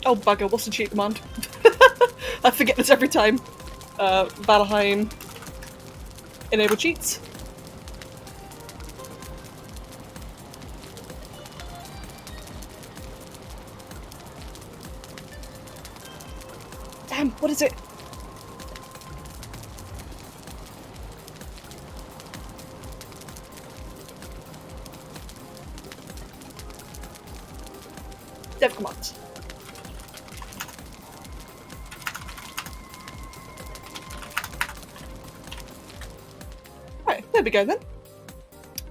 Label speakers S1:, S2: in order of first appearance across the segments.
S1: Oh bugger, what's the cheat command? I forget this every time. Valheim. Enable cheats. Damn, what is it? Dev commands. Right, there we go then.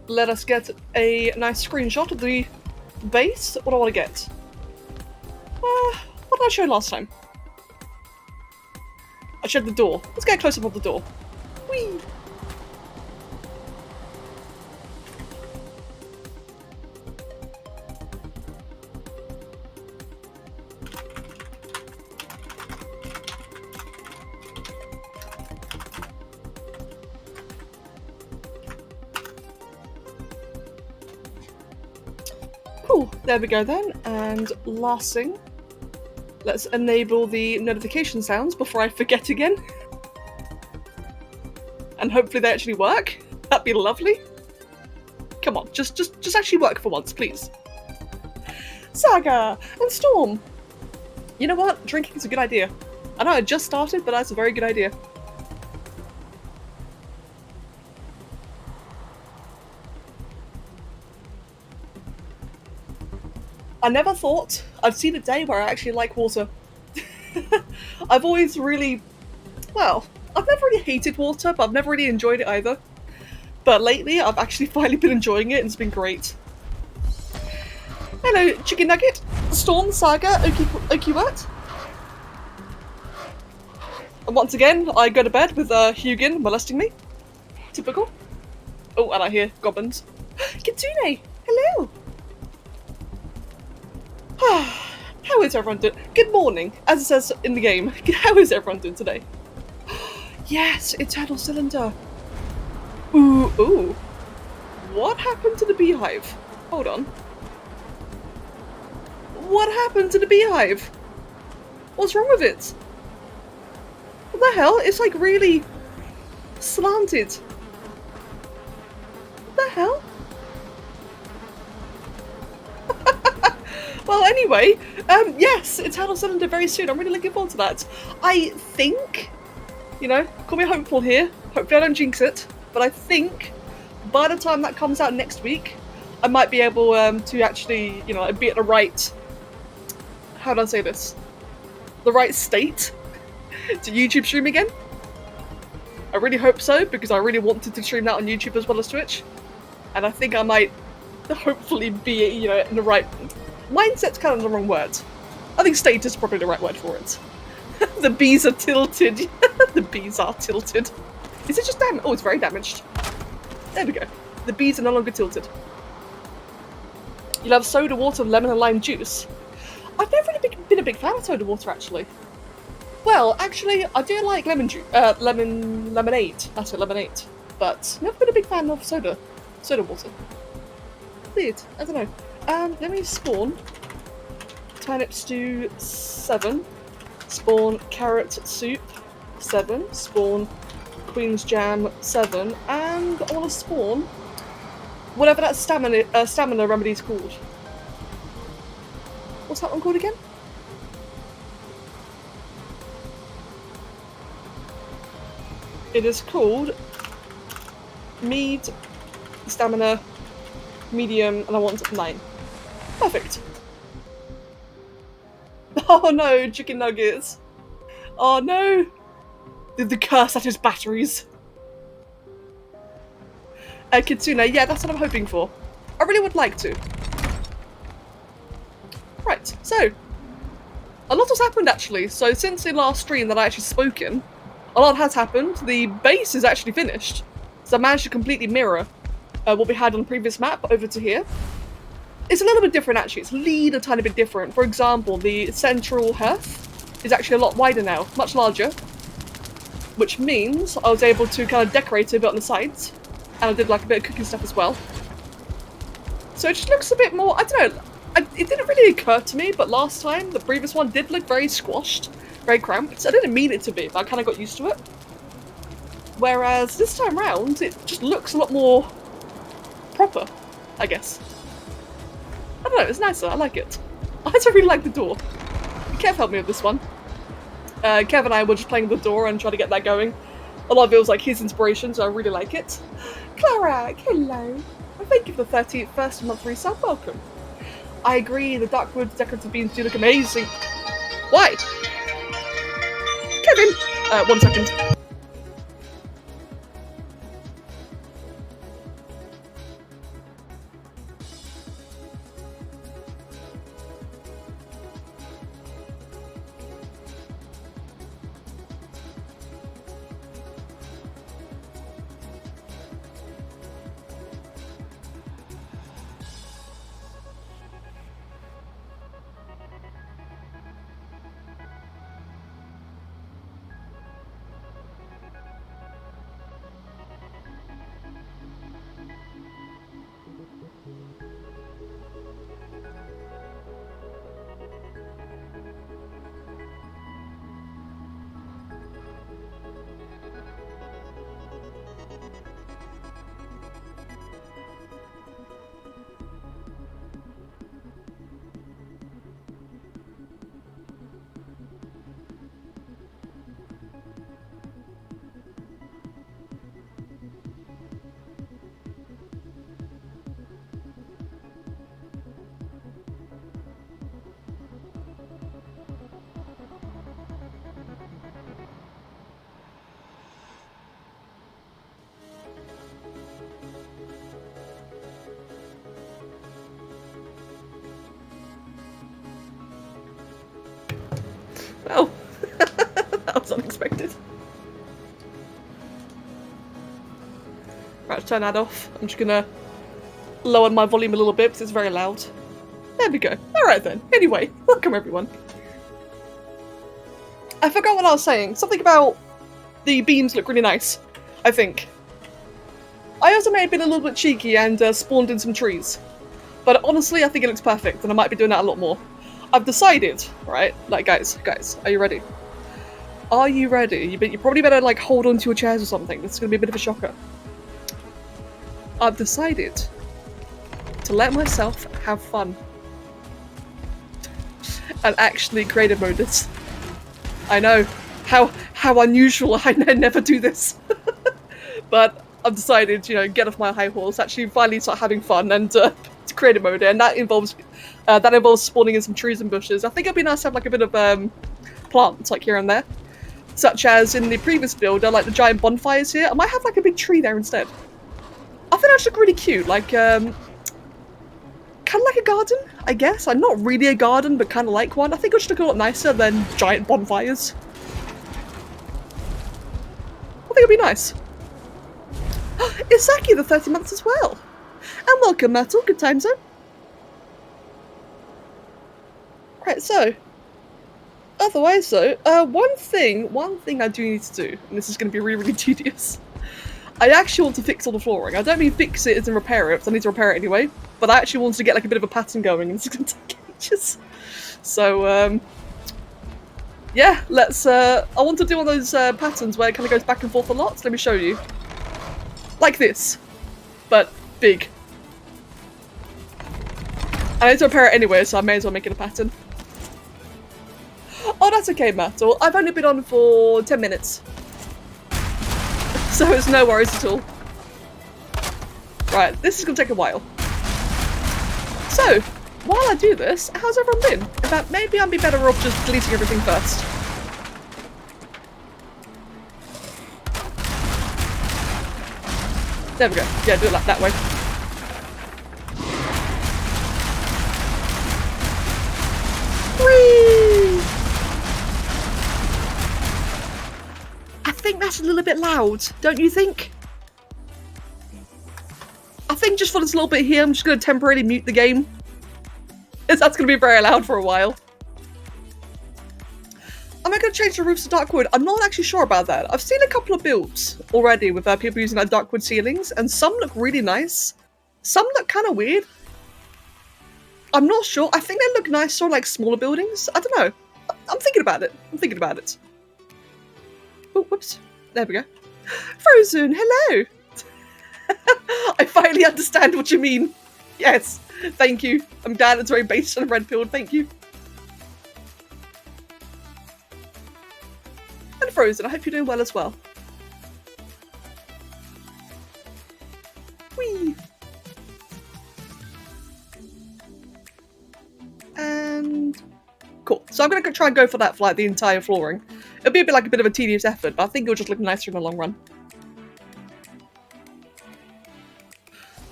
S1: Let us get a nice screenshot of the base. What do I want to get? What did I show last time? I showed the door. Let's get a close-up of the door. Whee! Cool, there we go then, and last thing, let's enable the notification sounds before I forget again. And hopefully they actually work. That'd be lovely. Come on, just actually work for once, please. Saga and Storm! You know what? Drinking is a good idea. I know I just started, but that's a very good idea. I never thought I'd see the day where I actually like water. I've always really... well, I've never really hated water, but I've never really enjoyed it either. But lately, I've actually finally been enjoying it, and it's been great. Hello, Chicken Nugget, Storm, Saga, Okiwat. And once again, I go to bed with Hugin molesting me. Typical. Oh, and I hear goblins. Kitsune, hello! How is everyone doing? Good morning, as it says in the game. How is everyone doing today? Yes, Eternal Cylinder. Ooh, ooh. What happened to the beehive? Hold on. What happened to the beehive? What's wrong with it? What the hell? It's like really slanted. What the hell? Well, anyway, yes, Eternal Cylinder very soon. I'm really looking forward to that. I think, you know, call me hopeful here. Hopefully I don't jinx it. But I think by the time that comes out next week, I might be able to actually, you know, be at the right, how do I say this? The right state to YouTube stream again. I really hope so, because I really wanted to stream that on YouTube as well as Twitch. And I think I might hopefully be, you know, in the right... mindset's kind of the wrong word. I think state is probably the right word for it. The bees are tilted. The bees are tilted. Is it just damaged? Oh, it's very damaged. There we go. The bees are no longer tilted. You love soda water, lemon and lime juice. I've never really been a big fan of soda water, actually. Well, actually, I do like lemonade. That's it, lemonade. But never been a big fan of soda water. Weird. I don't know. Let me spawn turnip stew 7, spawn carrot soup 7, spawn queen's jam 7, and I want to spawn whatever that stamina remedy is called. What's that one called again? It is called mead, stamina, medium, and I want 9. Perfect. Oh no, chicken nuggets. Oh no. The curse at his batteries. Kitsune, yeah, that's what I'm hoping for. I really would like to. Right, so a lot has happened actually. So since the last stream that I actually spoken, a lot has happened. The base is actually finished. So I managed to completely mirror what we had on the previous map over to here. It's a little bit different actually, it's a tiny bit different. For example, the central hearth is actually a lot wider now, much larger. Which means I was able to kind of decorate it a bit on the sides. And I did like a bit of cooking stuff as well. So it just looks a bit more, I don't know, it didn't really occur to me, but last time, the previous one did look very squashed, very cramped. I didn't mean it to be, but I kind of got used to it. Whereas this time round, it just looks a lot more proper, I guess. I don't know, it's nicer, I like it. I also really like the door. Kev helped me with this one. Kev and I were just playing with the door and trying to get that going. A lot of it was like his inspiration, so I really like it. Clara, hello. And thank you for the 31st month resub, welcome. I agree, the Darkwood decorative beams do look amazing. Why? Kevin! 1 second. Well, that was unexpected. Right, let's turn that off. I'm just gonna lower my volume a little bit because it's very loud. There we go. Alright then. Anyway, welcome everyone. I forgot what I was saying. Something about the beams look really nice, I think. I also may have been a little bit cheeky and spawned in some trees. But honestly, I think it looks perfect and I might be doing that a lot more. I've decided, right? Like, guys, are you ready? Are you ready? You probably better, like, hold on to your chairs or something. This is going to be a bit of a shocker. I've decided to let myself have fun. And actually creative mode this. I know. How unusual. I never do this. But I've decided, you know, get off my high horse, actually finally start having fun and creative mode, and that involves spawning in some trees and bushes. I think it'd be nice to have like a bit of plants like here and there, such as in the previous build, like the giant bonfires here. I might have like a big tree there instead. I think that should look really cute, like kind of like a garden, I guess. Like not really a garden, but kind of like one. I think it should look a lot nicer than giant bonfires. I think it'd be nice. Isaki the 30 months as well. And welcome, Myrtle. Good time, zone. Right, so otherwise, though, one thing I do need to do, and this is going to be really, really tedious. I actually want to fix all the flooring. I don't mean fix it as in repair it, because I need to repair it anyway. But I actually want to get like a bit of a pattern going, and it's going to take ages. So, yeah, let's. I want to do one of those patterns where it kind of goes back and forth a lot. So let me show you. Like this, but big. I need to repair it anyway, so I may as well make it a pattern. Oh, that's okay, Myrtle. I've only been on for 10 minutes. So it's no worries at all. Right, this is going to take a while. So, while I do this, how's everyone been? In fact, maybe I'd be better off just deleting everything first. There we go. Yeah, do it like that way. Whee! I think that's a little bit loud, don't you think? I think just for this little bit here, I'm just going to temporarily mute the game. That's going to be very loud for a while. Am I going to change the roofs to Darkwood? I'm not actually sure about that. I've seen a couple of builds already with people using like Darkwood ceilings, and some look really nice. Some look kind of weird. I'm not sure. I think they look nicer on like smaller buildings. I don't know. I'm thinking about it. Oh, whoops. There we go. Frozen, hello. I finally understand what you mean. Yes, thank you. I'm glad it's very based on red pilled. Thank you. And Frozen, I hope you're doing well as well. Whee! And cool. So I'm going to try and go for that for like the entire flooring. It'll be a bit of a tedious effort, but I think it'll just look nicer in the long run.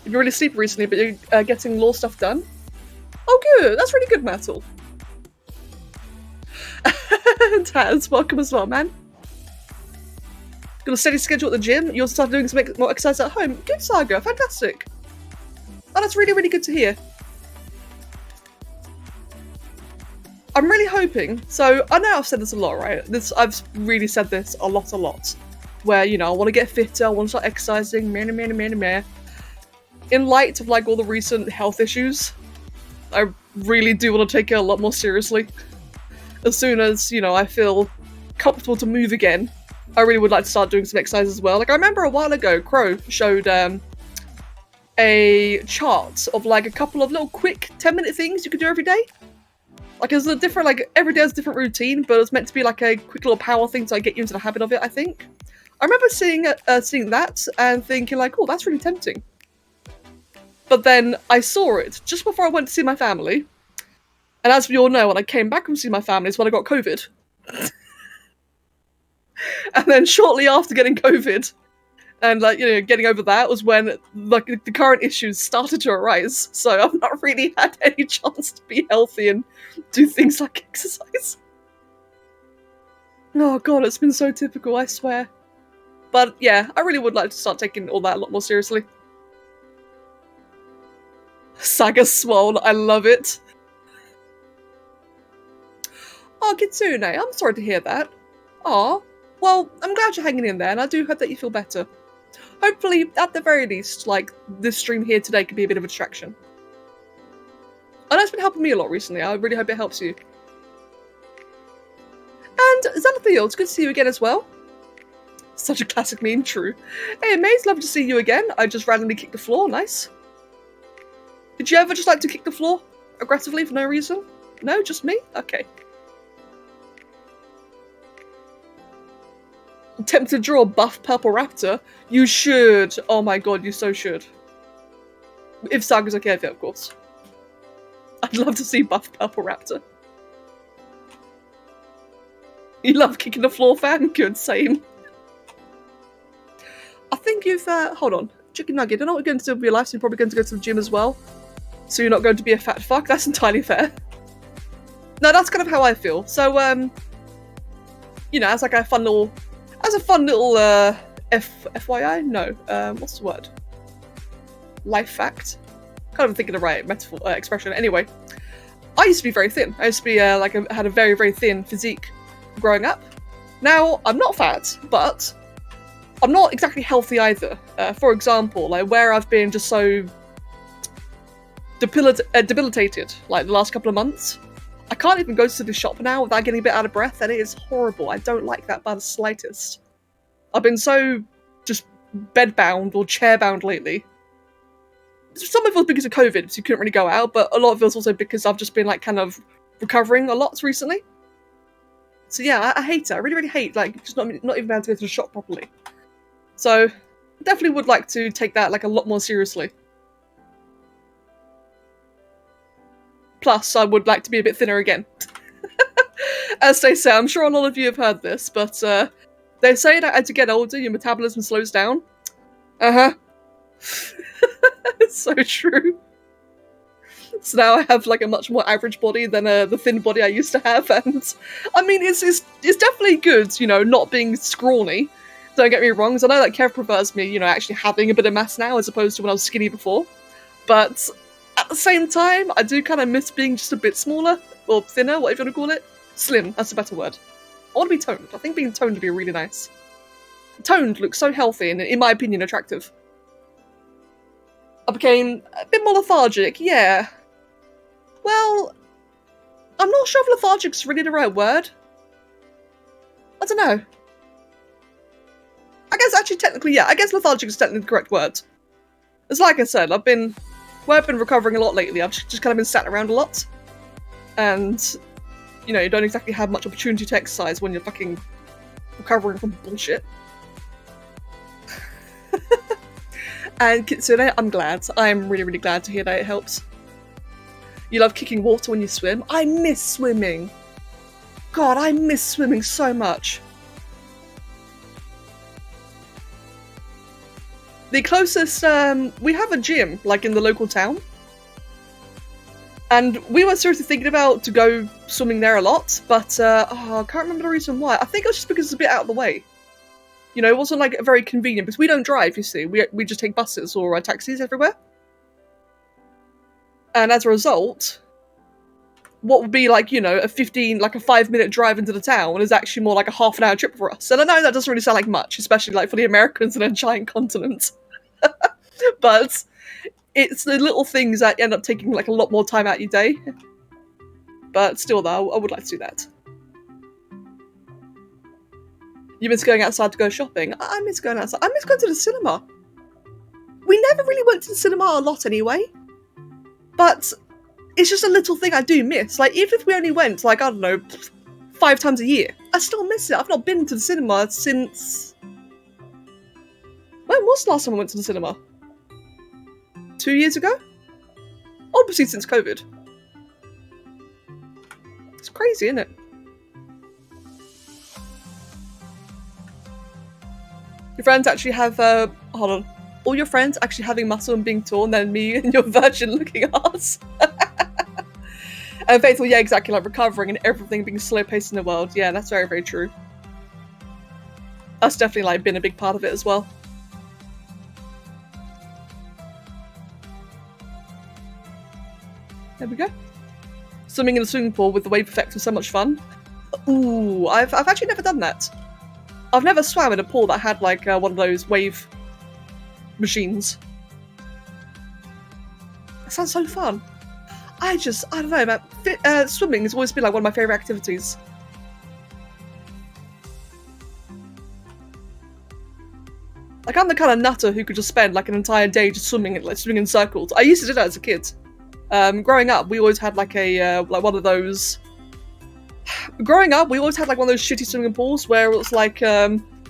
S1: You've been really sleepy recently, but you're getting law stuff done? Oh good, that's really good, Metal. Taz, welcome as well, man. Got a steady schedule at the gym. You'll start doing some more exercise at home. Good, Saga, fantastic. Oh, that's really, really good to hear. I'm really hoping, so I know I've said this a lot, right? I've really said this a lot. Where, you know, I want to get fitter, I want to start exercising, meh. In light of like all the recent health issues, I really do want to take it a lot more seriously. As soon as, you know, I feel comfortable to move again, I really would like to start doing some exercise as well. Like I remember a while ago, Crow showed a chart of like a couple of little quick 10-minute things you could do every day. Like it was a different, like every day has a different routine, but it was meant to be like a quick little power thing to like, get you into the habit of it, I think. I remember seeing that and thinking like, oh, that's really tempting. But then I saw it just before I went to see my family. And as we all know, when I came back from seeing my family is when I got COVID. And then shortly after getting COVID, and like, you know, getting over that was when like the current issues started to arise. So I've not really had any chance to be healthy and do things like exercise. Oh god, it's been so typical, I swear. But yeah, I really would like to start taking all that a lot more seriously. Saga Swole, I love it. Oh, Kitsune, I'm sorry to hear that. Aw, well, I'm glad you're hanging in there, and I do hope that you feel better. Hopefully, at the very least, like, this stream here today could be a bit of a distraction. I know it's been helping me a lot recently, I really hope it helps you. And Xanathia, it's good to see you again as well. Such a classic meme, true. Hey, Maze, lovely to see you again. I just randomly kicked the floor, nice. Did you ever just like to kick the floor aggressively for no reason? No, just me? Okay. Tempted to draw a buff purple raptor? You should. Oh my god, you so should. If Saga's okay with it, of course. I'd love to see buff purple raptor. You love kicking the floor, fan? Good, same. I think you've, hold on. Chicken Nugget, I don't know what you're going to do with your life, so you're probably going to go to the gym as well. So you're not going to be a fat fuck? That's entirely fair. No, that's kind of how I feel. So, you know, as like a fun little... FYI? No. What's the word? Life fact? Can't even think of the right metaphor, expression. Anyway, I used to be very thin. I used to be, had a very, very thin physique growing up. Now, I'm not fat, but I'm not exactly healthy either. For example, like where I've been just so debilitated, like the last couple of months, I can't even go to the shop now without getting a bit out of breath, and it is horrible. I don't like that by the slightest. I've been so just bed-bound or chair-bound lately. Some of it was because of COVID, so you couldn't really go out, but a lot of it was also because I've just been like kind of recovering a lot recently. So yeah, I hate it. I really, really hate like just not even being able to go to the shop properly. So definitely would like to take that like a lot more seriously. Plus, I would like to be a bit thinner again. As they say, I'm sure a lot of you have heard this, but they say that as you get older, your metabolism slows down. Uh-huh. It's so true. So now I have like a much more average body than the thin body I used to have, and I mean, it's definitely good, you know, not being scrawny. Don't get me wrong, because I know that Kev prefers me, you know, actually having a bit of mass now as opposed to when I was skinny before. But at the same time, I do kind of miss being just a bit smaller, or thinner, whatever you want to call it. Slim, that's a better word. I want to be toned. I think being toned would be really nice. Toned looks so healthy and, in my opinion, attractive. I became a bit more lethargic, yeah. Well, I'm not sure if lethargic's really the right word. I don't know. I guess actually technically, yeah, I guess lethargic is technically the correct word. It's like I said, I've been recovering a lot lately. I've just kind of been sat around a lot. And, you know, you don't exactly have much opportunity to exercise when you're fucking recovering from bullshit. And Kitsune, I'm glad. I'm really, really glad to hear that it helps. You love kicking water when you swim. I miss swimming. God, I miss swimming so much. The closest, we have a gym, like in the local town. And we were seriously thinking about to go swimming there a lot, but I can't remember the reason why. I think it was just because it's a bit out of the way. You know, it wasn't like very convenient, because we don't drive, you see. We just take buses or taxis everywhere. And as a result, what would be like, you know, a 5-minute drive into the town is actually more like a half-an-hour trip for us. And I know that doesn't really sound like much, especially like for the Americans in a giant continent. But it's the little things that end up taking like a lot more time out of your day. But still though, I would like to do that. You miss going outside to go shopping? I miss going outside. I miss going to the cinema. We never really went to the cinema a lot anyway. But it's just a little thing I do miss. Like, even if we only went, like, I don't know, 5 times a year, I still miss it. I've not been to the cinema since... When was the last time I went to the cinema? 2 years ago? Obviously since COVID. It's crazy, isn't it? Your friends actually have, hold on. All your friends actually having muscle and being torn, then me and your virgin looking ass. And Faithful, yeah, exactly, like recovering and everything being slow-paced in the world. Yeah, that's very, very true. That's definitely, like, been a big part of it as well. There we go. Swimming in a swimming pool with the wave effect was so much fun. Ooh, I've actually never done that. I've never swam in a pool that had, like, one of those wave machines. That sounds so fun. I don't know, man. Swimming has always been like one of my favourite activities. Like, I'm the kind of nutter who could just spend like an entire day just swimming in circles. I used to do that as a kid. Growing up, we always had like a like one of those. Growing up, we always had like one of those shitty swimming pools where it was like,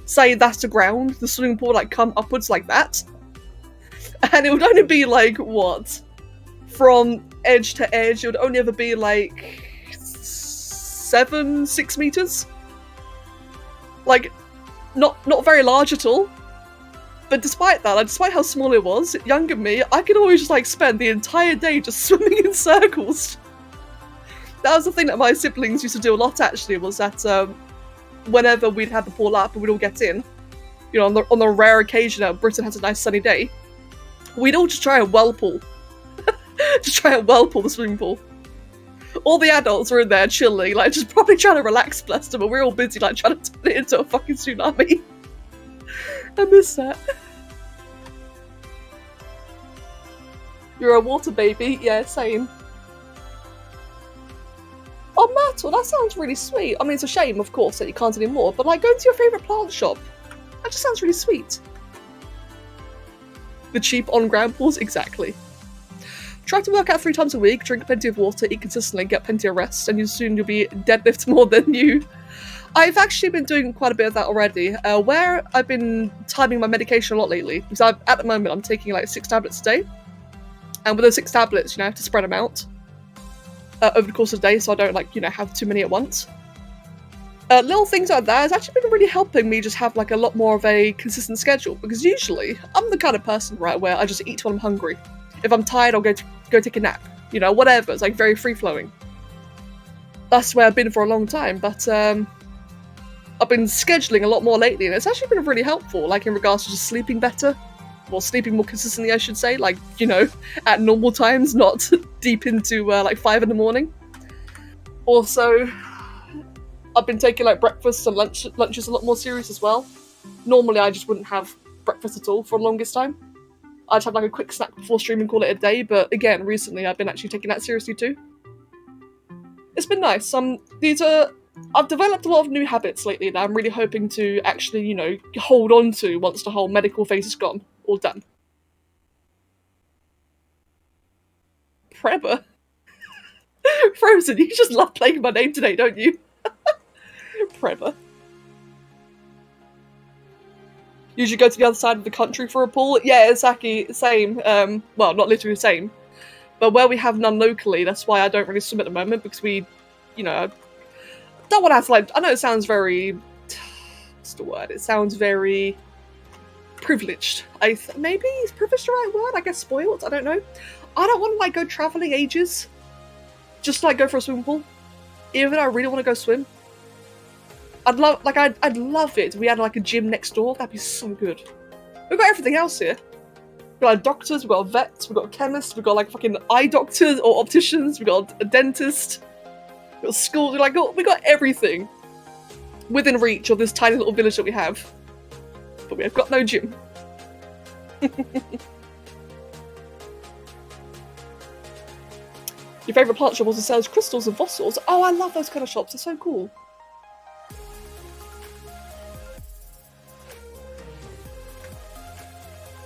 S1: say that's the ground, the swimming pool would like come upwards like that, and it would only be like what, from edge to edge, it would only ever be like 6 meters. Like, not very large at all. But despite that, like, despite how small it was, younger me, I could always just like spend the entire day just swimming in circles. That was the thing that my siblings used to do a lot, actually, was that whenever we'd have the pool up and we'd all get in, you know, on the rare occasion that Britain has a nice sunny day, we'd all just try and whirlpool. Just try and whirlpool the swimming pool. All the adults were in there chilling, like just probably trying to relax, bless them, but we're all busy like trying to turn it into a fucking tsunami. I miss that. You're a water baby? Yeah, same. Oh, Myrtle, that sounds really sweet. I mean, it's a shame, of course, that you can't anymore, but like going to your favourite plant shop, that just sounds really sweet. The cheap on-ground pools? Exactly. Try to work out 3 times a week, drink plenty of water, eat consistently, get plenty of rest, and soon you'll be deadlift more than you. I've actually been doing quite a bit of that already, where I've been timing my medication a lot lately, because at the moment I'm taking like 6 tablets a day, and with those 6 tablets, you know, I have to spread them out over the course of the day, so I don't like, you know, have too many at once. Little things like that has actually been really helping me just have like a lot more of a consistent schedule, because usually I'm the kind of person, right, where I just eat when I'm hungry. If I'm tired, I'll go take a nap. You know, whatever. It's like very free-flowing. That's where I've been for a long time, but I've been scheduling a lot more lately, and it's actually been really helpful, like in regards to just sleeping better. Well, sleeping more consistently, I should say. Like, you know, at normal times, not deep into like 5 in the morning. Also, I've been taking like breakfast and lunches a lot more serious as well. Normally, I just wouldn't have breakfast at all for the longest time. I'd have like a quick snack before streaming, call it a day, but again, recently I've been actually taking that seriously too. It's been nice. I've developed a lot of new habits lately that I'm really hoping to actually, you know, hold on to once the whole medical phase is gone, all done. Prebba? Frozen, you just love playing my name today, don't you? Prebba. Usually go to the other side of the country for a pool. Yeah, exactly, same. Well, not literally the same. But where we have none locally, that's why I don't really swim at the moment, because we, you know, don't want to have to, like, I know it sounds very, what's the word? It sounds very privileged. Maybe is privileged the right word? I guess spoiled, I don't know. I don't want to, like, go travelling ages just to, like, go for a swimming pool. Even though I really want to go swim. I'd love it if we had, like, a gym next door. That'd be so good. We've got everything else here. We've got doctors, we've got vets, we've got chemists, we've got, like, fucking eye doctors or opticians, we've got a dentist, we've got schools, we got everything within reach of this tiny little village that we have. But we have got no gym. Your favourite plant shop also sells crystals and fossils. Oh, I love those kind of shops, they're so cool.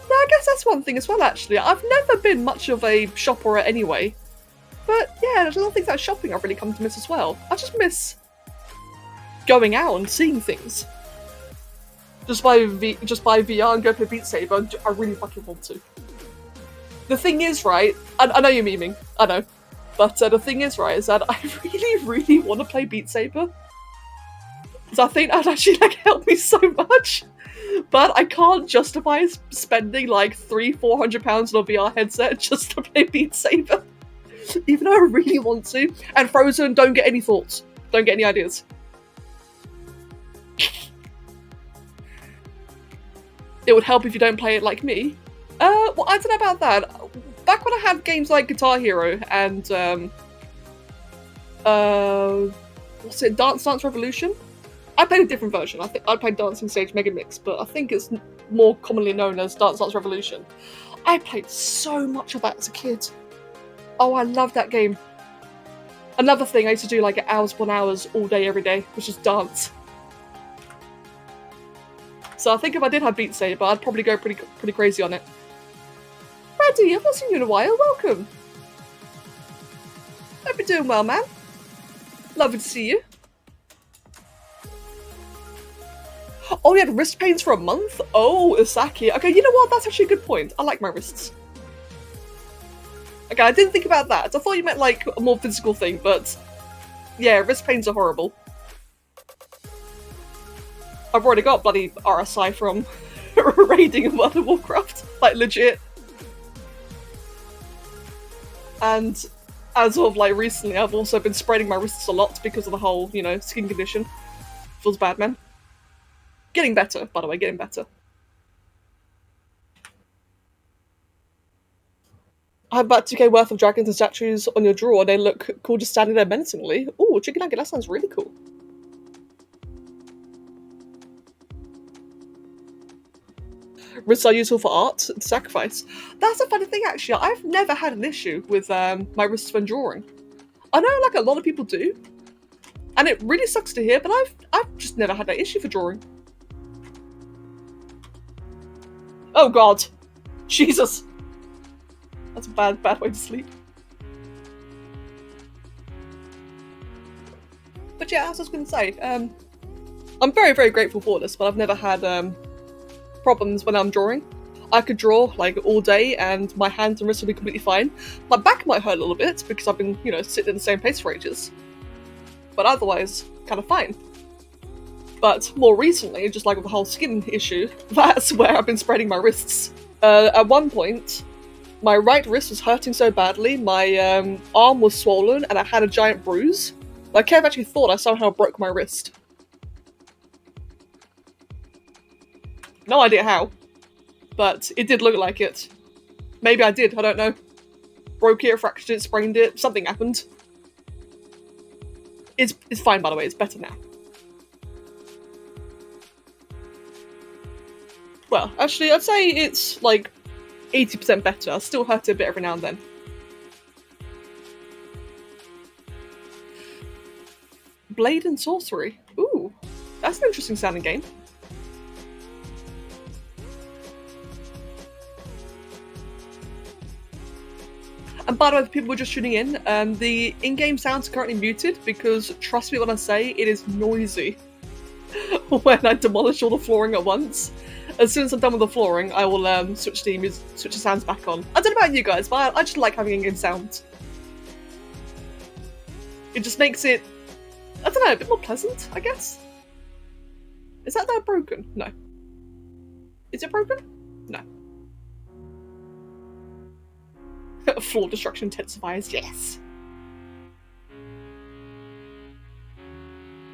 S1: No, I guess that's one thing as well, actually. I've never been much of a shopper anyway. But yeah, there's a lot of things like shopping I've really come to miss as well. I just miss going out and seeing things. Just buy VR and go play Beat Saber. I really fucking want to. The thing is, right, I know you're memeing, I know. But the thing is, right, is that I really, really want to play Beat Saber. So I think that'd actually, like, help me so much. But I can't justify spending like £300-400 on a VR headset just to play Beat Saber. Even though I really want to. And Frozen, don't get any thoughts. Don't get any ideas. It would help if you don't play it like me. Well, I don't know about that. Back when I had games like Guitar Hero and what's it, Dance Dance Revolution? I played a different version. I think I played Dancing Stage Mega Mix, but I think it's more commonly known as Dance Dance Revolution. I played so much of that as a kid. Oh, I love that game. Another thing I used to do, like, hours upon hours all day, every day, was just dance. So I think if I did have Beat Saber, I'd probably go pretty crazy on it. Reddy, I've not seen you in a while. Welcome. Hope you're doing well, man. Lovely to see you. Oh, you had wrist pains for a month? Oh, Isaki. Okay, you know what? That's actually a good point. I like my wrists. Okay, I didn't think about that. I thought you meant, like, a more physical thing, but yeah, wrist pains are horrible. I've already got bloody RSI from raiding in World of Warcraft. Like, legit. And as of, like, recently, I've also been spreading my wrists a lot because of the whole, you know, skin condition. Feels bad, man. Getting better, by the way, getting better. I have about 2k worth of dragons and statues on your drawer. They look cool just standing there menacingly. Ooh, chicken nugget, that sounds really cool. Wrists are useful for art and sacrifice. That's a funny thing, actually. I've never had an issue with my wrists when drawing. I know, like, a lot of people do. And it really sucks to hear, but I've just never had that issue for drawing. Oh god. Jesus. That's a bad way to sleep. But yeah, as I was going to say, I'm very, very grateful for this, but I've never had problems when I'm drawing. I could draw, like, all day and my hands and wrists will be completely fine. My back might hurt a little bit because I've been, you know, sitting in the same place for ages. But otherwise, kind of fine. But more recently, just like with the whole skin issue, that's where I've been spreading my wrists. At one point, my right wrist was hurting so badly, my arm was swollen and I had a giant bruise. Like, Kev actually thought I somehow broke my wrist. No idea how, but it did look like it. Maybe I did, I don't know. Broke it, fractured it, sprained it, something happened. It's fine, by the way, it's better now. Well, actually, I'd say it's, like, 80% better. I still hurt it a bit every now and then. Blade and Sorcery. Ooh, that's an interesting sounding game. And by the way, for people who are just tuning in, the in-game sounds are currently muted because, trust me when I say, it is noisy when I demolish all the flooring at once. As soon as I'm done with the flooring, I will switch the sounds back on. I don't know about you guys, but I just like having in-game sounds. It just makes it, I don't know, a bit more pleasant, I guess. Is that now broken? No. Is it broken? No. Floor destruction intensifies, yes.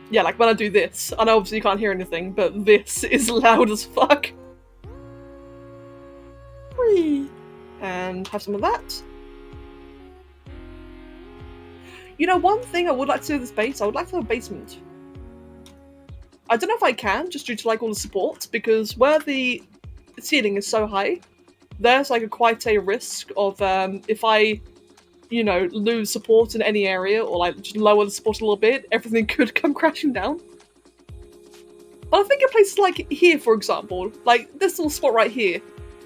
S1: Yeah, like when I do this, I know obviously you can't hear anything, but this is loud as fuck. Whee! And have some of that. You know, one thing I would like to do with this base, I would like to have a basement. I don't know if I can, just due to like all the support, because where the ceiling is so high, there's like quite a risk of if I, you know, lose support in any area or like just lower the support a little bit, everything could come crashing down. But I think in places like here, for example, like this little spot right here,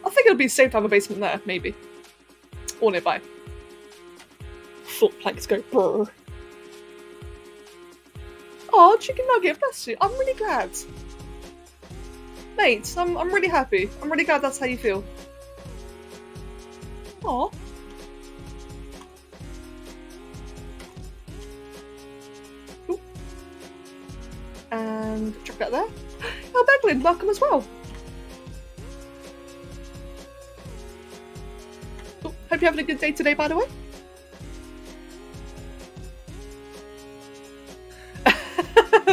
S1: I think it would be safe to have a basement there, maybe. Or nearby. Foot planks go brr. Oh, chicken nugget, bless you. I'm really glad. Mate, I'm really happy. I'm really glad that's how you feel. Aw. Ooh. And chuck that there. Oh, Beglin, welcome as well. Ooh, hope you're having a good day today, by the way.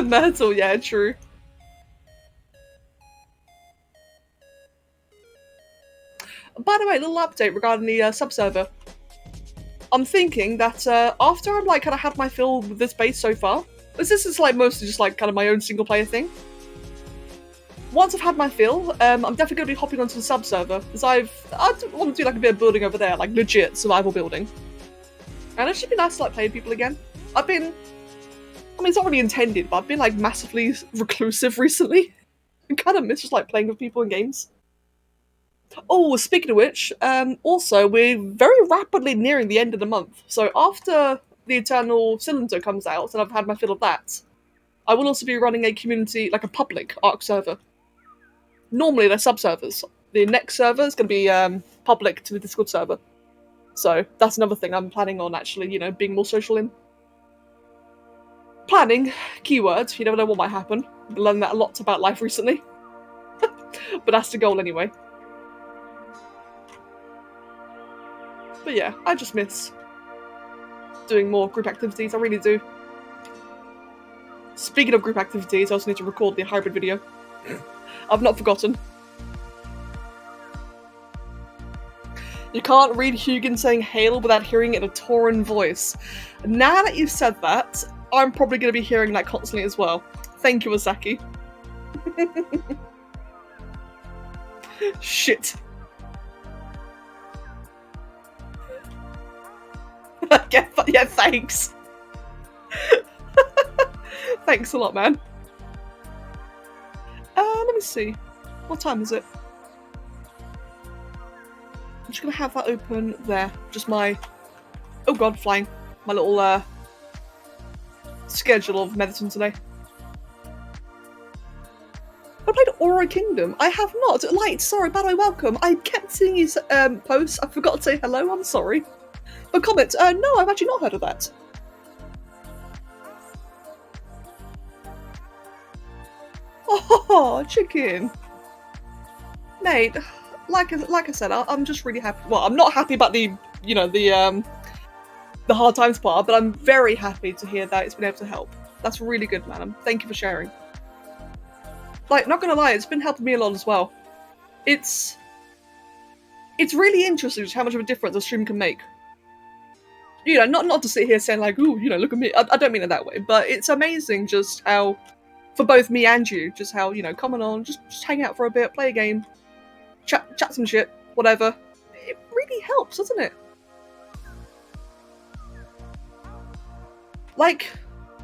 S1: Myrtle, yeah, true. By the way, a little update regarding the sub-server. I'm thinking that after I'm like kind of had my fill with this base so far, this is like mostly just like kind of my own single player thing. Once I've had my fill, I'm definitely going to be hopping onto the sub-server because I want to do like a bit of building over there, like legit survival building. And it should be nice to like play with people again. I mean, it's not really intended, but I've been like massively reclusive recently. I kind of miss just like playing with people in games. Oh, speaking of which, also we're very rapidly nearing the end of the month. So after the Eternal Cylinder comes out, and I've had my fill of that, I will also be running a community, like a public Ark server. Normally they're sub-servers. The next server is going to be public to the Discord server. So that's another thing I'm planning on actually, you know, being more social in. Planning, keywords, you never know what might happen. I've learned that a lot about life recently. But that's the goal anyway. But yeah, I just miss doing more group activities, I really do. Speaking of group activities, I also need to record the hybrid video. I've not forgotten. You can't read Hugin saying hail without hearing it in a Tauran voice. Now that you've said that, I'm probably going to be hearing that constantly as well. Thank you, Asaki. Shit. Yeah, thanks. Thanks a lot, man. Let me see. What time is it? I'm just gonna have that open there. Just my... Oh god, flying. My little, schedule of medicine today. I played Aura Kingdom. I have not. Light, sorry, by the way, welcome. I kept seeing his posts. I forgot to say hello, I'm sorry. But comment, no, I've actually not heard of that. Oh, chicken. Mate, like I said, I'm just really happy. Well, I'm not happy about the, you know, the hard times part, but I'm very happy to hear that it's been able to help. That's really good, man. Thank you for sharing. Like, not gonna lie, it's been helping me a lot as well. It's really interesting just how much of a difference a stream can make. You know, not to sit here saying like, ooh, you know, look at me. I don't mean it that way, but it's amazing just how, for both me and you, just how, you know, come on, just hang out for a bit, play a game, chat some shit, whatever. It really helps, doesn't it? Like,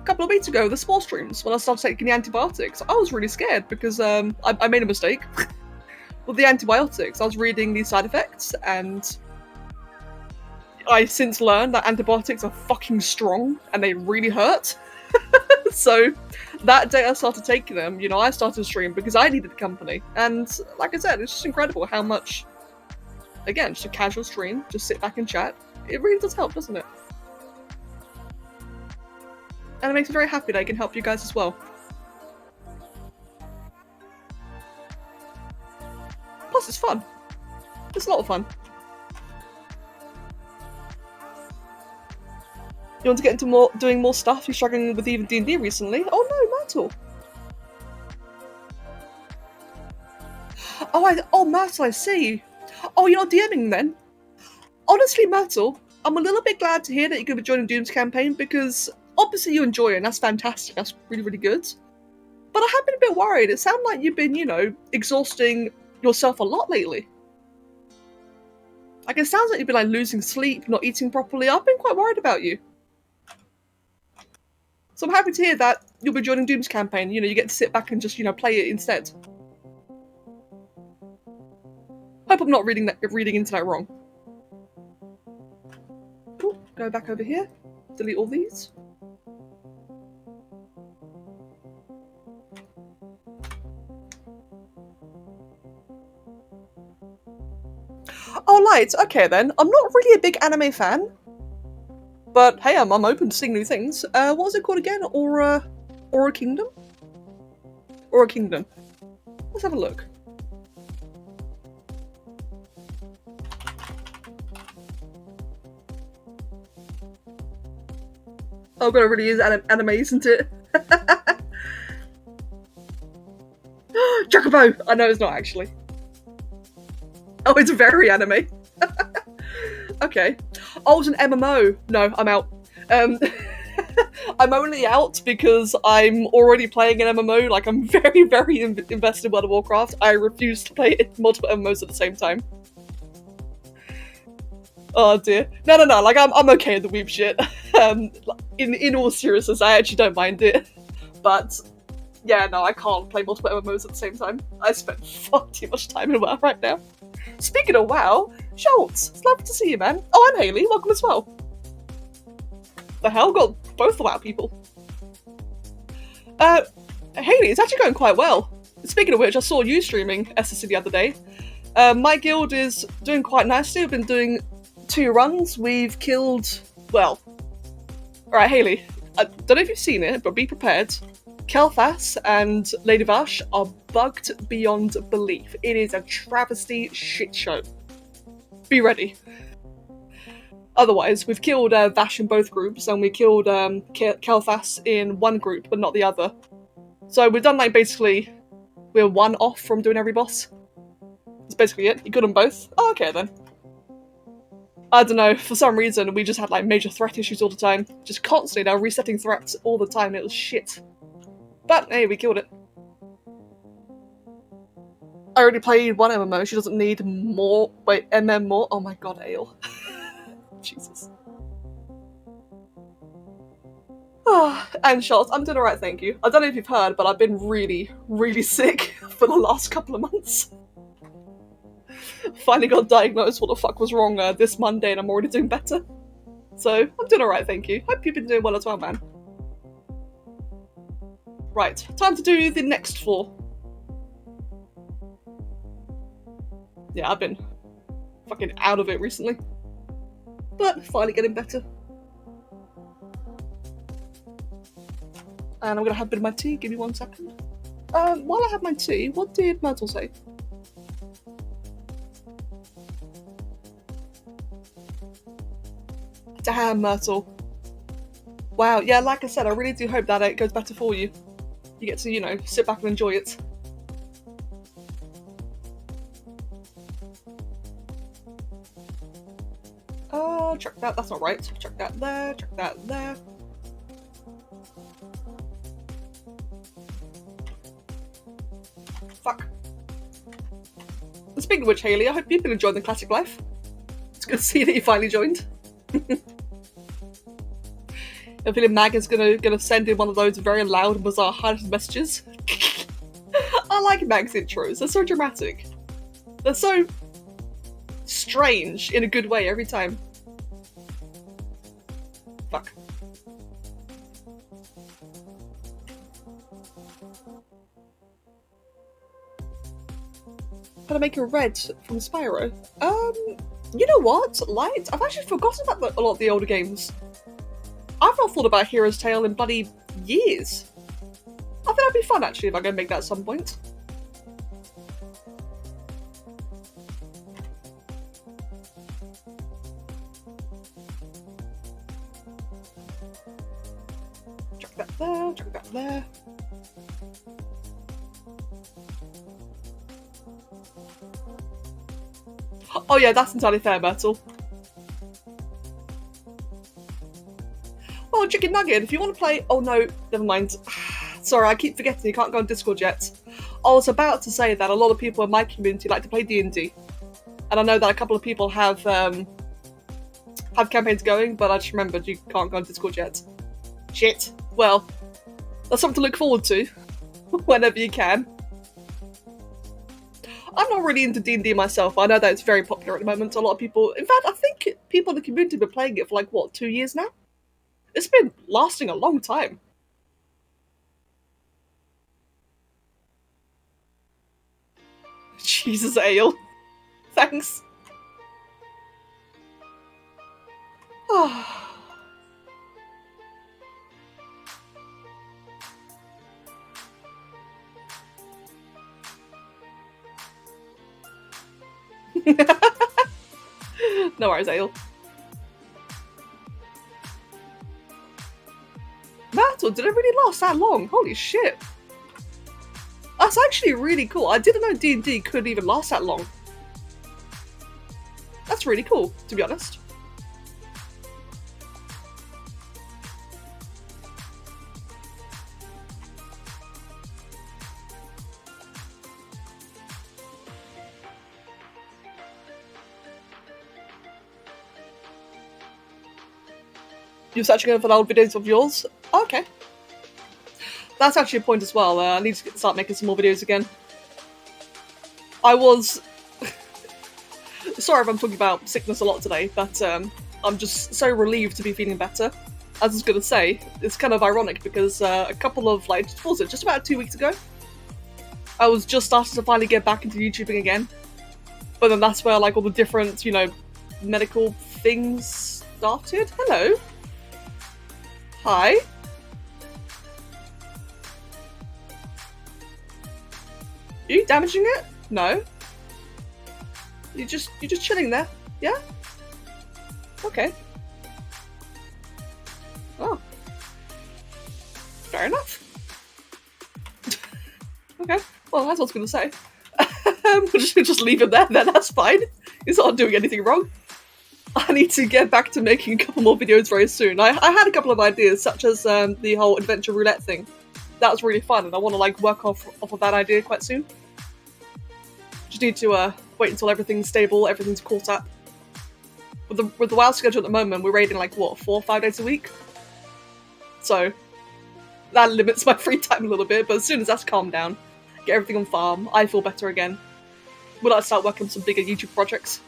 S1: couple of weeks ago, the spore streams, when I started taking the antibiotics, I was really scared because I made a mistake. With the antibiotics, I was reading the side effects, and I since learned that antibiotics are fucking strong and they really hurt. So that day I started taking them, you know, I started to stream because I needed the company. And like I said, it's just incredible how much, again, just a casual stream, just sit back and chat. It really does help, doesn't it? And it makes me very happy that I can help you guys as well. Plus, it's fun. It's a lot of fun. You want to get into doing more stuff? You're struggling with even D&D recently? Oh no, Myrtle! Oh, Myrtle, I see. Oh, you're not DMing then? Honestly, Myrtle, I'm a little bit glad to hear that you're going to be joining Doom's campaign because obviously you enjoy it and that's fantastic. That's really, really good. But I have been a bit worried. It sounds like you've been, you know, exhausting yourself a lot lately. Like, it sounds like you've been, like, losing sleep, not eating properly. I've been quite worried about you. So I'm happy to hear that you'll be joining Doom's campaign. You know, you get to sit back and just, you know, play it instead. Hope I'm not reading into that wrong. Cool. Go back over here. Delete all these. Oh, Light. Okay, then. I'm not really a big anime fan. But hey, I'm open to seeing new things. What was it called again? Aura Kingdom? Aura Kingdom. Let's have a look. Oh god, it really is anime, isn't it? Chocobo! I know it's not actually. Oh, it's very anime. Okay. Oh, it's an MMO. No, I'm out. I'm only out because I'm already playing an MMO. Like, I'm very, very invested in World of Warcraft. I refuse to play multiple MMOs at the same time. Oh dear. No. Like, I'm okay with the weeb shit. In all seriousness, I actually don't mind it. But yeah, no, I can't play multiple MMOs at the same time. I spend far too much time in WoW right now. Speaking of WoW, Schultz, it's lovely to see you, man. Oh, and Haley, welcome as well. The hell? Got both the WoW people. Haley, it's actually going quite well. Speaking of which, I saw you streaming SSC the other day. My guild is doing quite nicely. We've been doing 2 runs. We've killed, well... Alright, Haley, I don't know if you've seen it, but be prepared. Kel'Thas and Lady Vash are bugged beyond belief. It is a travesty shit show. Be ready. Otherwise, we've killed Vash in both groups, and we killed Kel'Thas in one group, but not the other. So we've done, like, basically, we're 1 off from doing every boss. That's basically it. You got them both? Oh, okay then. I don't know, for some reason, we just had, like, major threat issues all the time. Just constantly, they were resetting threats all the time, it was shit. But, hey, we killed it. I already played 1 MMO, she doesn't need more. Wait, MM more? Oh my god, Ale. Jesus. And Schultz, I'm doing alright, thank you. I don't know if you've heard, but I've been really, really sick for the last couple of months. Finally got diagnosed what the fuck was wrong this Monday, and I'm already doing better. So, I'm doing alright, thank you. Hope you've been doing well as well, man. Right, time to do the next floor. Yeah, I've been fucking out of it recently. But finally getting better. And I'm gonna have a bit of my tea, give me 1 second. While I have my tea, what did Myrtle say? Damn, Myrtle. Wow, yeah, like I said, I really do hope that it goes better for you. You get to, you know, sit back and enjoy it. Check that, that's not right. Check that there, check that there. Fuck. And speaking of which, Haley, I hope you've been enjoying the classic life. It's good to see that you finally joined. I feel Mag is gonna send in one of those very loud, bizarre, hard messages. I like Mag's intros. They're so dramatic. They're so strange in a good way every time. Fuck. How to make a red from Spyro? You know what? Light? I've actually forgotten about a lot of the older games. I've not thought about Hero's Tale in bloody years. I think that'd be fun actually if I go make that at some point. Chuck that there, chuck that there. Oh yeah, that's entirely fair, Myrtle. Well, Chicken Nugget, if you want to play... Oh no, never mind. Sorry, I keep forgetting you can't go on Discord yet. I was about to say that a lot of people in my community like to play D&D. And I know that a couple of people have campaigns going, but I just remembered you can't go on Discord yet. Shit. Well, that's something to look forward to. Whenever you can. I'm not really into D&D myself, but I know that it's very popular at the moment. A lot of people... In fact, I think people in the community have been playing it for like, what, 2 years now? It's been lasting a long time. Jesus, Ale. Thanks. No worries, Ale. Myrtle, did it really last that long? Holy shit. That's actually really cool. I didn't know D&D could even last that long. That's really cool, to be honest. You're searching for old videos of yours? Okay. That's actually a point as well. I need to start making some more videos again. I was... Sorry if I'm talking about sickness a lot today, but I'm just so relieved to be feeling better. As I was going to say, it's kind of ironic because a couple of, like, what was it, just about 2 weeks ago? I was just starting to finally get back into YouTubing again. But then that's where, like, all the different, you know, medical things started. Hello. Hi. Are you damaging it? No. You're just chilling there. Yeah? Okay. Oh. Fair enough. Okay. Well, that's what I was gonna say. We'll just leave him there then, that's fine. He's not doing anything wrong. I need to get back to making a couple more videos very soon. I had a couple of ideas, such as the whole adventure roulette thing. That was really fun, and I want to like work off of that idea quite soon. Just need to wait until everything's stable, everything's caught up. With the WoW schedule at the moment, we're raiding like what, 4 or 5 days a week. So that limits my free time a little bit. But as soon as that's calmed down, get everything on farm, I feel better again. We'll like start working on some bigger YouTube projects.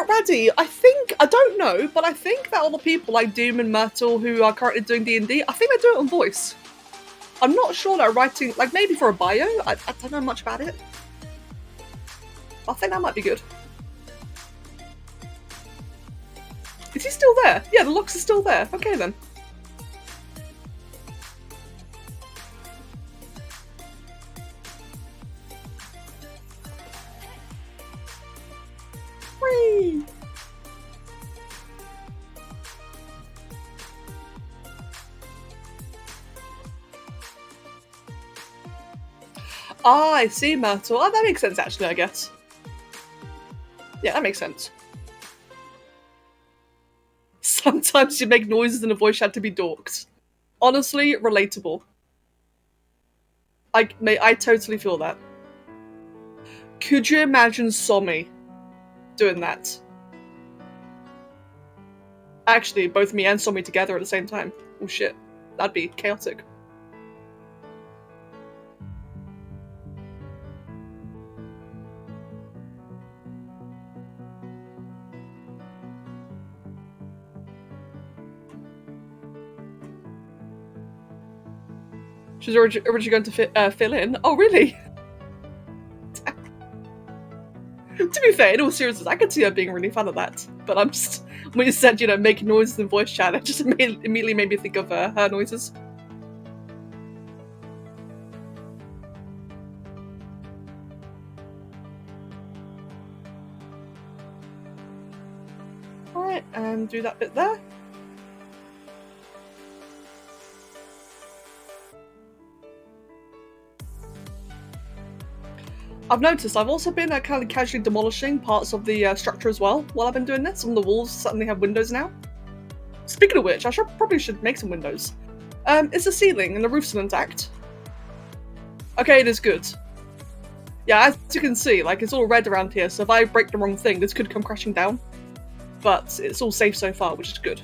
S1: Raddy, I don't know, but I think that all the people like Doom and Myrtle who are currently doing D&D, I think they do it on voice. I'm not sure they're writing, like maybe for a bio, I don't know much about it. I think that might be good. Is he still there? Yeah, the locks are still there. Okay then. Whee! Ah, I see, Myrtle. Oh, that makes sense, actually, I guess. Yeah, that makes sense. Sometimes you make noises in a voice chat to be dorked. Honestly, relatable. I totally feel that. Could you imagine Somi doing that? Actually, both me and Somi together at the same time. Oh shit, that'd be chaotic. She's originally going to fill in. Oh, really? To be fair, in all seriousness, I could see her being really fun at that. But I'm just, when you said, you know, making noises in voice chat, it just immediately made me think of her noises. Alright, and do that bit there. I've noticed I've also been kind of casually demolishing parts of the structure as well while I've been doing this. Some of the walls suddenly have windows now. Speaking of which, I probably should make some windows. Is the ceiling and the roof still intact? Okay, it is good. Yeah, as you can see, like, it's all red around here, so if I break the wrong thing, this could come crashing down. But it's all safe so far, which is good.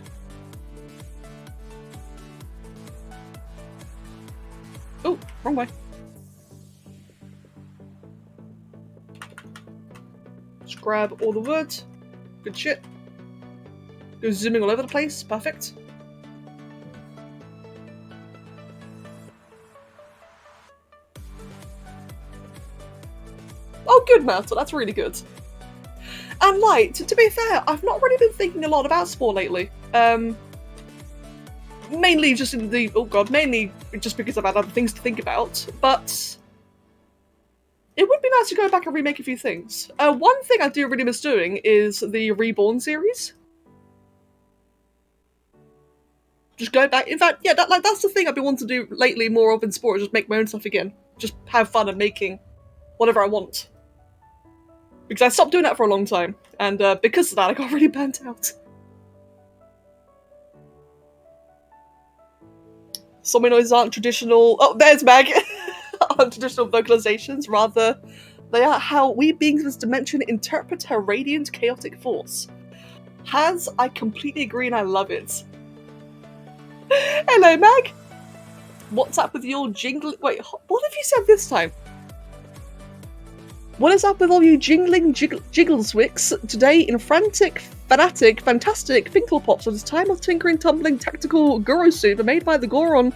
S1: Oh, wrong way. Just grab all the wood. Good shit. Go zooming all over the place. Perfect. Oh, good, Myrtle. That's really good. And Light, to be fair, I've not really been thinking a lot about Spore lately. Mainly just in the... Oh god, mainly just because I've had other things to think about. But it would be nice to go back and remake a few things. One thing I do really miss doing is the Reborn series. Just go back. In fact, yeah, that's the thing I've been wanting to do lately more of in Spore, just make my own stuff again. Just have fun at making whatever I want. Because I stopped doing that for a long time, and because of that I got really burnt out. Some noises aren't traditional... Oh, there's Meg! Aren't traditional vocalizations, rather they are how we beings of this dimension interpret her radiant, chaotic force. I completely agree and I love it. Hello, Meg! What's up with your jingling... Wait, what have you said this time? What is up with all you jingling jiggleswicks today in frantic, fanatic, fantastic Finkelpops at this time of tinkering, tumbling, tactical Guru soup made by the Goron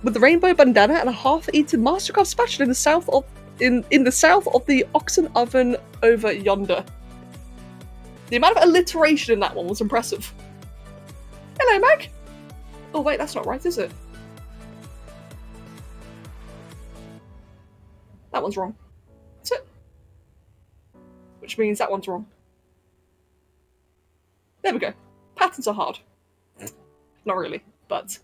S1: with the rainbow bandana and a half-eaten Mastercraft spatula in the south of the oxen oven over yonder. The amount of alliteration in that one was impressive. Hello, Meg! Oh wait, that's not right, is it? That one's wrong. Is it? Which means that one's wrong. There we go. Patterns are hard. Not really, but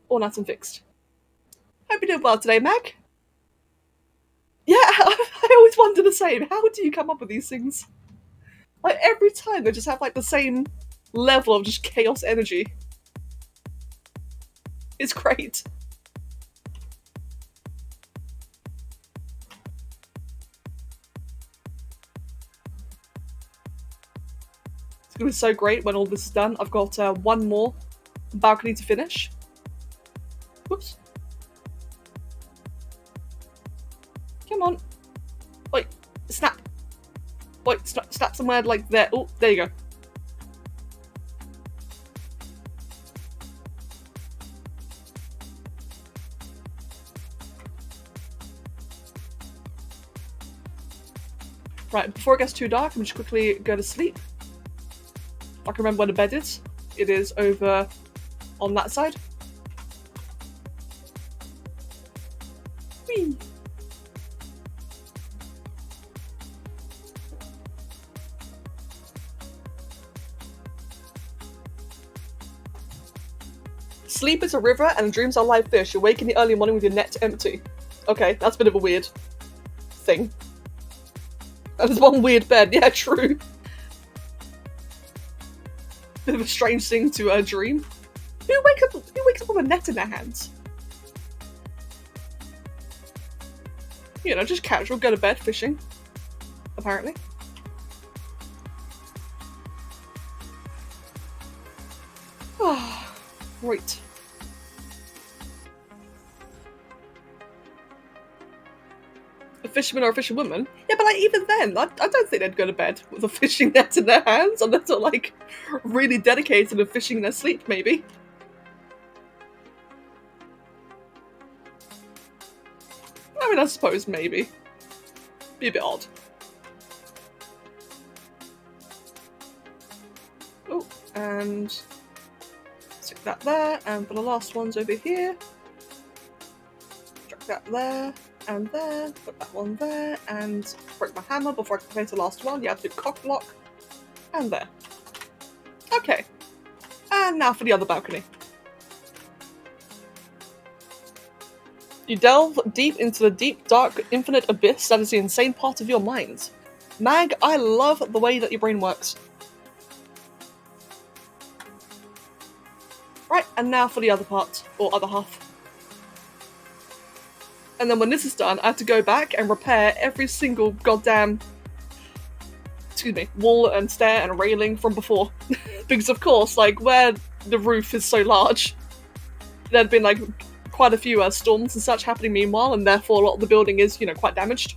S1: all nice and fixed. Hope you're doing well today, Meg. Yeah, I always wonder the same. How do you come up with these things? Like, every time they just have, like, the same level of just chaos energy. It's great. It's gonna be so great when all this is done. I've got one more balcony to finish. Whoops. Come on. Wait, snap. Wait, snap somewhere like there. Oh, there you go. Right, before it gets too dark, I'm just quickly go to sleep. If I can remember where the bed is. It is over on that side. Whee! Sleep is a river and dreams are live fish. You wake in the early morning with your net empty. Okay, that's a bit of a weird thing. There's one weird bed, yeah, true. Bit of a strange thing to dream. Who wakes up with a net in their hands? You know, just casual, go to bed, fishing. Apparently. Right. A fisherman or a fisherwoman? Yeah, but like even then, I don't think they'd go to bed with a fishing net in their hands unless they're like really dedicated to fishing in their sleep, maybe. I mean, I suppose maybe. Be a bit odd. Oh, and stick that there, and for the last ones over here, drag that there, and there, put that one there, and break my hammer before I can place the last one. You have to do cock block, and there. Okay, and now for the other balcony. You delve deep into the deep, dark, infinite abyss that is the insane part of your mind. Mag, I love the way that your brain works. Right, and now for the other part, or other half. And then when this is done, I have to go back and repair every single goddamn, wall and stair and railing from before. Because of course, like, where the roof is so large, there'd been like quite a few storms and such happening meanwhile, and therefore a lot of the building is, you know, quite damaged.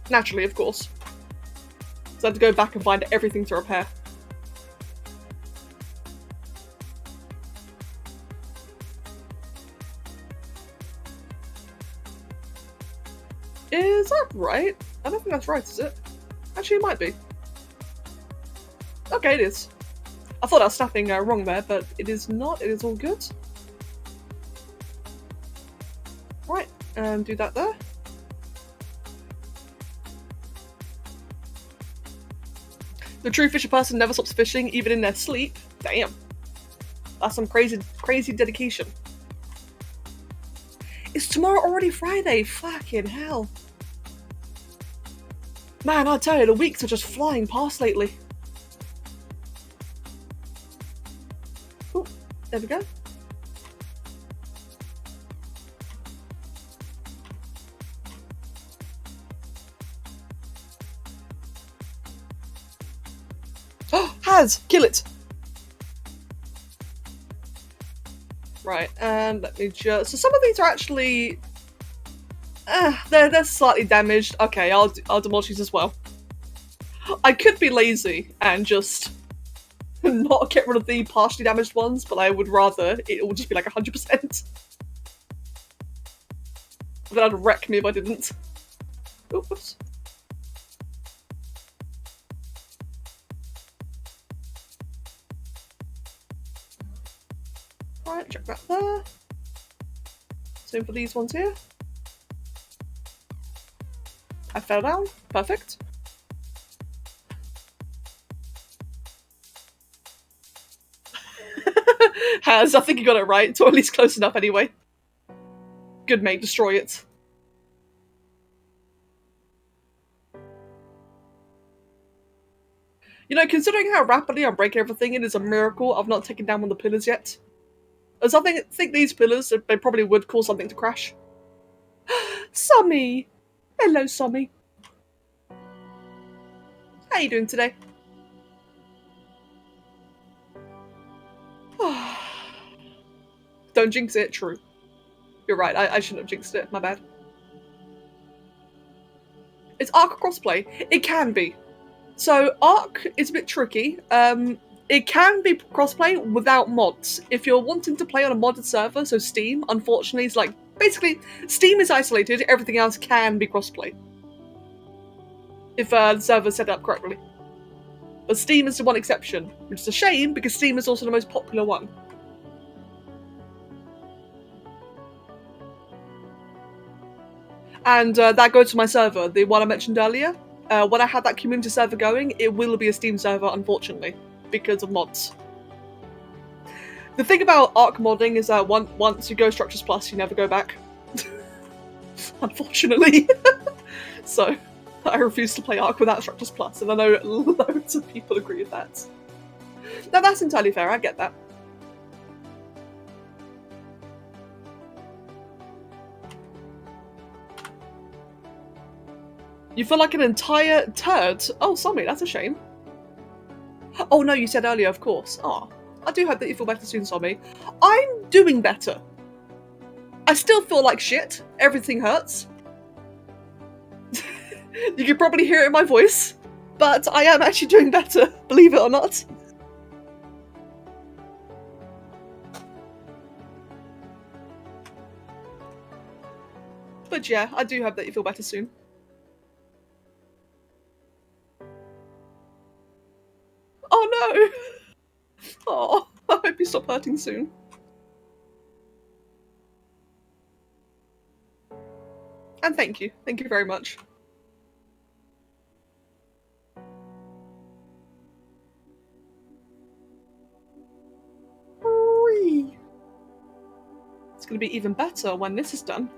S1: Naturally, of course. So I had to go back and find everything to repair. Is that right? I don't think that's right, is it? Actually, it might be. Okay, it is. I thought I was snapping wrong there, but it is not. It is all good. Right, and do that there. The true fisher person never stops fishing, even in their sleep. Damn. That's some crazy, crazy dedication. Is tomorrow already Friday? Fucking hell. Man, I tell you, the weeks are just flying past lately. Ooh, there we go. Oh, has! Kill it! Right, and let me just... So some of these are actually... they're slightly damaged. Okay, I'll demolish these as well. I could be lazy and just not get rid of the partially damaged ones, but I would rather it would just be like 100%. That'd wreck me if I didn't. Oops. Right, check that there. Same for these ones here. I fell down. Perfect. Has. I think you got it right, or at least close enough anyway. Good mate, destroy it. You know, considering how rapidly I'm breaking everything, it is a miracle I've not taken down one of the pillars yet. As I think these pillars, they probably would cause something to crash. Sommy! Hello, Sommy. How you doing today? Don't jinx it, true. You're right, I shouldn't have jinxed it, my bad. It's Ark crossplay. It can be. So Ark is a bit tricky. It can be crossplay without mods. If you're wanting to play on a modded server, so Steam, unfortunately, is like, basically, Steam is isolated, everything else can be crossplay. If the server's set up correctly. But Steam is the one exception, which is a shame, because Steam is also the most popular one. And that goes to my server, the one I mentioned earlier. When I had that community server going, it will be a Steam server, unfortunately, because of mods. The thing about Ark modding is that once you go Structures Plus, you never go back. Unfortunately. So, I refuse to play Ark without Structures Plus, and I know loads of people agree with that. Now that's entirely fair, I get that. You feel like an entire turd. Oh, sorry, that's a shame. Oh no, you said earlier, of course. Oh, I do hope that you feel better soon, Somi. I'm doing better. I still feel like shit. Everything hurts. You can probably hear it in my voice, but I am actually doing better, believe it or not. But yeah, I do hope that you feel better soon. Oh no! Oh, I hope you stop hurting soon. And thank you. Thank you very much. It's going to be even better when this is done.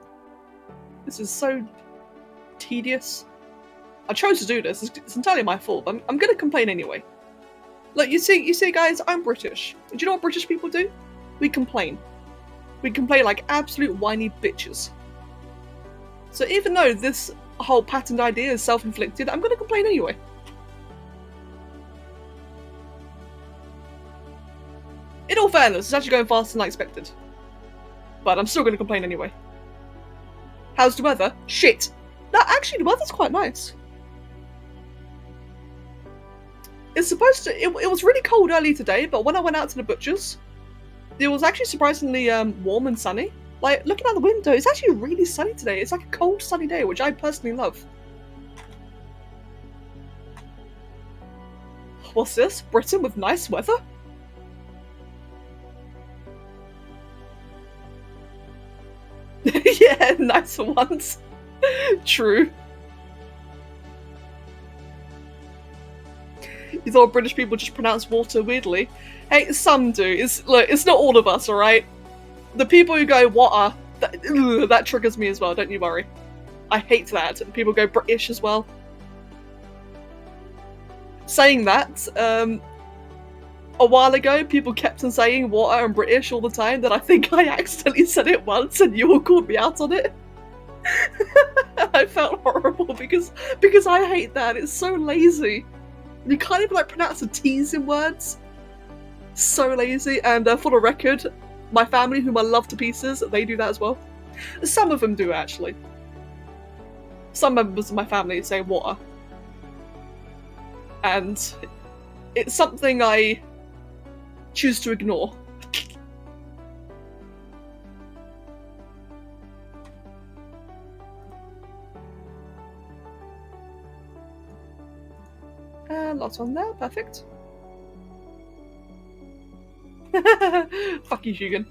S1: This is so tedious. I chose to do this. It's entirely my fault, but I'm going to complain anyway. Look, you see, guys, I'm British. Do you know what British people do? We complain. We complain like absolute whiny bitches. So even though this whole patterned idea is self-inflicted, I'm going to complain anyway. In all fairness, it's actually going faster than I expected. But I'm still going to complain anyway. How's the weather? Shit! No, actually, the weather's quite nice. It's supposed to... It was really cold early today, but when I went out to the butcher's, it was actually surprisingly warm and sunny. Like, looking out the window, it's actually really sunny today. It's like a cold, sunny day, which I personally love. What's this? Britain with nice weather? Yeah, nicer ones. True. You thought British people just pronounce water weirdly? Hey, some do. Look, it's not all of us, alright? The people who go water, that triggers me as well, don't you worry. I hate that. And people go British as well. Saying that, a while ago, people kept on saying water and British all the time, that I think I accidentally said it once and you all called me out on it. I felt horrible because I hate that. It's so lazy. You can't even like pronounce the T's in words. So lazy. And for the record, my family, whom I love to pieces, they do that as well. Some of them do, actually. Some members of my family say water. And it's something I choose to ignore. Lots on there, perfect. Fuck you, Hugan.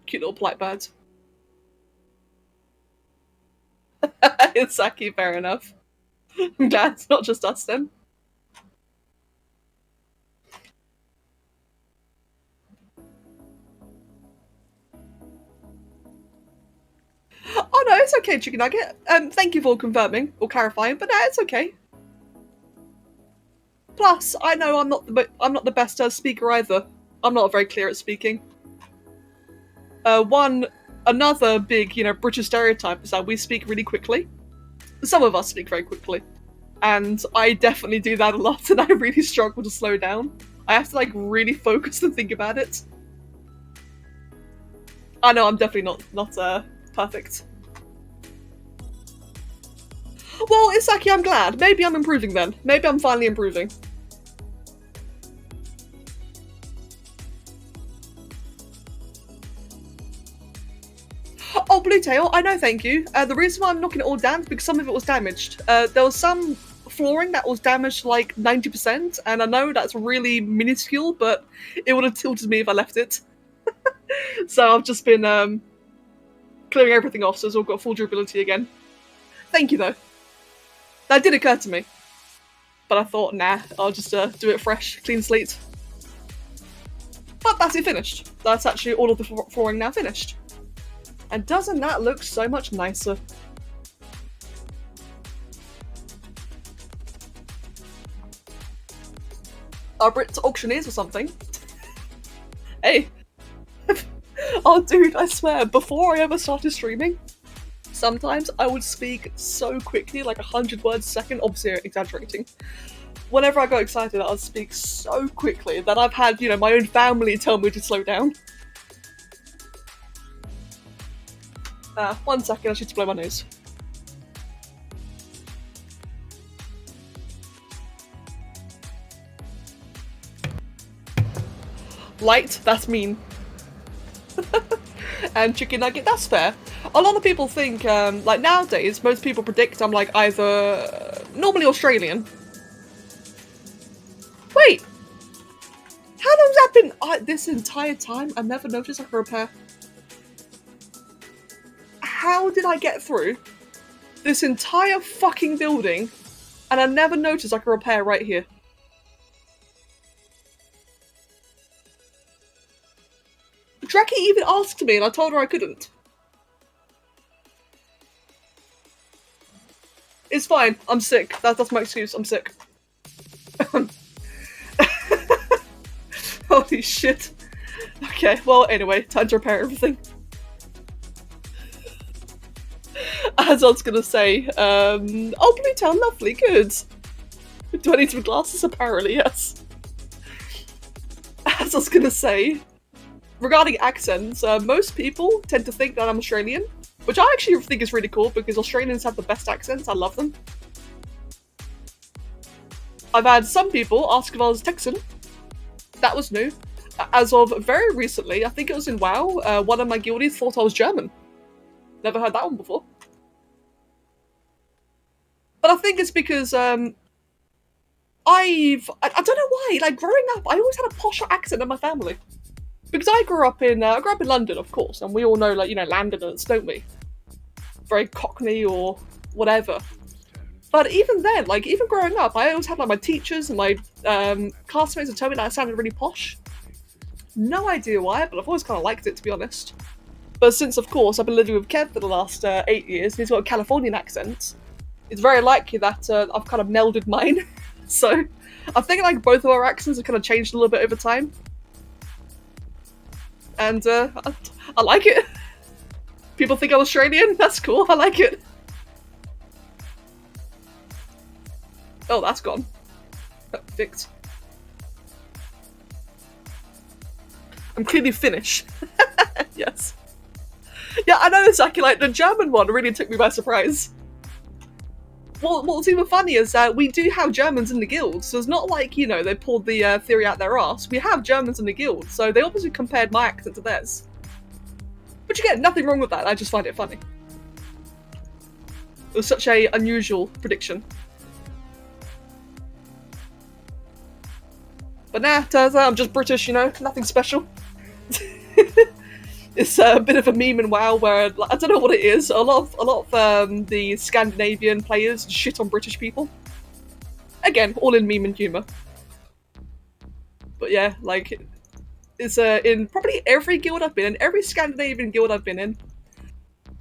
S1: Cute little polite bird. It's Saki, fair enough. I'm glad it's not just us then. Oh no, it's okay, Chicken Nugget. Thank you for confirming or clarifying, but no, it's okay. Plus, I know I'm not the best speaker either. I'm not very clear at speaking. Another big, British stereotype is that we speak really quickly. Some of us speak very quickly, and I definitely do that a lot, and I really struggle to slow down. I have to like really focus and think about it. I know I'm definitely not perfect. Well, Isaki, I'm glad. Maybe I'm improving then. Maybe I'm finally improving. Oh, Bluetail, I know, thank you. The reason why I'm knocking it all down is because some of it was damaged. There was some flooring that was damaged like 90%, and I know that's really minuscule, but it would have tilted me if I left it. So I've just been clearing everything off so it's all got full durability again. Thank you, though. That did occur to me. But I thought, nah, I'll just do it fresh, clean slate. But that's it finished. That's actually all of the flooring now finished. And doesn't that look so much nicer? Are Brits auctioneers or something? Hey. Oh dude, I swear, before I ever started streaming, Sometimes I would speak so quickly, like 100 words a second, obviously exaggerating. Whenever I got excited, I would speak so quickly that I've had, you know, my own family tell me to slow down. 1 second, I should blow my nose. Light, that's mean. And chicken nugget, that's fair. A lot of people think, like nowadays, most people predict I'm like either normally Australian. Wait! How long's that been? This entire time, I never noticed like a repair. How did I get through this entire fucking building and I never noticed like a repair right here? Dreki even asked me and I told her I couldn't. It's fine, I'm sick. That's my excuse, I'm sick. Holy shit. Okay, well anyway, time to repair everything. As I was gonna say, oh, Blue Town, lovely, good. Do I need some glasses? Apparently, yes. As I was gonna say, regarding accents, most people tend to think that I'm Australian, which I actually think is really cool because Australians have the best accents, I love them. I've had some people ask if I was Texan. That was new. As of very recently, I think it was in WoW, one of my guildies thought I was German. Never heard that one before. But I think it's because I don't know why, like growing up, I always had a posh accent in my family. Because I grew up in London, of course, and we all know, like, you know, Londoners, don't we? Very Cockney or whatever. But even then, like, even growing up, I always had, like, my teachers and my classmates would tell me that I sounded really posh. No idea why, but I've always kind of liked it, to be honest. But since, of course, I've been living with Kev for the last 8 years, and he's got a Californian accent, it's very likely that I've kind of melded mine. So, I think, like, both of our accents have kind of changed a little bit over time. And I like it. People think I'm Australian? That's cool, I like it. Oh, that's gone. Perfect. I'm clearly Finnish. Yes. Yeah, I know exactly, like, the German one really took me by surprise. Well, what's even funny is that we do have Germans in the guild, so it's not like, you know, they pulled the theory out their arse. We have Germans in the guild, so they obviously compared my accent to theirs. Which again, nothing wrong with that, I just find it funny. It was such a unusual prediction. But nah, turns out I'm just British, you know, nothing special. It's a bit of a meme in WoW where, like, I don't know what it is, a lot of the Scandinavian players shit on British people. Again, all in meme and humour. But yeah, like, it's in probably every guild I've been in, every Scandinavian guild I've been in,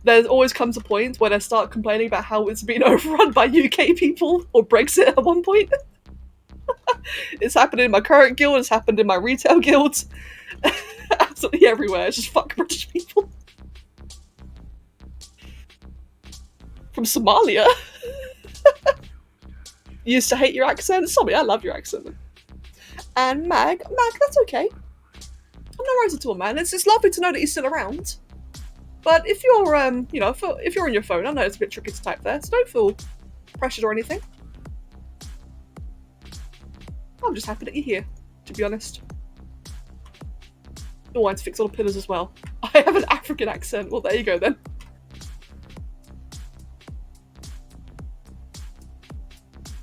S1: there always comes a point where they start complaining about how it's been overrun by UK people, or Brexit at one point. It's happened in my current guild, it's happened in my retail guilds. Absolutely everywhere, it's just fuck British people. From Somalia? You used to hate your accent? Sorry, I love your accent. And Mag, that's okay. I'm no worries at all, man. It's lovely to know that you're still around. But if you're, you know, if you're on your phone, I know it's a bit tricky to type there, so don't feel pressured or anything. I'm just happy that you're here, to be honest. Oh, I had to fix all the pillars as well. I have an African accent. Well, there you go then.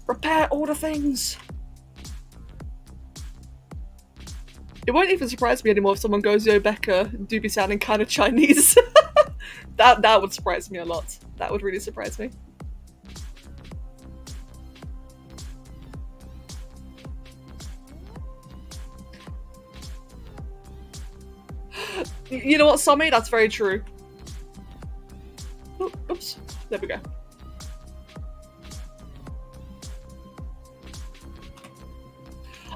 S1: Repair all the things. It won't even surprise me anymore if someone goes, "Yo, Becca, do be sounding kind of Chinese." That would surprise me a lot. That would really surprise me. You know what, Sammy? That's very true. Oh, oops. There we go.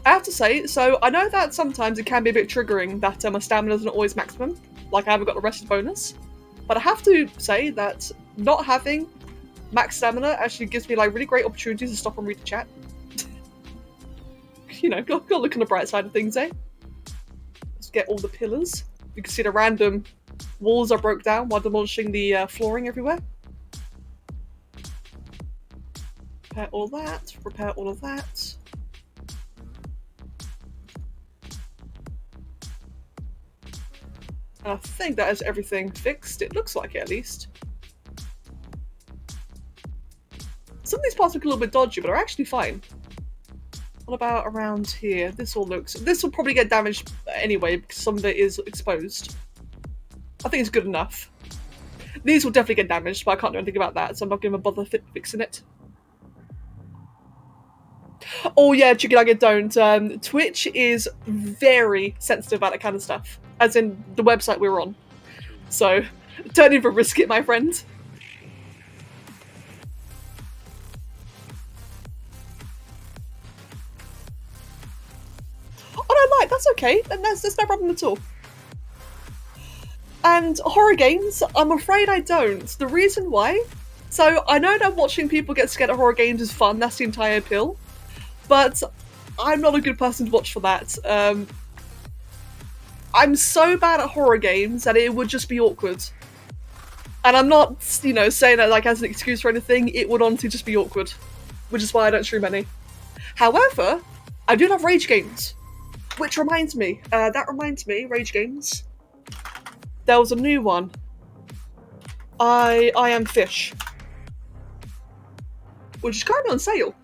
S1: I have to say, so I know that sometimes it can be a bit triggering that my stamina isn't always maximum. Like, I haven't got the rest bonus. But I have to say that not having max stamina actually gives me like really great opportunities to stop and read the chat. You know, gotta look on the bright side of things, eh? Let's get all the pillars. You can see the random walls are broke down while demolishing the flooring everywhere. Repair all that, repair all of that. And I think that is everything fixed. It looks like it, at least. Some of these parts look a little bit dodgy, but are actually fine. What about around here? This all looks... This will probably get damaged anyway, because some of it is exposed. I think it's good enough. These will definitely get damaged, but I can't do anything about that, so I'm not going to bother fixing it. Oh yeah, Chicken Nugget, don't. Twitch is very sensitive about that kind of stuff. As in, the website we're on. So, don't even risk it, my friend. Oh no, like, that's okay. There's no problem at all. And horror games, I'm afraid I don't. The reason why? So, I know that watching people get scared at horror games is fun, that's the entire appeal. But I'm not a good person to watch for that. I'm so bad at horror games that it would just be awkward. And I'm not, you know, saying that like as an excuse for anything, it would honestly just be awkward. Which is why I don't stream any. However, I do love rage games. Which reminds me, rage games. There was a new one. I Am Fish. Which is currently on sale.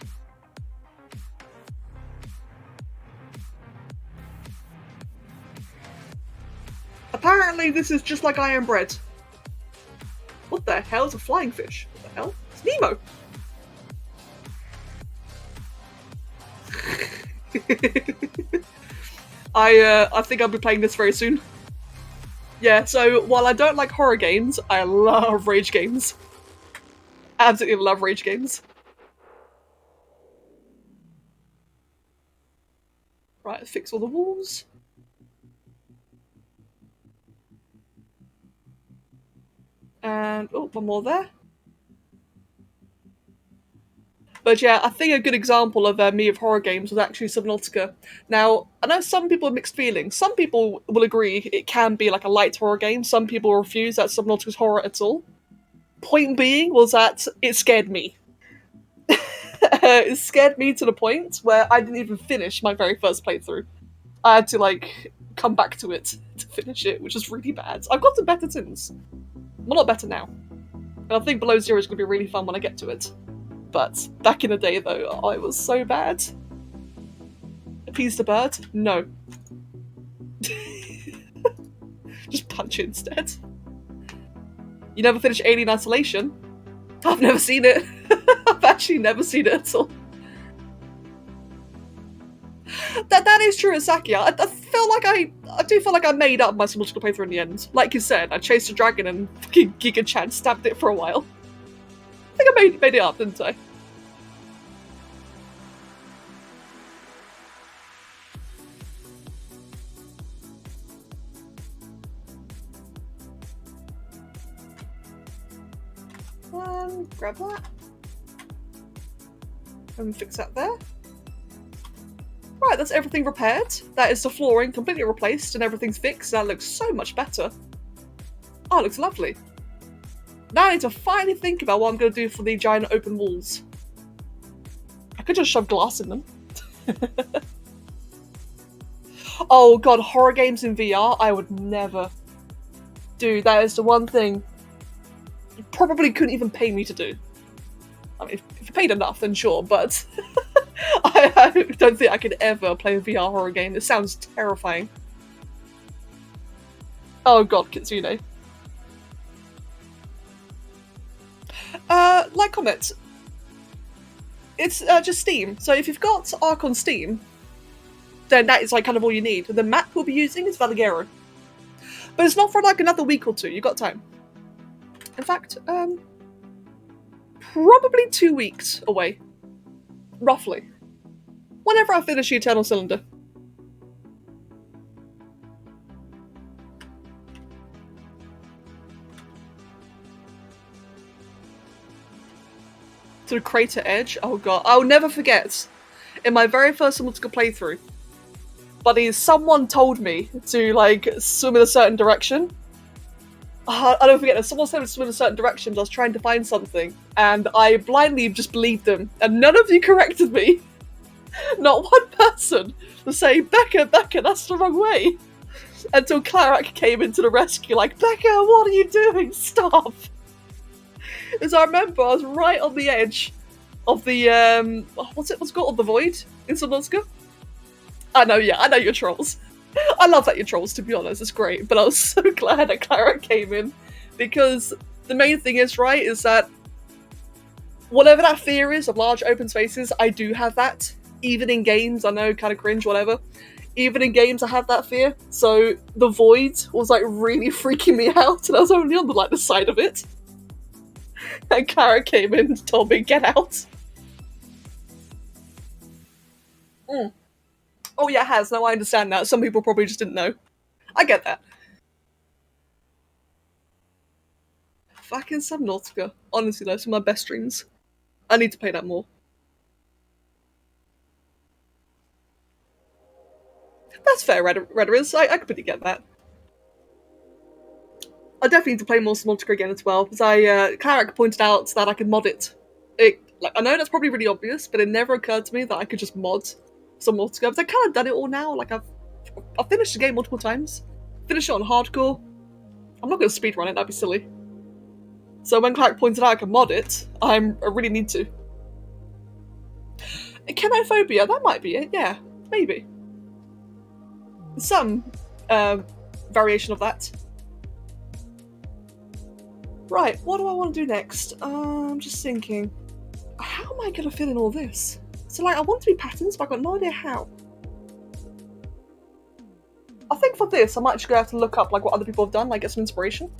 S1: Apparently this is just like I Am Bread. What the hell is a flying fish? What the hell? It's Nemo! I think I'll be playing this very soon. Yeah, so while I don't like horror games, I love rage games. Absolutely love rage games. Right, fix all the walls. And, oh, one more there. But yeah, I think a good example of me of horror games was actually Subnautica. Now, I know some people have mixed feelings. Some people will agree it can be like a light horror game. Some people refuse that Subnautica's horror at all. Point being was that it scared me. It scared me to the point where I didn't even finish my very first playthrough. I had to, like, come back to it to finish it, which is really bad. I've gotten better since. Well, not better now. And I think Below Zero is going to be really fun when I get to it. But back in the day, though, I was so bad. Appease the bird? No. Just punch it instead. You never finished Alien Isolation? I've never seen it. I've actually never seen it at all. That is true, Sakia. I do feel like I made up my Subnautica playthrough in the end. Like you said, I chased a dragon and fucking Giga Chan stabbed it for a while. I think I made it up, didn't I? Grab that. And fix that there. Right, that's everything repaired. That is the flooring completely replaced and everything's fixed. That looks so much better. Oh, it looks lovely. Now I need to finally think about what I'm going to do for the giant open walls. I could just shove glass in them. Oh god, horror games in VR? I would never. Dude, that is the one thing you probably couldn't even pay me to do. I mean, if you paid enough, then sure, but I don't think I could ever play a VR horror game. It sounds terrifying. Oh god, Kitsune. Like, comment. It's just Steam. So if you've got Arc on Steam, then that is like kind of all you need. The map we'll be using is Valheim. But it's not for like another week or two. You've got time. In fact, probably 2 weeks away. Roughly. Whenever I finish the Eternal Cylinder. to the crater edge. Oh god, I'll never forget. In my very first Subnautica playthrough, buddy, someone told me to like swim in a certain direction. I don't forget that someone said to swim in a certain direction. I was trying to find something, and I blindly just believed them. And none of you corrected me. Not one person was saying, Becca, that's the wrong way. Until Clarak came into the rescue, like, Becca, what are you doing? Stop. As I remember, I was right on the edge of the what's it called? The void in Subnautica. I know you're trolls. I love that you're trolls, to be honest, it's great, but I was so glad that Clara came in, because the main thing is, right, is that whatever that fear is of large open spaces, I do have that. Even in games, I know, kind of cringe, whatever. Even in games, I have that fear. So the void was like really freaking me out, and I was only on the like the side of it. And Clara came in and told me, get out. Mm. Oh yeah, it has. No, I understand that. Some people probably just didn't know. I get that. Fucking Subnautica. Honestly, though, some of my best streams. I need to play that more. That's fair, Redderers. I completely get that. I definitely need to play more Subnautica again as well, because Cleric pointed out that I could mod it. Like, I know that's probably really obvious, but it never occurred to me that I could just mod Subnautica, because I've kind of done it all now. Like, I've finished the game multiple times. Finished it on hardcore. I'm not going to speedrun it, that'd be silly. So when Cleric pointed out I could mod it, I really need to. Chenophobia, that might be it, yeah. Maybe. Some variation of that. Right, what do I want to do next? I'm just thinking, how am I going to fill in all this? So, like, I want to be patterns, but I've got no idea how. I think for this, I might just have to look up, like, what other people have done, like, get some inspiration.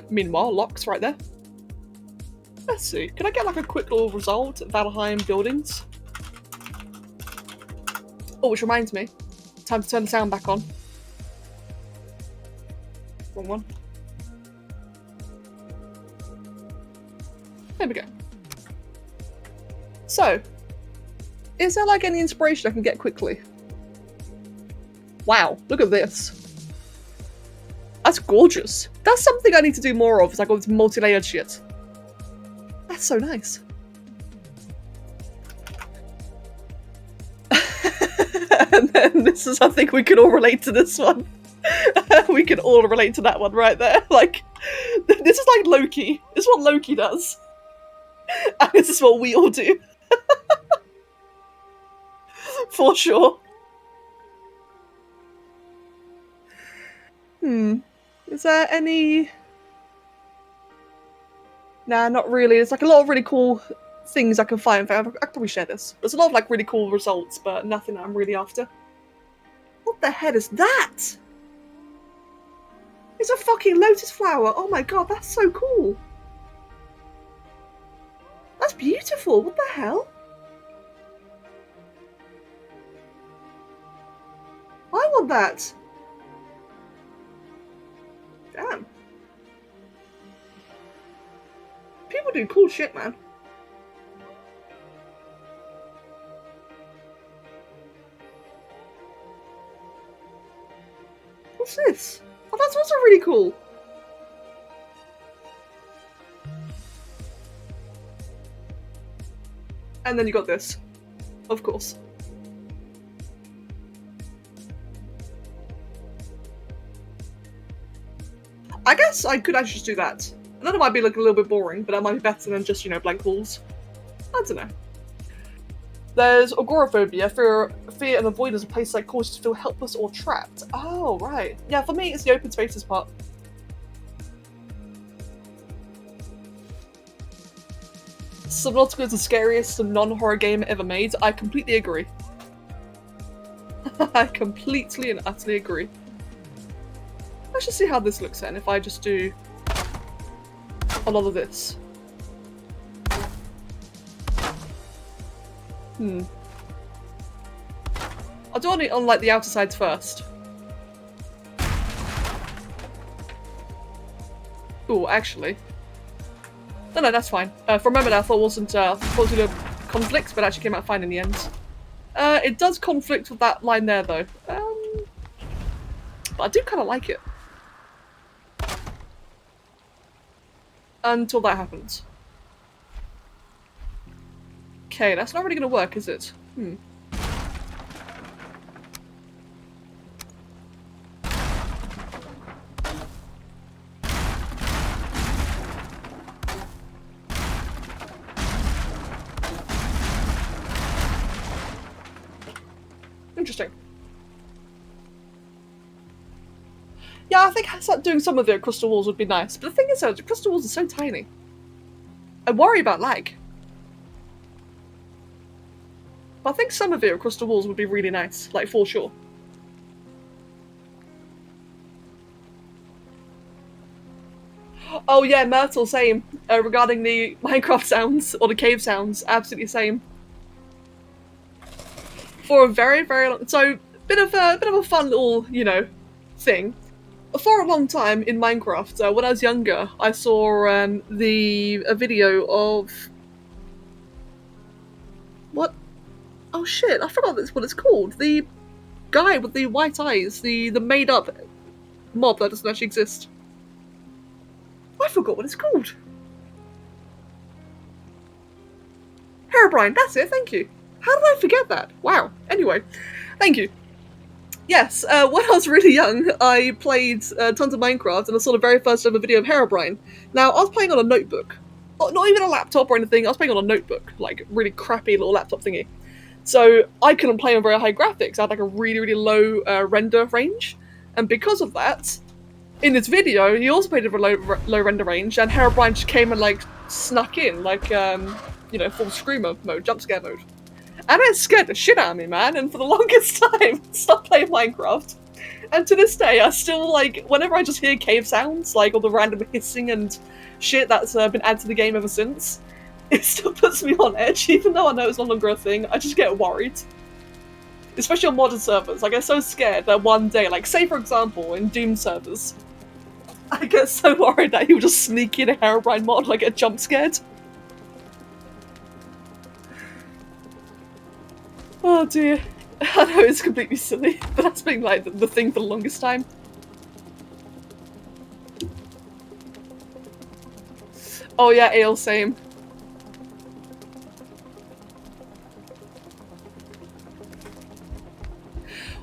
S1: Meanwhile, locks right there. Let's see, can I get, like, a quick little result at Valheim buildings? Oh, which reminds me, time to turn the sound back on. Wrong one. There we go. So, is there like any inspiration I can get quickly? Wow, look at this. That's gorgeous. That's something I need to do more of, is like all this multi-layered shit. That's so nice. And then this is, I think we can all relate to this one. We can all relate to that one right there. Like, this is like Loki. This is what Loki does. And this is what we all do. For sure. Is there any... Nah, not really. There's like a lot of really cool things I can find. I could probably share this. There's a lot of like really cool results, but nothing that I'm really after. What the hell is that? It's a fucking Lotus Flower. Oh my god, that's so cool. That's beautiful. What the hell? I want that. Damn. People do cool shit, man. What's this? Oh, that's also really cool. And then you got this. Of course. I guess I could actually just do that. I know that might be like a little bit boring, but that might be better than just, you know, blank walls. I don't know. There's agoraphobia, fear and avoidance of places that cause you to feel helpless or trapped. Oh, right. Yeah, for me, it's the open spaces part. Subnautica is the scariest non-horror game ever made. I completely agree. I completely and utterly agree. Let's just see how this looks then, if I just do a lot of this. I'll do it on like the outer sides first. Ooh, actually. No, that's fine. For a moment I thought it wasn't thought it would conflict, but it actually came out fine in the end. It does conflict with that line there though. But I do kind of like it. Until that happens. Okay, that's not really going to work, is it? Interesting. Yeah, I think doing some of the crystal walls would be nice, but the thing is though, the crystal walls are so tiny. I worry about lag. But I think some of the crystal walls would be really nice, like for sure. Oh yeah, Myrtle, same. Regarding the Minecraft sounds, or the cave sounds, absolutely same. For a very, very long... So, bit of a fun little, you know, thing. For a long time in Minecraft, when I was younger, I saw a video of... What? Oh shit, I forgot that's what it's called. The guy with the white eyes, the made-up mob that doesn't actually exist. I forgot what it's called. Herobrine, that's it, thank you. How did I forget that? Wow. Anyway, thank you. Yes, when I was really young, I played tons of Minecraft, and I saw the very first ever video of Herobrine. Now, I was playing on a notebook. Not even a laptop or anything, I was playing on a notebook, like really crappy little laptop thingy. So I couldn't play on very high graphics, I had like a really, really low render range. And because of that, in this video, he also played with a low render range, and Herobrine just came and like snuck in, like, you know, full screamer mode, jump scare mode. And it scared the shit out of me, man, and for the longest time, I stopped playing Minecraft. And to this day, I still, like, whenever I just hear cave sounds, like all the random hissing and shit that's been added to the game ever since, it still puts me on edge, even though I know it's no longer a thing. I just get worried. Especially on modern servers, I get so scared that one day, like, say for example, in Doom servers, I get so worried that he'll just sneak in a Herobrine mod, like, get jump scared. Oh dear. I know it's completely silly, but that's been like the thing for the longest time. Oh yeah, ale, same.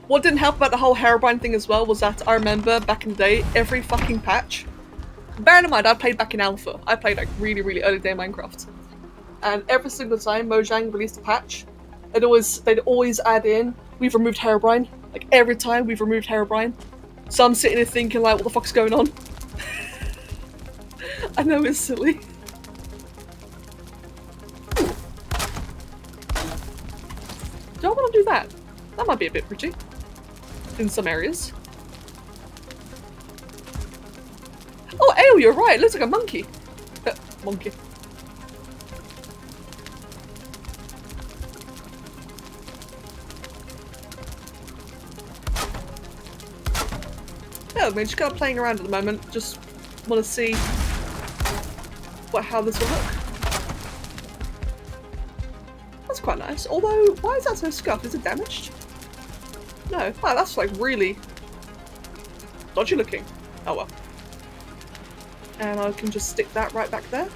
S1: What didn't help about the whole Herobrine thing as well was that I remember back in the day, every fucking patch. Bearing in mind, I played back in Alpha. I played like really, really early day Minecraft. And every single time Mojang released a patch, they'd always add in, we've removed Herobrine. Like every time we've removed Herobrine. So I'm sitting here thinking like, what the fuck's going on? I know it's silly. Do I want to do that? That might be a bit pretty. In some areas. Oh, Ale, you're right. It looks like a monkey. Monkey. Yeah, we're just kind of playing around at the moment. Just want to see how this will look. That's quite nice. Although, why is that so scuffed? Is it damaged? No. Wow, that's like really dodgy looking. Oh well. And I can just stick that right back there.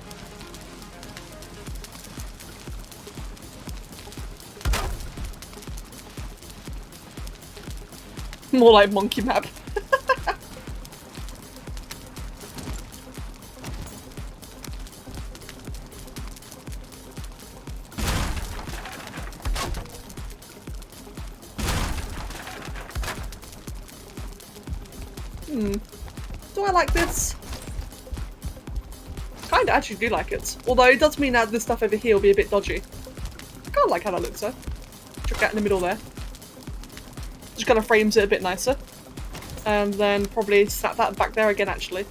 S1: More like monkey map. Do I like this? Kinda actually do like it. Although it does mean that this stuff over here will be a bit dodgy. I kinda like how that looks though. Chuck that in the middle there. Just kind of frames it a bit nicer. And then probably snap that back there again actually.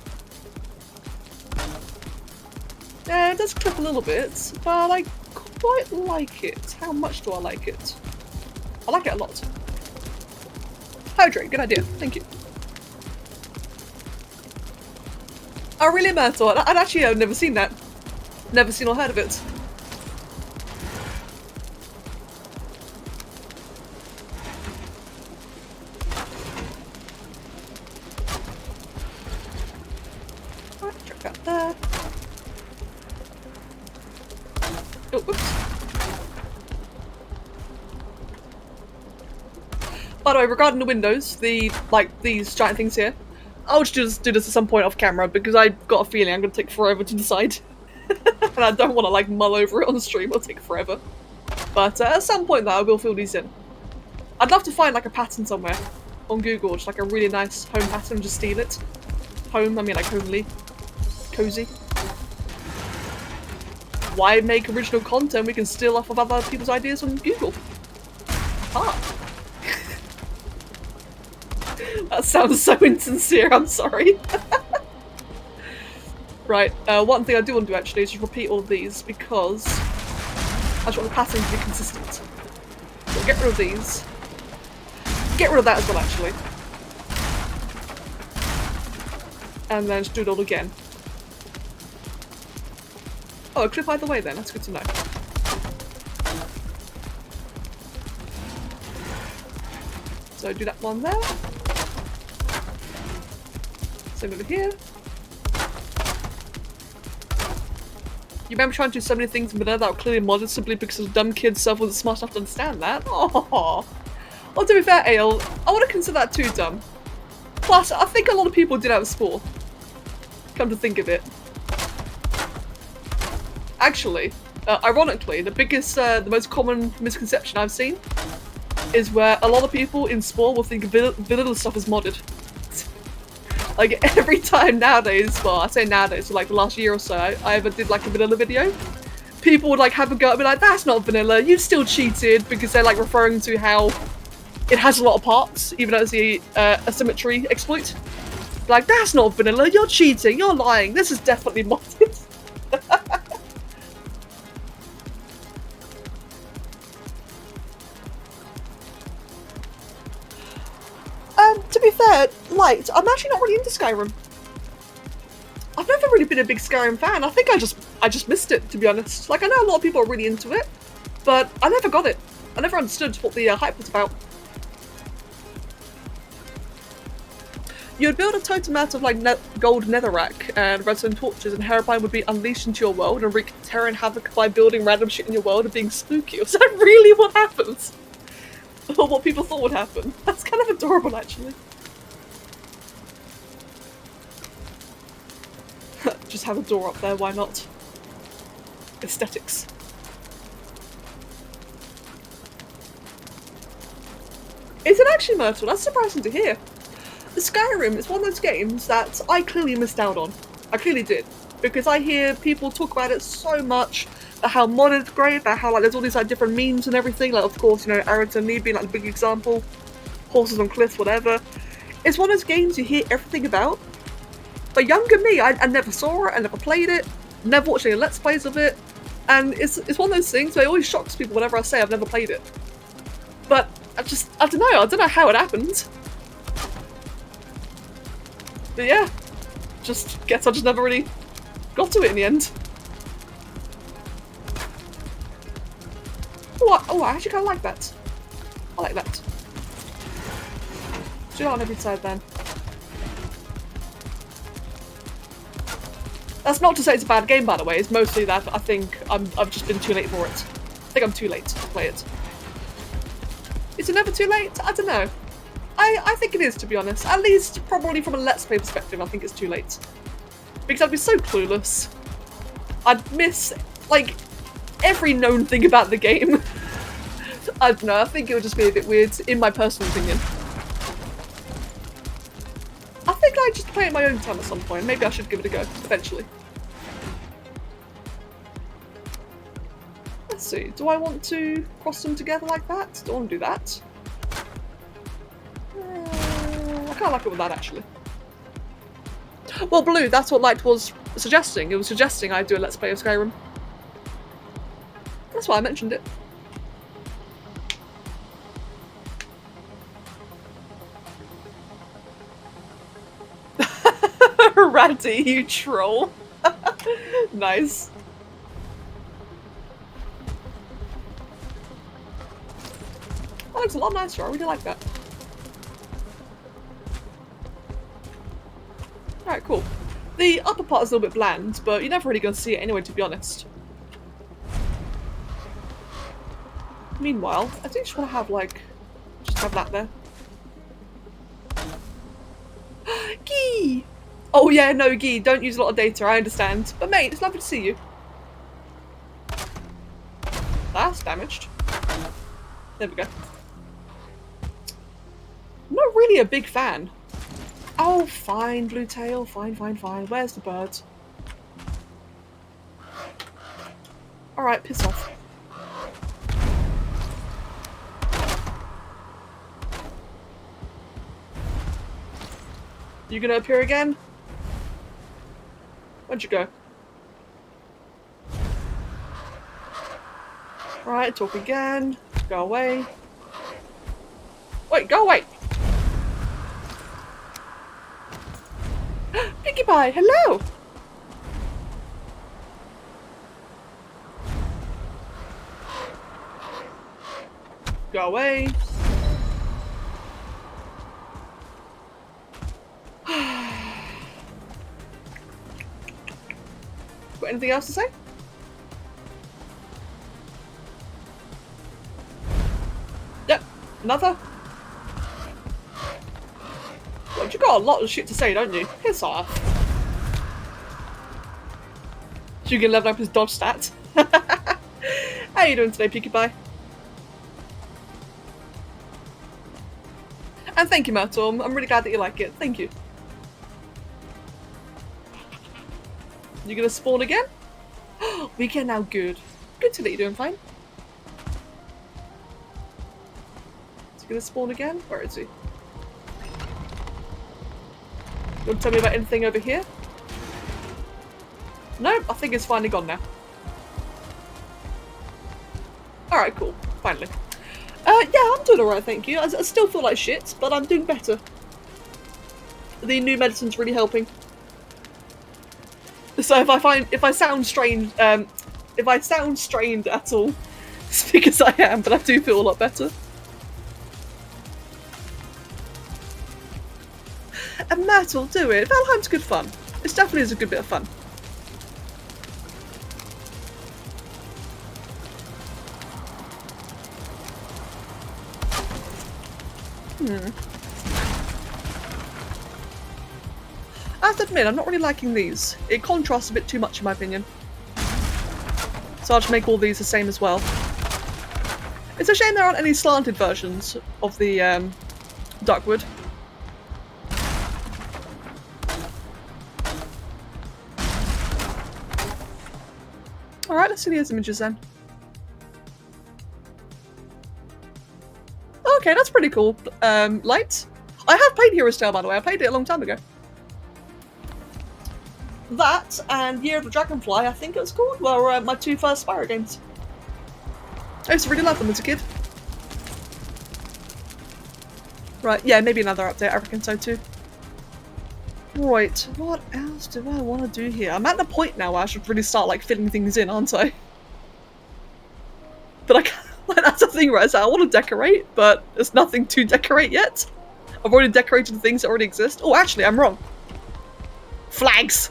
S1: Yeah, it does clip a little bit, but I quite like it. How much do I like it? I like it a lot. Hydrate, good idea. Thank you. Oh really, Myrtle? I'd actually never seen that. Never seen or heard of it. Right, check that there. Oh, whoops. By the way, regarding the windows, these giant things here, I'll just do this at some point off camera because I've got a feeling I'm going to take forever to decide. And I don't want to like mull over it on the stream, it'll take forever. But at some point though, I will fill these in. I'd love to find like a pattern somewhere on Google, just like a really nice home pattern and just steal it. Home, I mean like homely. Cozy. Why make original content we can steal off of other people's ideas on Google? Ah. That sounds so insincere, I'm sorry. Right, one thing I do want to do actually is just repeat all of these because I just want the pattern to be consistent. So get rid of these. Get rid of that as well actually. And then just do it all again. Oh, a clip either way then, that's good to know. So do that one there. Same over here. You remember trying to do so many things in vanilla that were clearly modded simply because the dumb kids self wasn't smart enough to understand that? Oh. Well, to be fair, Ale, I wouldn't consider that too dumb. Plus, I think a lot of people did have a spore. Come to think of it. Actually, ironically, the most common misconception I've seen is where a lot of people in Spore will think vanilla stuff is modded. Like every time nowadays, well I say nowadays, so like the last year or so, I ever did like a vanilla video, people would like have a go at me like, that's not vanilla, you still cheated, because they're like referring to how it has a lot of parts, even though it's the asymmetry exploit. Like, that's not vanilla, you're cheating, you're lying, this is definitely modded. To be fair, Light, I'm actually not really into Skyrim. I've never really been a big Skyrim fan. I think I just missed it, to be honest. Like, I know a lot of people are really into it, but I never got it. I never understood what the hype was about. You would build a total amount of like gold netherrack and redstone torches, and Herobrine would be unleashed into your world and wreak terror and havoc by building random shit in your world and being spooky. Is that really what happens? Or what people thought would happen? That's kind of adorable, actually. Just have a door up there, why not? Aesthetics. Is it actually Myrtle? That's surprising to hear. The Skyrim is one of those games that I clearly missed out on. I clearly did. Because I hear people talk about it so much, about how modded's great, about how like there's all these like different memes and everything, like of course, you know, Arrington Lee being like the big example, horses on cliffs, whatever. It's one of those games you hear everything about. But younger me, I never saw it, I never played it, never watched any Let's Plays of it, and it's one of those things where it always shocks people whenever I say I've never played it. But I don't know how it happened. But yeah, guess I just never really got to it in the end. Oh, I actually kind of like that. I like that. Do it on every side then. That's not to say it's a bad game, by the way. It's mostly that I think I've just been too late for it. I think I'm too late to play it. Is it never too late? I don't know. I think it is, to be honest. At least, probably from a Let's Play perspective, I think it's too late. Because I'd be so clueless. I'd miss, like, every known thing about the game. I don't know, I think it would just be a bit weird, in my personal opinion. I think I'd just play it my own time at some point. Maybe I should give it a go, eventually. Let's see, do I want to cross them together like that? Don't want to do that. I kind of like it with that, actually. Well, Blue, that's what Light was suggesting. It was suggesting I do a Let's Play of Skyrim. That's why I mentioned it. Ratty, you troll. Nice. That looks a lot nicer. I really like that. Alright, cool. The upper part is a little bit bland, but you're never really going to see it anyway, to be honest. Meanwhile, I do just want to have, like, just have that there. Gee! Oh yeah, no, Gee, don't use a lot of data, I understand. But mate, it's lovely to see you. That's damaged. There we go. I'm not really a big fan. Oh, fine, Blue Tail, fine, fine, fine. Where's the bird? Alright, piss off. You gonna appear again? Where'd you go? Right, talk again. Go away. Wait, go away! Pinkie Pie, hello! Go away. Got anything else to say? Yep, another. Well, you got a lot of shit to say, don't you? Piss off. You can level up his dodge stat. How you doing today, Pinkie Pie? And thank you, Myrtle. I'm really glad that you like it. Thank you. You gonna spawn again? We can now. Good. Good to that you're doing fine. Is he gonna spawn again? Where is he? You want to tell me about anything over here? No, I think it's finally gone now. Alright, cool. Finally. Yeah, I'm doing alright, thank you. I still feel like shit, but I'm doing better. The new medicine's really helping. So if I sound strained at all, it's because I am, but I do feel a lot better. And Myrtle, do it. Valheim's good fun. It definitely is a good bit of fun. I have to admit, I'm not really liking these. It contrasts a bit too much in my opinion. So I'll just make all these the same as well. It's a shame there aren't any slanted versions of the Darkwood. Alright, let's see these images then. Okay, that's pretty cool. Light? I have played Hero's Tale, by the way. I played it a long time ago. That and Year of the Dragonfly, I think it was called, were my two first Spyro games. I used to really love them as a kid. Right, yeah, maybe another update, I reckon so too. Right, what else do I want to do here? I'm at the point now where I should really start like filling things in, aren't I? But I can't, like, that's the thing, right? So I want to decorate, but there's nothing to decorate yet. I've already decorated the things that already exist. Oh, actually, I'm wrong. Flags!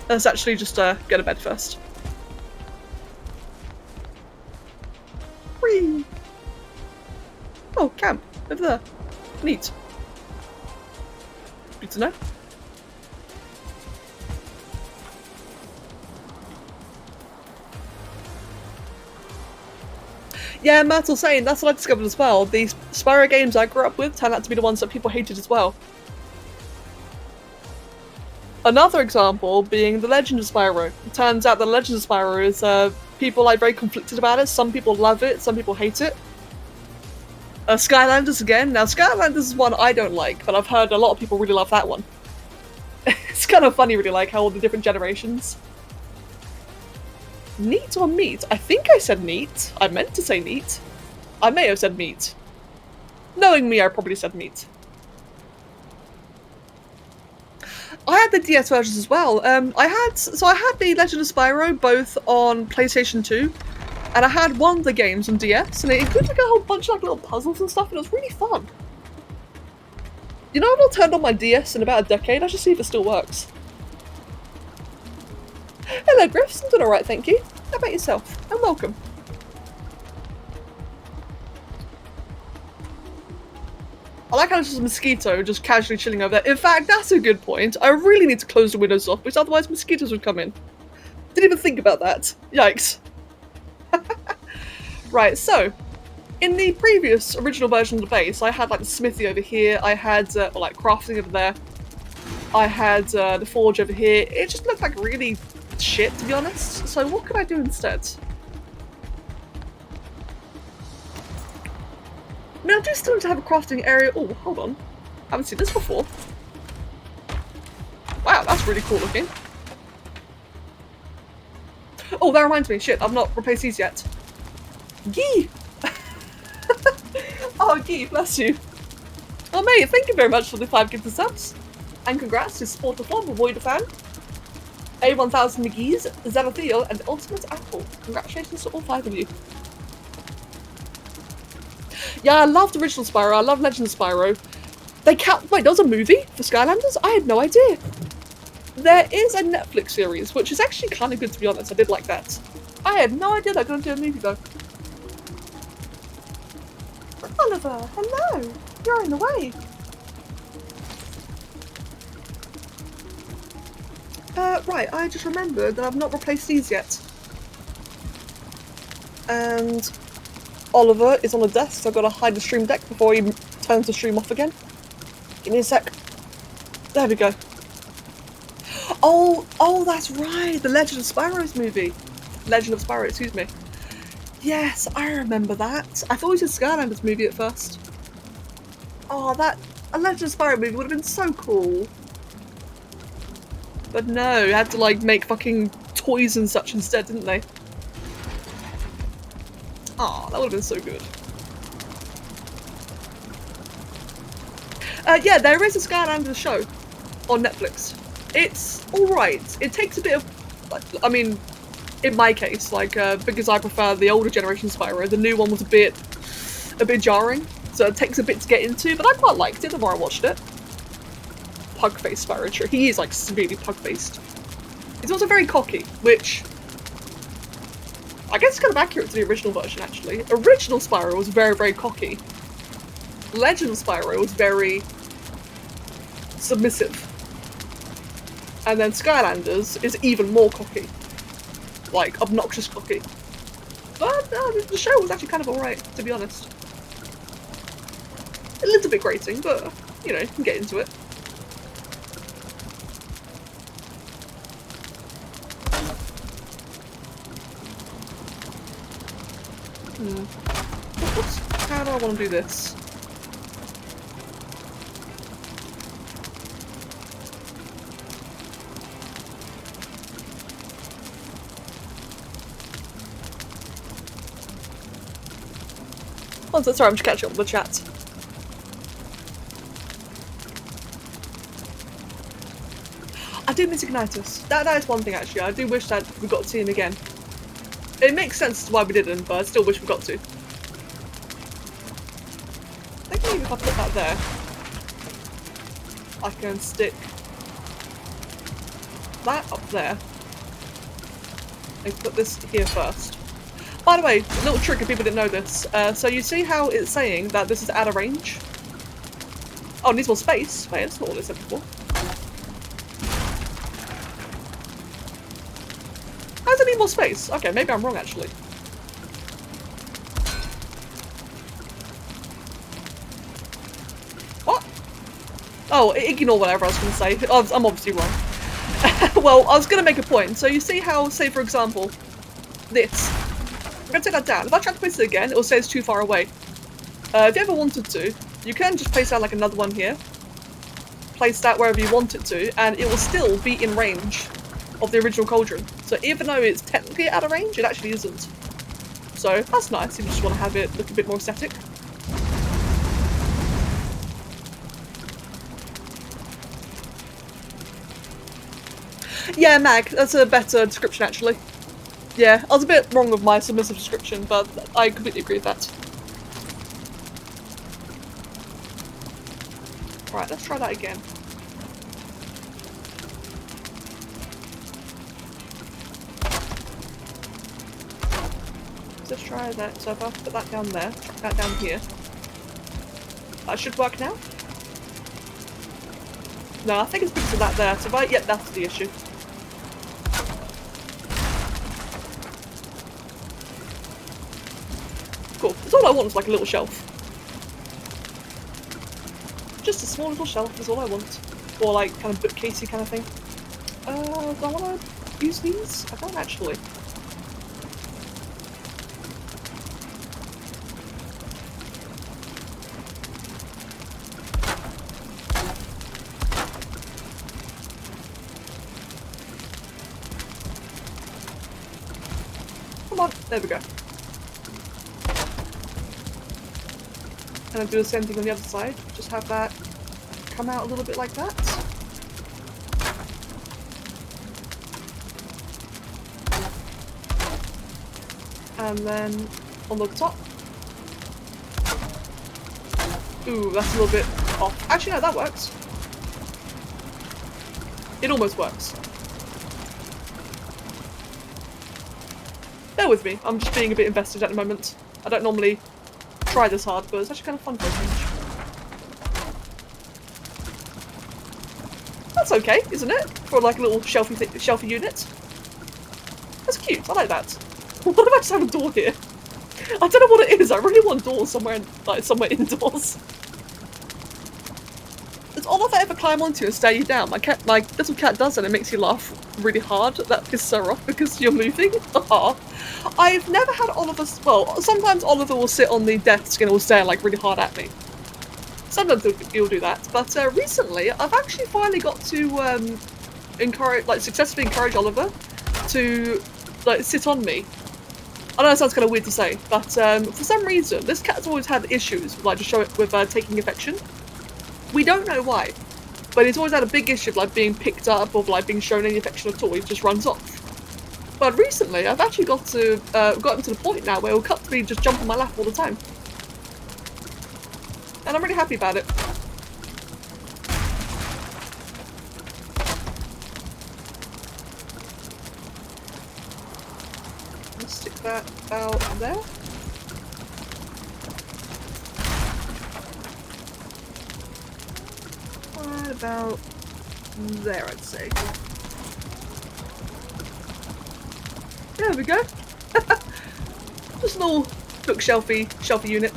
S1: Let's actually just go to bed first. Whee! Oh, camp. Over there. Neat. Good to know. Yeah, Myrtle's saying, that's what I discovered as well. These Spyro games I grew up with turned out to be the ones that people hated as well. Another example being The Legend of Spyro. It turns out The Legend of Spyro is, people are very conflicted about it. Some people love it, some people hate it. Skylanders again. Now, Skylanders is one I don't like, but I've heard a lot of people really love that one. It's kind of funny, really, like, how all the different generations. Neat or meat? I think I said neat. I meant to say neat. I may have said meat. Knowing me, I probably said meat. I had the DS versions as well. I had the Legend of Spyro both on PlayStation 2 And I had one of the games on DS, and it included like a whole bunch of like little puzzles and stuff, and it was really fun. You know, I've not turned on my DS in about a decade. I should see if it still works. Hello, Griffs. I'm doing alright, thank you. How about yourself? And welcome. I like how there's just a mosquito just casually chilling over there. In fact, that's a good point. I really need to close the windows off, because otherwise mosquitoes would come in. Didn't even think about that. Yikes. Right, so, in the previous original version of the base, I had like the smithy over here, I had like crafting over there, I had the forge over here. It just looked like really shit, to be honest. So what could I do instead? I mean, I do still need to have a crafting area. Oh, hold on. I haven't seen this before. Wow, that's really cool looking. Oh, that reminds me. Shit, I've not replaced these yet. Gee! Oh, Gee, bless you. Oh, mate, thank you very much for the 5 gifted subs. And congrats to Sport the Form, Avoid a Fan, A1000 McGee's, Zeratheel, and Ultimate Apple. Congratulations to all 5 of you. Yeah, I loved original Spyro. I love Legend of Spyro. They count. Wait, there was a movie for Skylanders? I had no idea. There is a Netflix series, which is actually kind of good, to be honest. I did like that. I had no idea they're going to do a movie, though. Oliver, hello. You're in the way. Right, I just remembered that I've not replaced these yet. And Oliver is on the desk, so I've got to hide the stream deck before he turns the stream off again. Give me a sec. There we go. Oh, that's right! The Legend of Spyro's movie. Legend of Spyro, excuse me. Yes, I remember that. I thought it was a Skylanders movie at first. Oh, a Legend of Spyro movie would have been so cool. But no, had to like make fucking toys and such instead, didn't they? Oh, that would have been so good. Yeah, there is a Skylanders show on Netflix. It's alright. It takes a bit of, like, I mean, in my case, like, because I prefer the older generation Spyro, the new one was a bit jarring, so it takes a bit to get into, but I quite liked it the more I watched it. Pug-faced Spyro, true. He is, like, severely pug-faced. He's also very cocky, which I guess it's kind of accurate to the original version, actually. Original Spyro was very, very cocky. Legend of Spyro was very submissive. And then Skylanders is even more cocky. Like, obnoxious cocky. But the show was actually kind of alright, to be honest. A little bit grating, but, you know, you can get into it. How do I want to do this? Oh, sorry, I'm just catching up with the chat. I do miss Ignitus. That is one thing, actually. I do wish that we got to see him again. It makes sense why we didn't, but I still wish we got to. I think maybe if I put that there, I can stick that up there. And put this here first. By the way, a little trick if people didn't know this. So you see how it's saying that this is out of range? Oh, it needs more space. Wait, that's not what it said before. How does it need more space? Okay, maybe I'm wrong actually. What? Oh, ignore whatever I was going to say. I'm obviously wrong. Well, I was going to make a point. So you see how, say for example, this. I'm going to take that down. If I try to place it again, it will say it's too far away. If you ever wanted to, you can just place down like another one here. Place that wherever you want it to, and it will still be in range of the original cauldron. So even though it's technically out of range, it actually isn't. So that's nice if you just want to have it look a bit more aesthetic. Yeah, Mag, that's a better description actually. Yeah, I was a bit wrong with my submissive description, but I completely agree with that. Right, let's try that again. Let's try that. So if I put that down there, chuck that down here. That should work now? No, I think it's because of that there. So if I, yeah, that's the issue. Cool. That's all I want is like a little shelf. Just a small little shelf is all I want. Or like kind of bookcasey kind of thing. Do I want to use these? I don't actually. Come on, there we go. And I'll do the same thing on the other side. Just have that come out a little bit like that. And then on the top. Ooh, that's a little bit off. Actually, no, that works. It almost works. Bear with me, I'm just being a bit invested at the moment. I don't normally try this hard, but it's actually kind of fun for a change. That's okay, isn't it? For like a little shelfy unit. That's cute, I like that. What if I just have a door here? I don't know what it is, I really want doors somewhere indoors. It's all if I ever climb onto and stare you down. My little cat does it and it makes you laugh really hard. That pisses her off because you're moving. I've never had Oliver, well, sometimes Oliver will sit on the desk and will stare like really hard at me. Sometimes he'll do that, but recently I've actually finally got to successfully encourage Oliver to sit on me. I know it sounds kind of weird to say, but for some reason this cat's always had issues with taking affection. We don't know why, but he's always had a big issue of being picked up or being shown any affection at all. He just runs off. But recently, I've actually got him to the point now where he'll come to me, just jump on my lap all the time, and I'm really happy about it. Let's stick that out there. Right about there, I'd say. There we go. Just a little shelfy unit.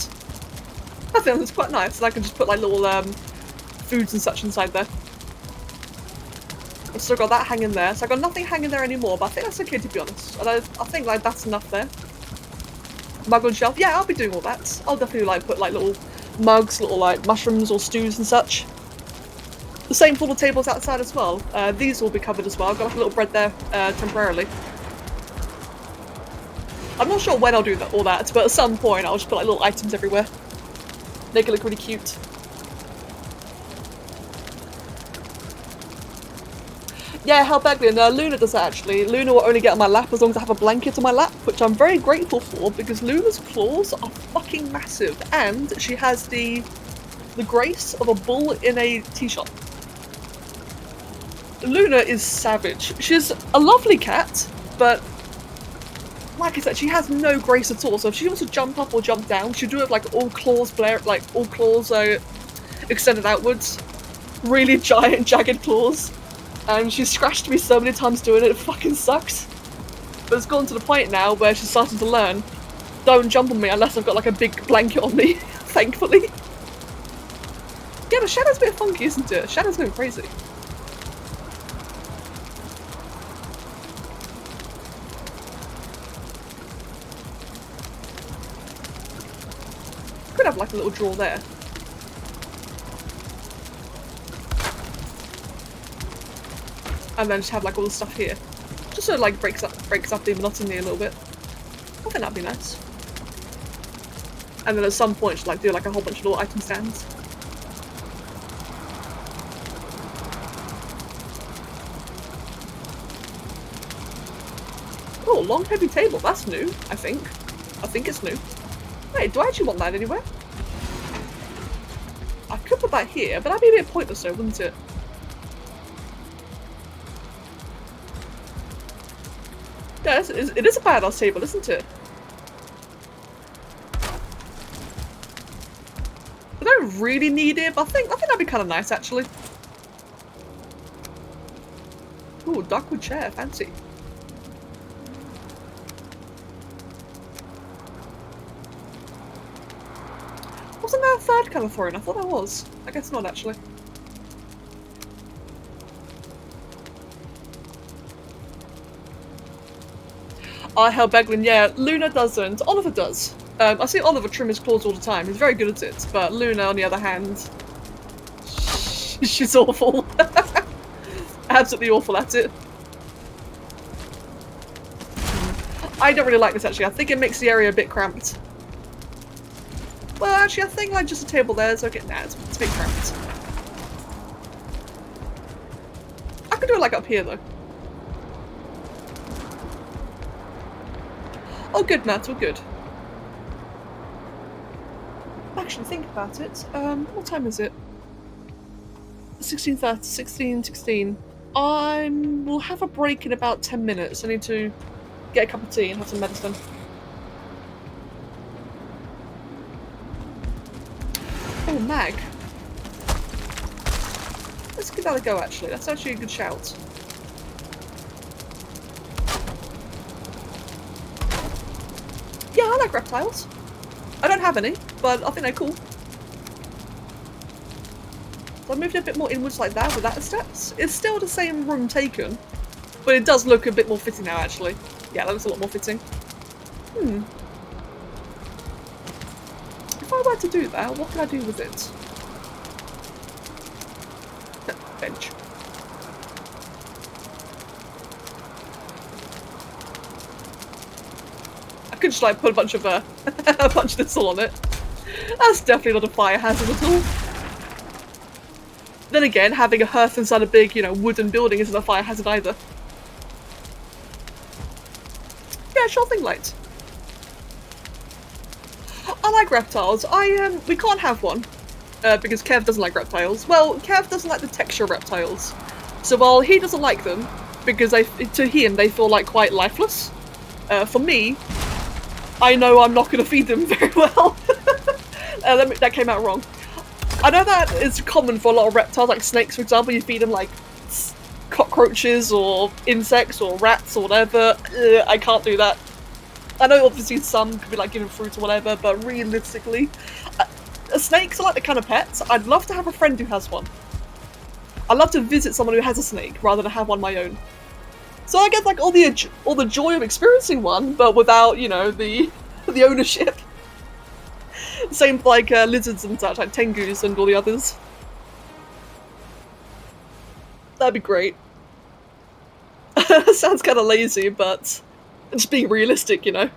S1: I think that's quite nice, and I can just put little foods and such inside there. I've still got that hanging there, so I've got nothing hanging there anymore, but I think that's okay to be honest. I think that's enough there. Mug on shelf, yeah, I'll be doing all that. I'll definitely put little mugs, little mushrooms or stews and such. The same for the tables outside as well. These will be covered as well. I've got a little bread there temporarily. I'm not sure when I'll do all that, but at some point I'll just put little items everywhere. Make it look really cute. Yeah, Halbeglian, Luna does that actually. Luna will only get on my lap as long as I have a blanket on my lap, which I'm very grateful for because Luna's claws are fucking massive, and she has the grace of a bull in a t-shirt. Luna is savage. She's a lovely cat, but like I said, she has no grace at all. So if she wants to jump up or jump down, she'll do it all claws extended outwards. Really giant, jagged claws. And she's scratched me so many times doing it, it fucking sucks. But it's gone to the point now where she's starting to learn, don't jump on me unless I've got a big blanket on me, thankfully. Yeah, but Shadow's a bit funky, isn't it? Shadow's going crazy. Could have a little drawer there. And then just have all the stuff here. Just so it breaks up the monotony a little bit. I think that'd be nice. And then at some point just do a whole bunch of little item stands. Oh, long heavy table. That's new, I think. I think it's new. Wait, do I actually want that anywhere? I could put that here, but that'd be a bit pointless though, wouldn't it? Yeah, it is a badass table, isn't it? I don't really need it, but I think that'd be kind of nice actually. Ooh, darkwood chair, fancy. Wasn't there a third colour for it? I thought there was. I guess not actually. Hell Beglin, yeah, Luna doesn't. Oliver does. I see Oliver trim his claws all the time. He's very good at it, but Luna, on the other hand, she's awful. Absolutely awful at it. I don't really like this actually. I think it makes the area a bit cramped. Well, actually, I think like just a table there is okay. Nah, it's a bit cramped. I could do it like up here though. Oh, good, Matt. All good. Actually, think about it. What time is it? 16:30, 16:16. We'll have a break in about 10 minutes. I need to get a cup of tea and have some medicine. Oh, Mag. Let's give that a go, actually. That's actually a good shout. Yeah, I like reptiles. I don't have any, but I think they're cool. So I moved a bit more inwards like that without the steps. It's still the same room taken, but it does look a bit more fitting now, actually. Yeah, that looks a lot more fitting. If I were to do that, what can I do with it? Bench. I could just like put a bunch of this all on it. That's definitely not a fire hazard at all. Then again, having a hearth inside a big, wooden building isn't a fire hazard either. Yeah, sure thing, light. I like reptiles. We can't have one because Kev doesn't like reptiles. Well, Kev doesn't like the texture of reptiles. So while he doesn't like them because to him they feel like quite lifeless. For me, I know I'm not going to feed them very well. That came out wrong. I know that is common for a lot of reptiles, like snakes, for example. You feed them like cockroaches or insects or rats or whatever. I can't do that. I know obviously some could be like giving fruit or whatever, but realistically, snakes are like the kind of pets. I'd love to have a friend who has one. I'd love to visit someone who has a snake rather than have one my own. So I get like all the joy of experiencing one, but without, the ownership. Same for like lizards and such, like tengus and all the others. That'd be great. Sounds kind of lazy, but just being realistic, I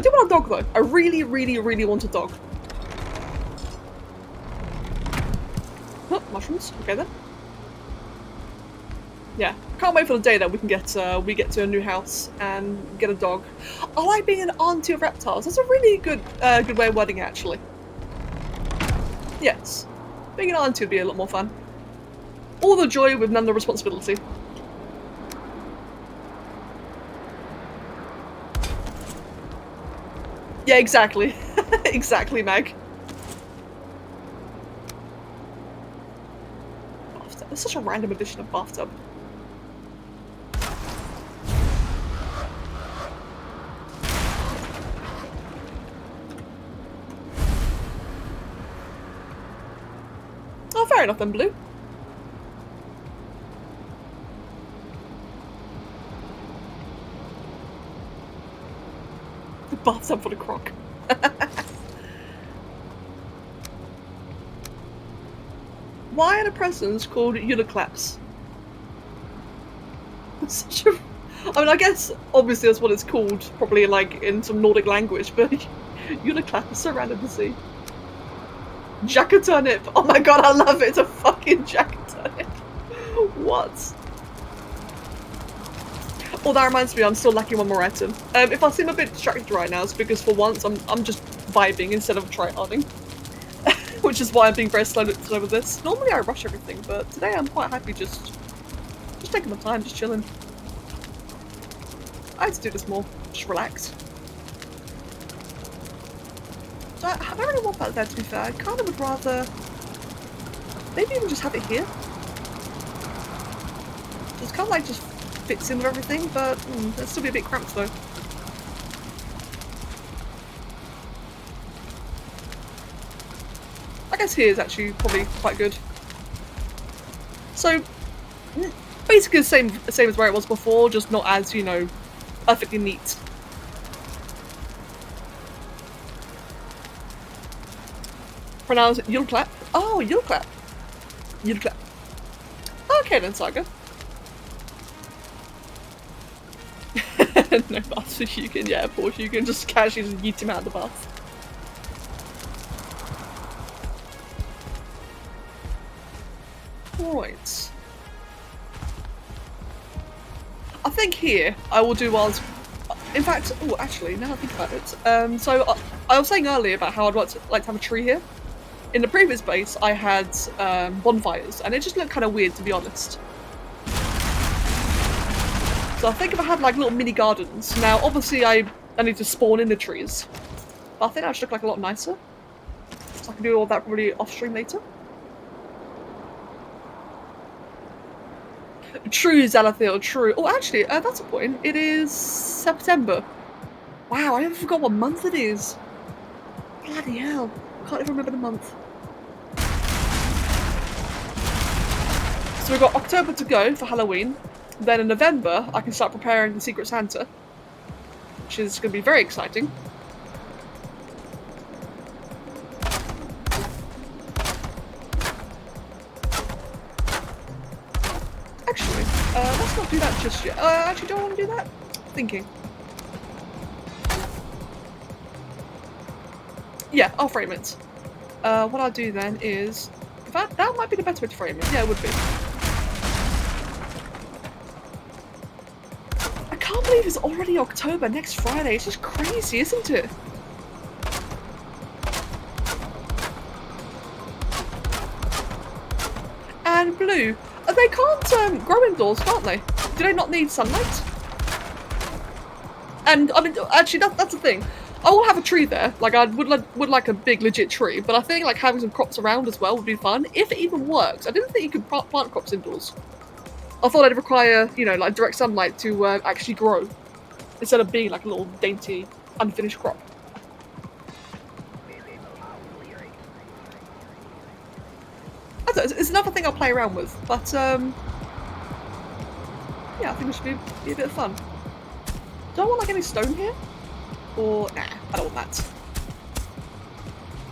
S1: do want a dog though. I really, really, really want a dog. Oh, mushrooms. Okay then. Yeah, can't wait for the day that we get to a new house and get a dog. I like being an auntie of reptiles. That's a really good way of wording it, actually. Yes, being an auntie would be a lot more fun. All the joy with none of the responsibility. Yeah, exactly. Exactly, Meg. Bathtub. It's such a random addition of bathtub. Oh, fair enough then, Blue. The bathtub for the croc. Why are the presents called Uniclaps? Such a... I mean, I guess obviously that's what it's called, probably like in some Nordic language, but Uniclap is so random to see. Jack-o'-turnip. Oh my god, I love it. It's a fucking jack-o'-turnip. What? Oh, that reminds me, I'm still lacking one more item. If I seem a bit distracted right now, it's because for once I'm just vibing instead of tryharding. Which is why I'm being very slow with this. Normally I rush everything, but today I'm quite happy just taking my time, just chilling. I had to do this more, just relax. So I don't really want that there, to be fair. I kind of would rather maybe even just have it here. It's kind of like just fits in with everything, but it'll still be a bit cramped though. I guess here is actually probably quite good. So basically the same as where it was before, just not as, you know, perfectly neat. Pronounce it Yulclap. Oh, Yulclap. Yulclap. Okay then, Saga. No bath for Hugin. Yeah, poor Hugin. Just casually just yeet him out of the bath. Right. I think here I will do whilst. In fact, oh, actually, now I think about it. So I was saying earlier about how I'd like to have a tree here. In the previous base, I had bonfires, and it just looked kind of weird, to be honest. So I think if I had like little mini gardens. Now, obviously, I need to spawn in the trees, but I think that should look like a lot nicer. So I can do all that probably off stream later. True, Zalathil, true. Oh, actually, that's a point. It is September. Wow, I forgot what month it is. Bloody hell. Can't even remember the month. So we've got October to go for Halloween. Then in November, I can start preparing the Secret Santa, which is going to be very exciting. Actually, let's not do that just yet. Actually, don't want to do that? Thinking. Yeah, I'll frame it. What I'll do then is... In fact, that might be the better way to frame it. Yeah, it would be. I can't believe it's already October, next Friday. It's just crazy, isn't it? And blue. They can't grow indoors, can't they? Do they not need sunlight? And, I mean, actually, that's the thing. I will have a tree there. Like, I would like a big, legit tree. But I think, like, having some crops around as well would be fun. If it even works. I didn't think you could plant crops indoors. I thought it'd require, you know, like, direct sunlight to actually grow. Instead of being, like, a little dainty, unfinished crop. I don't know, it's another thing I'll play around with. But, yeah, I think it should be a bit of fun. Do I want, like, any stone here? Or, nah, I don't want that.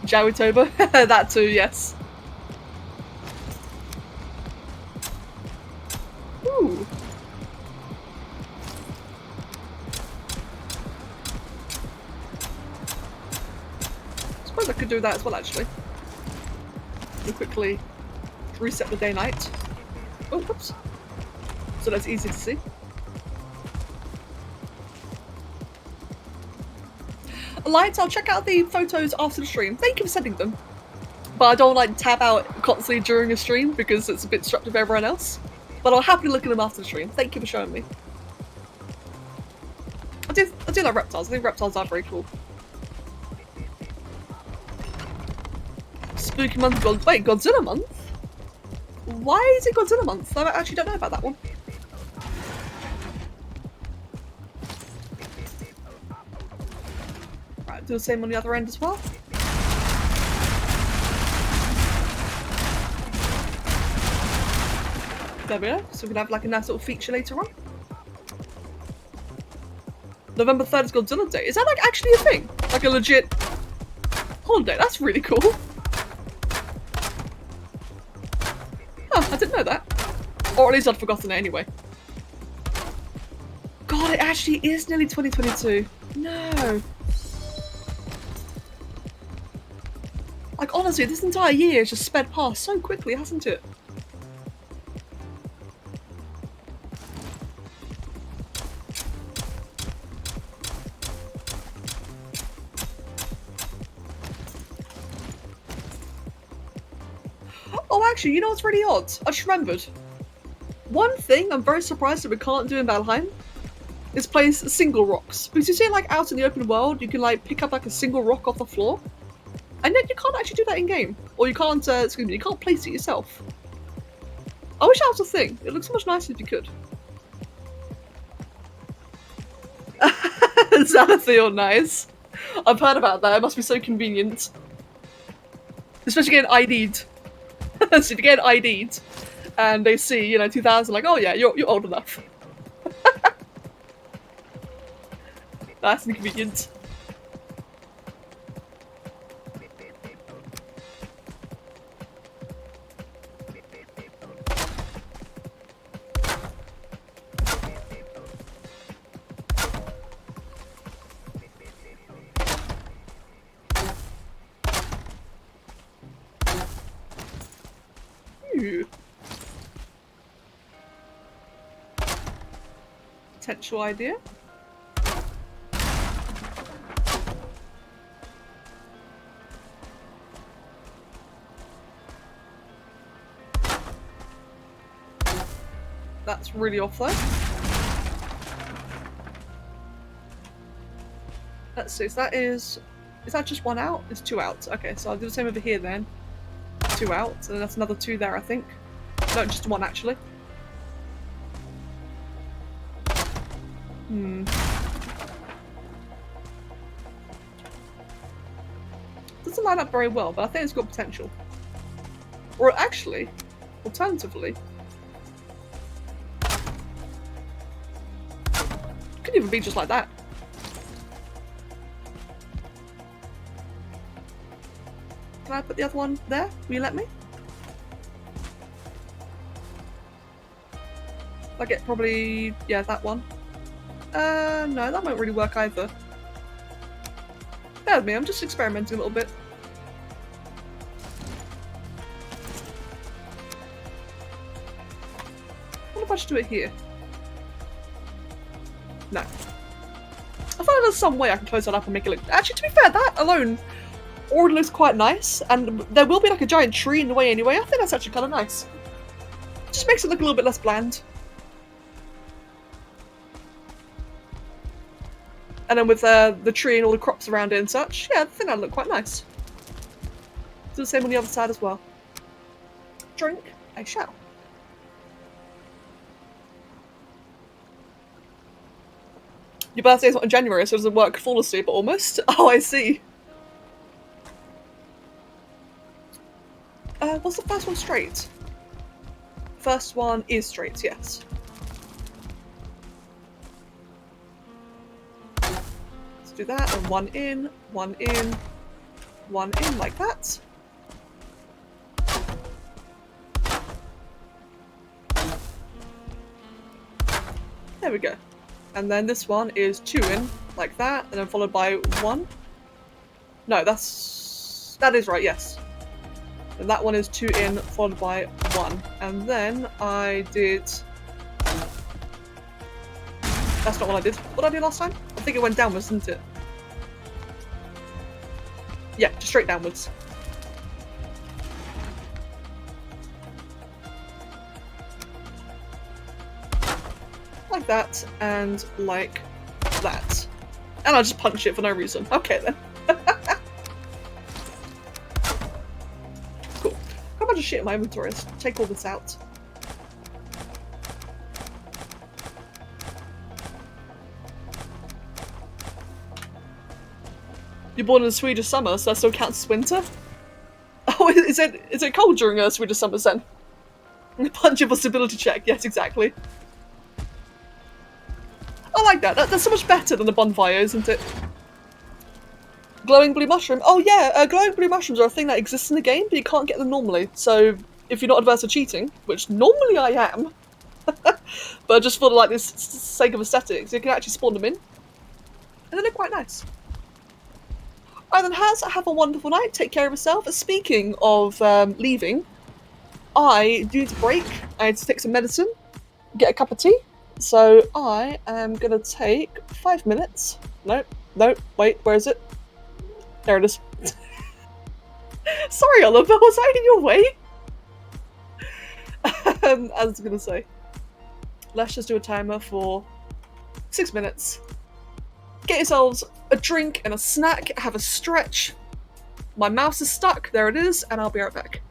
S1: Jowitober? That too, yes. Ooh. I suppose I could do that as well, actually. We'll quickly reset the day-night. Oh, whoops. So that's easy to see. Lights, I'll check out the photos after the stream. Thank you for sending them. But I don't like tab out constantly during a stream because it's a bit disruptive for everyone else. But I'll happily look at them after the stream. Thank you for showing me. I do like reptiles. I think reptiles are very cool. Spooky month, wait, Godzilla month? Why is it Godzilla month? I actually don't know about that one. Right, do the same on the other end as well. There we go. So we can have like a nice little feature later on. November 3rd is Godzilla Day. Is that like actually a thing? Like a legit holiday? That's really cool. Oh, I didn't know that. Or at least I'd forgotten it anyway. God, it actually is nearly 2022. No. Like honestly, this entire year has just sped past so quickly, hasn't it? actually, you know what's really odd? I just remembered. One thing I'm very surprised that we can't do in Valheim is place single rocks. Because you see, like, out in the open world, you can, like, pick up, like, a single rock off the floor. And yet you can't actually do that in-game. Or you can't, excuse me, you can't place it yourself. I wish that was a thing. It looks so much nicer if you could. Xanathil, nice. I've heard about that. It must be so convenient. Especially getting ID'd. So if you get ID'd and they see, you know, 2000, like, oh yeah, you're old enough. That's inconvenient. Ooh. Potential idea. That's really off though. Let's see, so is that just one out? It's two out. Okay, so I'll do the same over here then. Two out, and then that's another two there, I think. No, just one actually. Doesn't line up very well, but I think it's got potential. Or actually, alternatively, could even be just like that. Can I put the other one there? Will you let me? I get probably, yeah, that one. No, that won't really work either. Bear with me, I'm just experimenting a little bit. What if I just do it here? No. I thought there's some way I can close that up and make it look... Actually, to be fair, that alone already looks quite nice, and there will be like a giant tree in the way anyway. I think that's actually kind of nice. It just makes it look a little bit less bland. And then with the tree and all the crops around it and such, yeah, I think that'd look quite nice. Do the same on the other side as well. Drink, I shall. Your birthday's not in January, so it doesn't work flawlessly, but almost. Oh, I see. What's the first one straight? First one is straight, yes. Let's do that, and one in, one in, one in, like that. There we go. And then this one is two in, like that, and then followed by one. No, that is right, yes. And that one is two in, followed by one. And then I did... That's not what I did. What did I do last time? I think it went downwards, didn't it? Yeah, just straight downwards. Like that, and like that. And I just punch it for no reason. Okay then. Cool. How much shit in my inventory? Let's take all this out. You're born in the Swedish summer, so that still counts as winter? Oh, is it cold during a Swedish summer then? Punch of a stability check, yes, exactly. I like that. That's so much better than the bonfire, isn't it? Glowing blue mushroom. Oh yeah, glowing blue mushrooms are a thing that exists in the game, but you can't get them normally. So if you're not adverse to cheating, which normally I am, but just for like this sake of aesthetics, you can actually spawn them in, and they look quite nice. Alright then, Haz, have a wonderful night. Take care of yourself. Speaking of leaving, I do need to break. I need to take some medicine, get a cup of tea. So I am gonna take 5 minutes. Nope, wait, where is it? There it is. Sorry, Oliver, was I in your way? I was gonna say, let's just do a timer for 6 minutes. Get yourselves a drink and a snack, have a stretch. My mouse is stuck, there it is, and I'll be right back.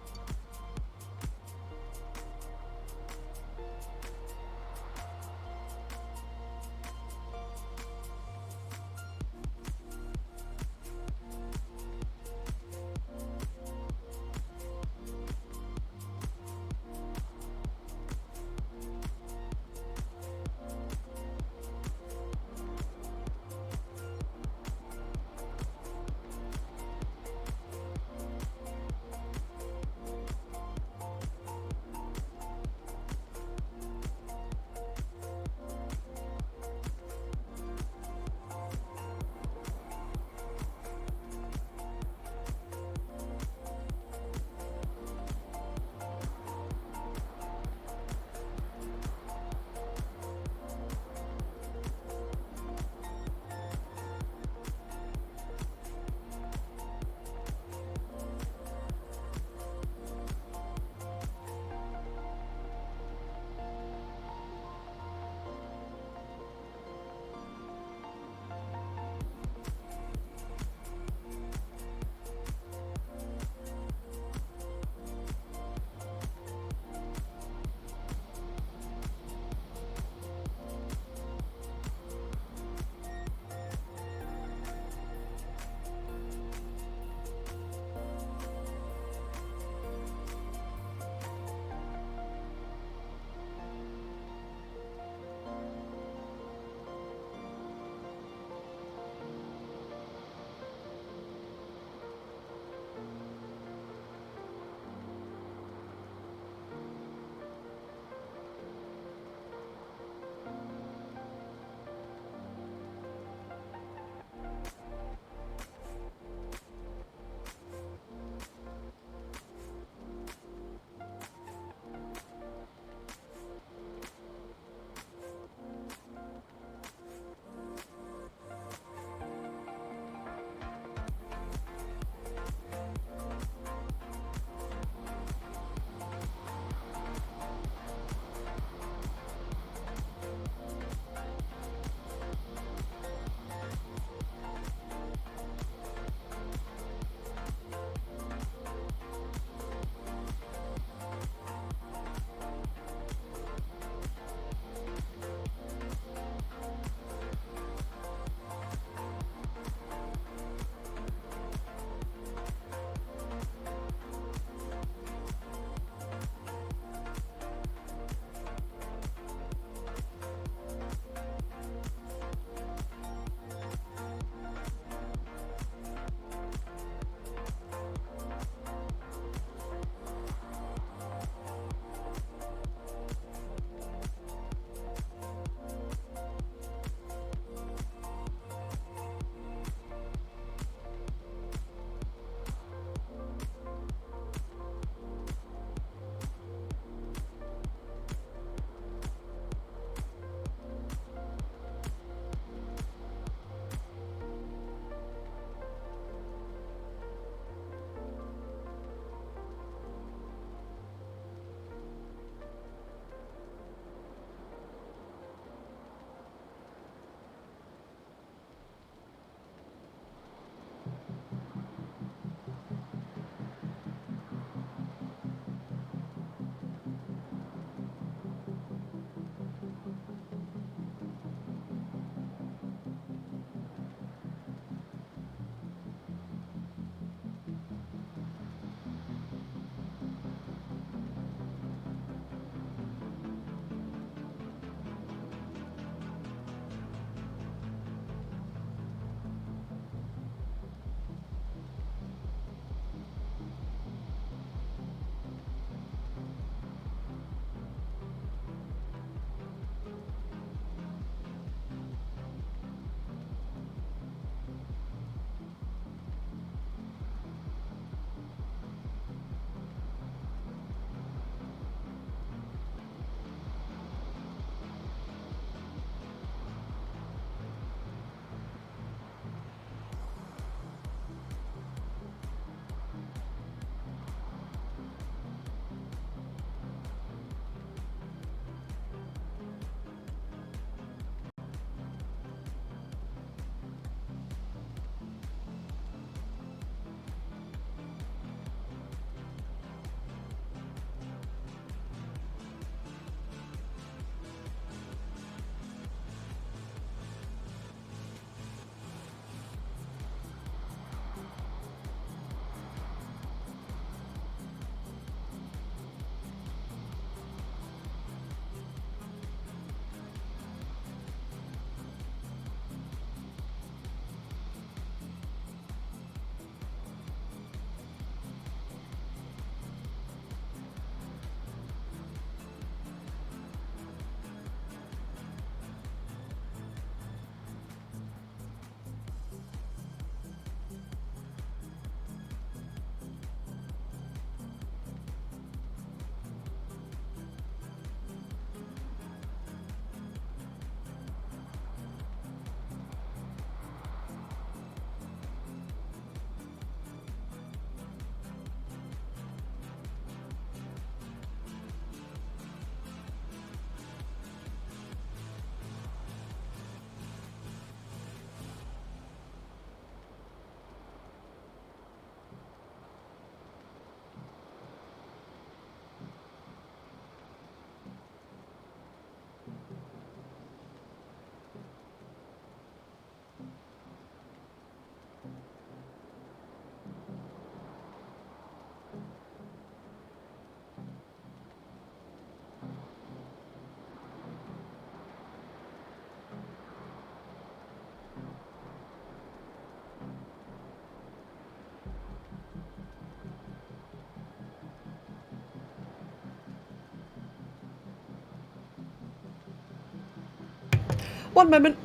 S1: One moment.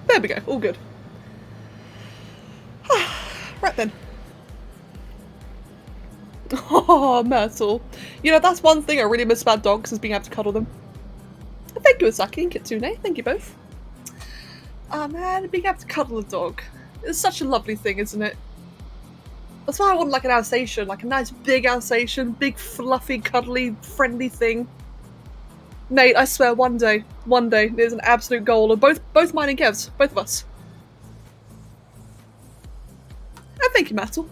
S1: There we go, all good. Right then. Oh, Myrtle. You know, that's one thing I really miss about dogs, is being able to cuddle them. Thank you, Asaki and Kitsune. Thank you both. Oh man, being able to cuddle a dog. It's such a lovely thing, isn't it? That's why I want like an Alsatian, like a nice big Alsatian, big fluffy, cuddly, friendly thing. Nate, I swear, one day, there's an absolute goal of both mine and Kev's, both of us. And thank you, Mattel.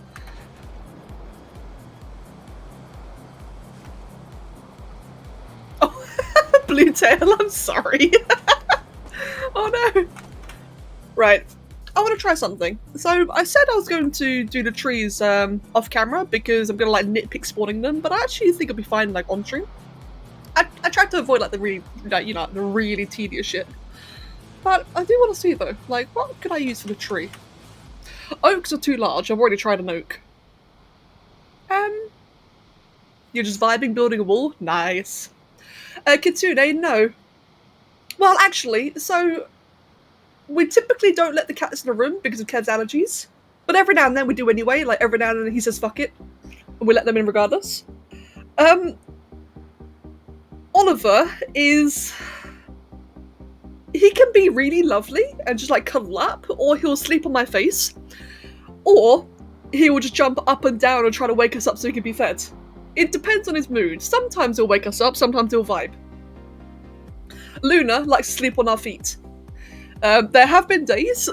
S1: Oh, Blue Tail, I'm sorry. Oh no. Right, I want to try something. So I said I was going to do the trees off camera because I'm going to like nitpick spawning them, but I actually think it'll be fine like on stream. I tried to avoid like the really, you know, the really tedious shit. But I do want to see though, like what could I use for the tree? Oaks are too large. I've already tried an oak. You're just vibing building a wall? Nice. Kitsune, no. Well, actually, so we typically don't let the cats in the room because of Kev's allergies. But every now and then we do anyway, like every now and then he says fuck it. And we let them in regardless. Oliver is... he can be really lovely and just like cuddle up, or he'll sleep on my face. Or he will just jump up and down and try to wake us up so he can be fed. It depends on his mood. Sometimes he'll wake us up, sometimes he'll vibe. Luna likes to sleep on our feet. There have been days,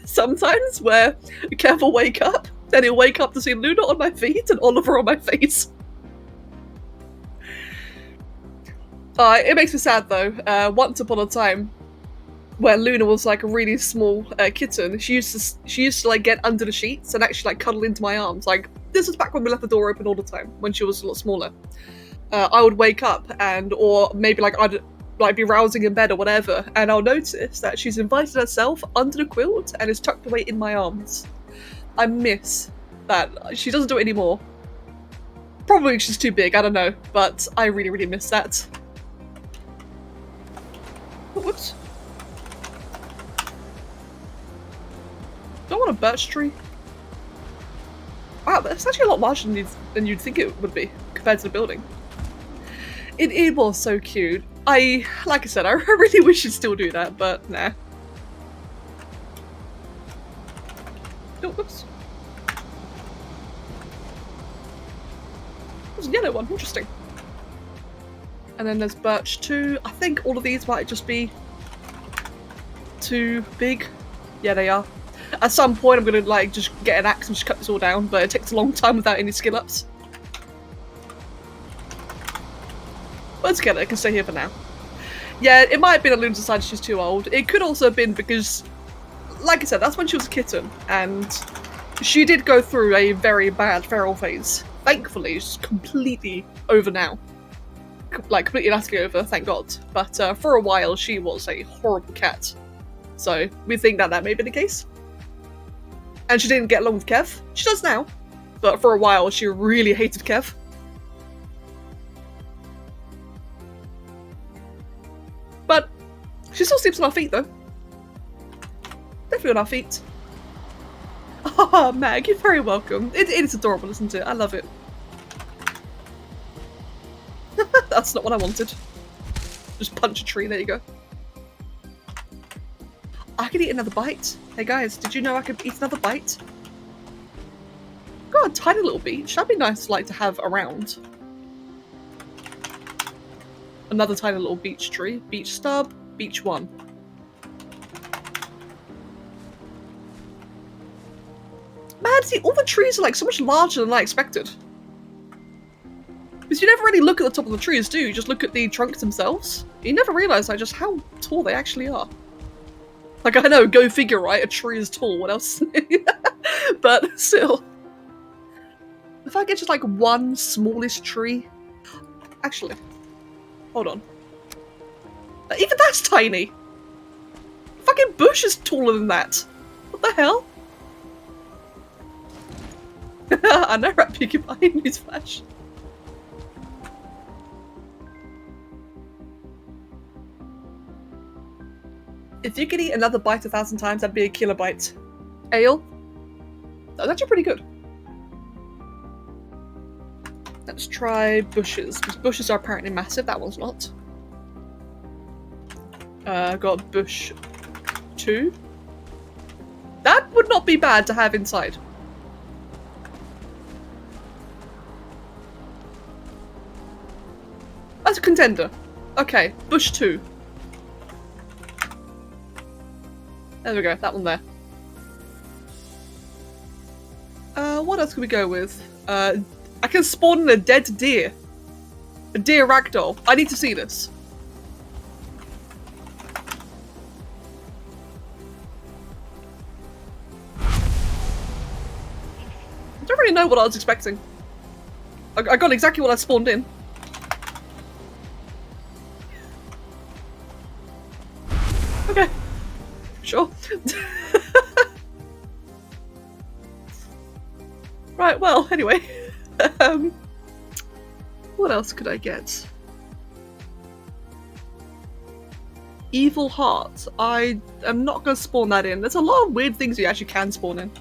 S1: sometimes, where Kev will wake up, then he'll wake up to see Luna on my feet and Oliver on my face. It makes me sad though. Once upon a time, where Luna was like a really small kitten, she used to like get under the sheets and actually like cuddle into my arms. Like this was back when we left the door open all the time, when she was a lot smaller. I would wake up or maybe like I'd like be rousing in bed or whatever, and I'll notice that she's invited herself under the quilt and is tucked away in my arms. I miss that. She doesn't do it anymore. Probably she's too big, I don't know, but I really, really miss that. Whoops. Do I want a birch tree? Wow, that's actually a lot larger than you'd think it would be compared to the building. It was so cute. Like I said, I really wish you'd still do that, but nah. Oh, whoops. There's a yellow one, interesting. And then there's birch too. I think all of these might just be too big. Yeah, they are. At some point I'm gonna like just get an axe and just cut this all down, but it takes a long time without any skill ups. Let's get it, I can stay here for now. Yeah, it might have been that Luna decided she's too old. It could also have been because, like I said, that's when she was a kitten, and she did go through a very bad feral phase. Thankfully, she's completely over now. Like, completely and utterly over, thank God. But for a while, she was a horrible cat. So, we think that may be the case. And she didn't get along with Kev. She does now. But for a while, she really hated Kev. But she still sleeps on our feet, though. Definitely on our feet. Oh, Mag, you're very welcome. It is adorable, isn't it? I love it. That's not what I wanted. Just punch a tree, there you go. I could eat another bite. Hey guys, did you know I could eat another bite? Got a tiny little beach. That'd be nice like to have around. Another tiny little beech tree. Beech stub. Beech 1. Man, see, all the trees are like so much larger than I expected. Because you never really look at the top of the trees, do you? You just look at the trunks themselves. You never realise like just how tall they actually are. Like, I know, go figure, right? A tree is tall, what else? But still. If I get just like one smallest tree... Actually, hold on. Even that's tiny! fucking bush is taller than that. What the hell? I know, Rat Piggy behind me, Flash. If you could eat another bite 1,000 times, that'd be a killer bite. Ale? That's actually pretty good. Let's try bushes, because bushes are apparently massive. That one's not. Got bush 2. That would not be bad to have inside. That's a contender. Okay, bush 2. There we go, that one there. What else can we go with? I can spawn in a dead deer. A deer ragdoll. I need to see this. I don't really know what I was expecting. I got exactly what I spawned in. Okay. Sure. Right, well, anyway. What else could I get? Evil Heart. I am not going to spawn that in. There's a lot of weird things you actually can spawn in.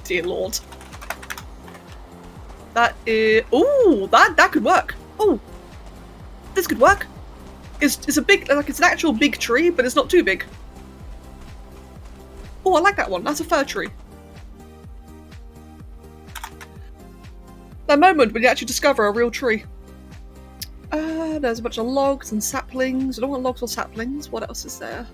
S1: Dear lord. That is... Ooh, that could work. Oh, this could work. It's a big, like, it's an actual big tree, but it's not too big. Oh, I like that one. That's a fir tree. That moment when you actually discover a real tree. There's a bunch of logs and saplings. I don't want logs or saplings. What else is there?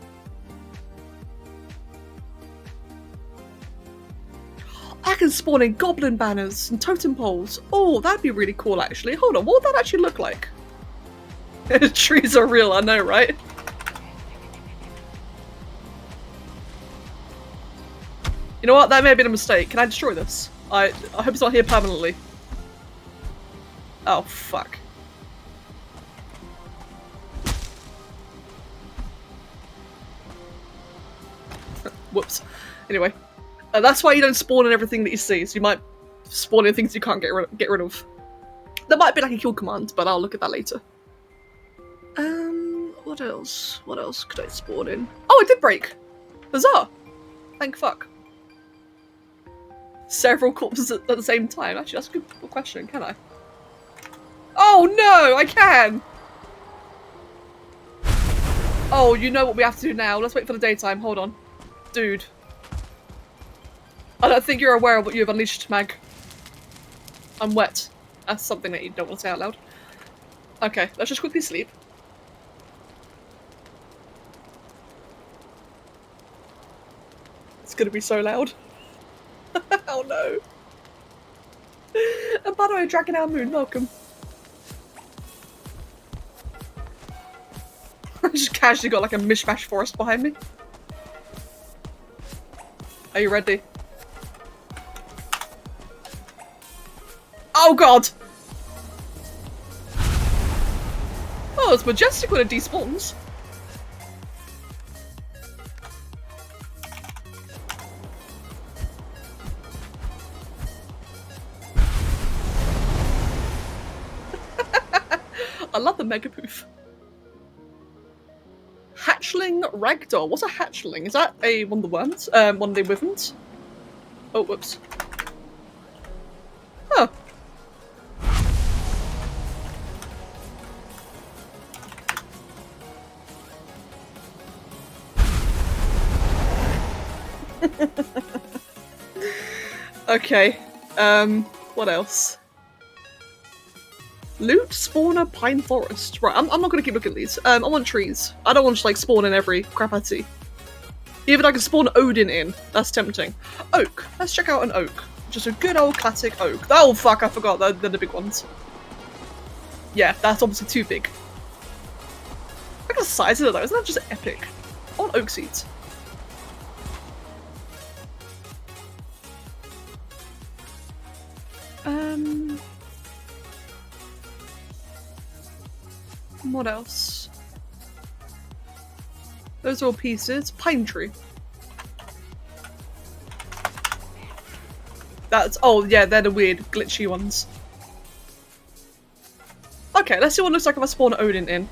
S1: I can spawn in goblin banners and totem poles. Oh, that'd be really cool, actually. Hold on, what would that actually look like? Trees are real, I know, right? You know what? That may have been a mistake. Can I destroy this? I hope it's not here permanently. Oh, fuck. Whoops. Anyway. That's why you don't spawn in everything that you see, so you might spawn in things you can't get rid of. There might be like a kill command, but I'll look at that later. What else? What else could I spawn in? Oh, it did break! Huzzah! Thank fuck. Several corpses at the same time. Actually, that's a good question, can I? Oh no, I can! Oh, you know what we have to do now. Let's wait for the daytime. Hold on. Dude. I don't think you're aware of what you've unleashed, Mag. I'm wet. That's something that you don't want to say out loud. Okay, let's just quickly sleep. It's gonna be so loud. Oh no. And by the way, Dragon Our Moon, welcome. I just casually got like a mishmash forest behind me. Are you ready? Oh god! Oh, it's majestic when it despawns. I love the mega poof. Hatchling ragdoll. What's a hatchling? Is that one of the worms? One of the wyverns? Oh, whoops. Oh. Okay. What else? Loot spawner pine forest. Right, I'm not gonna keep looking at these. I want trees. I don't want to just like spawn in every crap I see. Even I can spawn Odin in. That's tempting. Oak. Let's check out an oak. Just a good old classic oak. Oh fuck, I forgot. They're the big ones. Yeah, that's obviously too big. Look at the size of it though. Isn't that just epic? I want oak seeds. What else? Those are all pieces. Pine tree. That's, oh yeah, they're the weird glitchy ones. Okay, let's see what it looks like if I spawn Odin in.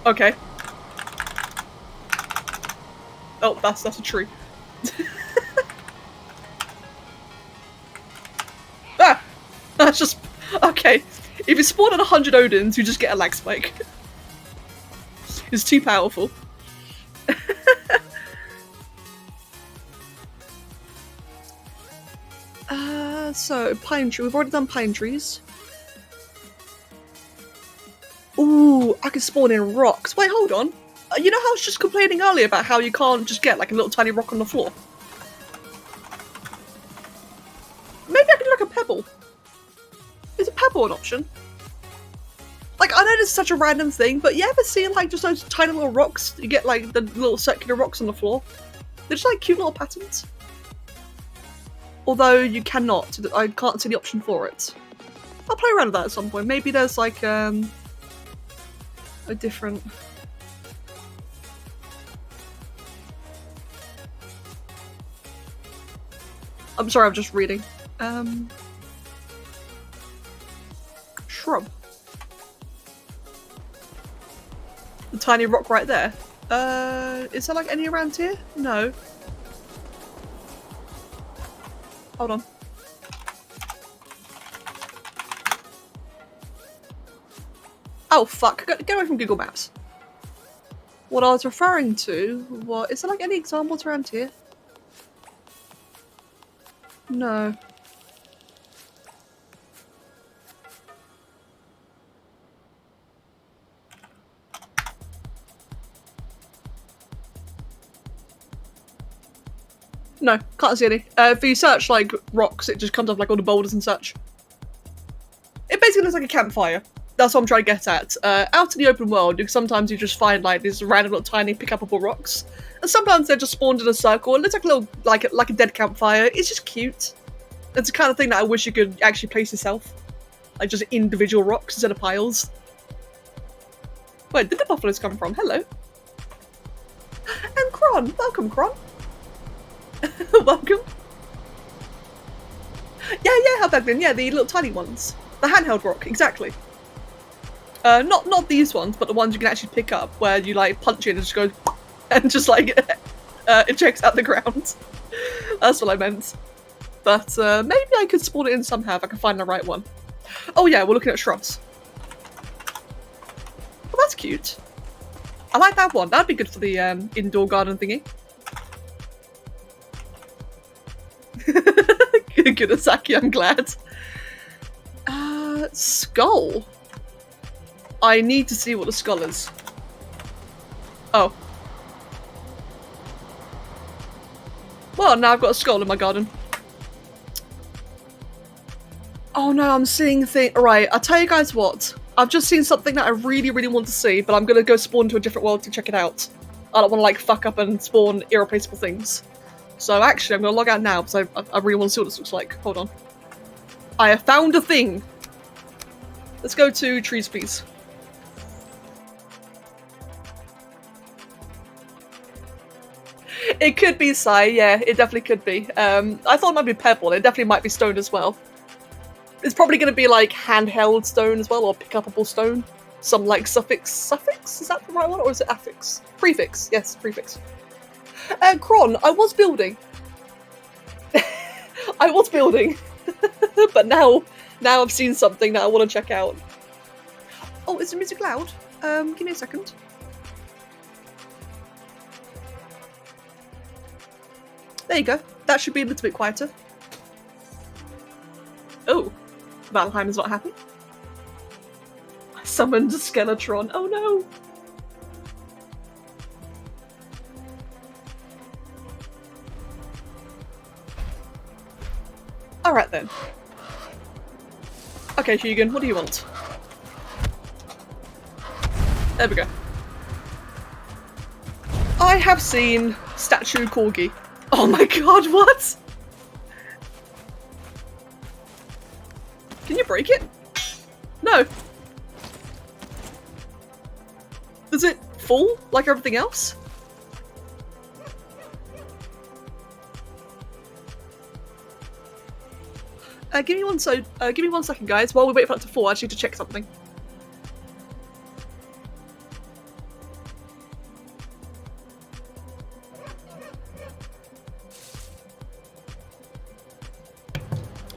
S1: Okay. Oh, that's a tree. Ah! That's just, okay. If you spawn at 100 Odins, you just get a lag spike. It's too powerful. So, pine tree. We've already done pine trees. Ooh, I can spawn in rocks. Wait, hold on. You know how I was just complaining earlier about how you can't just get like a little tiny rock on the floor? Maybe I can do like a pebble. Is a pebble an option? Like, I know this is such a random thing, but you ever see like just those tiny little rocks? You get like the little circular rocks on the floor. They're just like cute little patterns. Although you cannot. I can't see the option for it. I'll play around with that at some point. Maybe there's like a different... I'm sorry, I'm just reading. Shrub. The tiny rock right there. Is there like any around here? No. Hold on. Oh fuck, get away from Google Maps. What I was referring to was, is there like any examples around here? No. No, can't see any. If you search like rocks, it just comes up like all the boulders and such. It basically looks like a campfire. That's what I'm trying to get at. Out in the open world, sometimes you just find like these random little tiny pick-upable rocks, and sometimes they're just spawned in a circle. It looks like a little like a dead campfire. It's just cute. It's the kind of thing that I wish you could actually place yourself, like just individual rocks instead of piles. Where did the buffaloes come from? Hello. And Kron, welcome, Kron. Welcome. Yeah, Halberglen, yeah, the little tiny ones. The handheld rock, exactly. Not these ones, but the ones you can actually pick up, where you like punch in and just go, and just like it checks out the ground. That's what I meant. But maybe I could spawn it in somehow if I can find the right one. Oh yeah, we're looking at shrubs. Oh, that's cute. I like that one. That'd be good for the indoor garden thingy. Good Asaki, I'm glad. Skull. I need to see what the skull is. Oh. Well, now I've got a skull in my garden. Oh no, I'm seeing things. Alright, I'll tell you guys what. I've just seen something that I really, really want to see, but I'm gonna go spawn to a different world to check it out. I don't want to like fuck up and spawn irreplaceable things. So actually, I'm gonna log out now because I really want to see what this looks like. Hold on. I have found a thing. Let's go to trees, please. It could be Sai, yeah, it definitely could be. I thought it might be pebble, it definitely might be stone as well. It's probably going to be like handheld stone as well, or pick-upable stone. Some like suffix? Is that the right one, or is it affix? Prefix, yes, prefix. Kron, I was building. I was building. But now I've seen something that I want to check out. Oh, is the music loud? Give me a second. There you go. That should be a little bit quieter. Oh, Valheim is not happy. I summoned a Skeletron. Oh no! Alright then. Okay, Hugan, what do you want? There we go. I have seen Statue Corgi. Oh my god, what? Can you break it? No. Does it fall like everything else? Give me one second, guys. While we wait for that to fall, I just need to check something.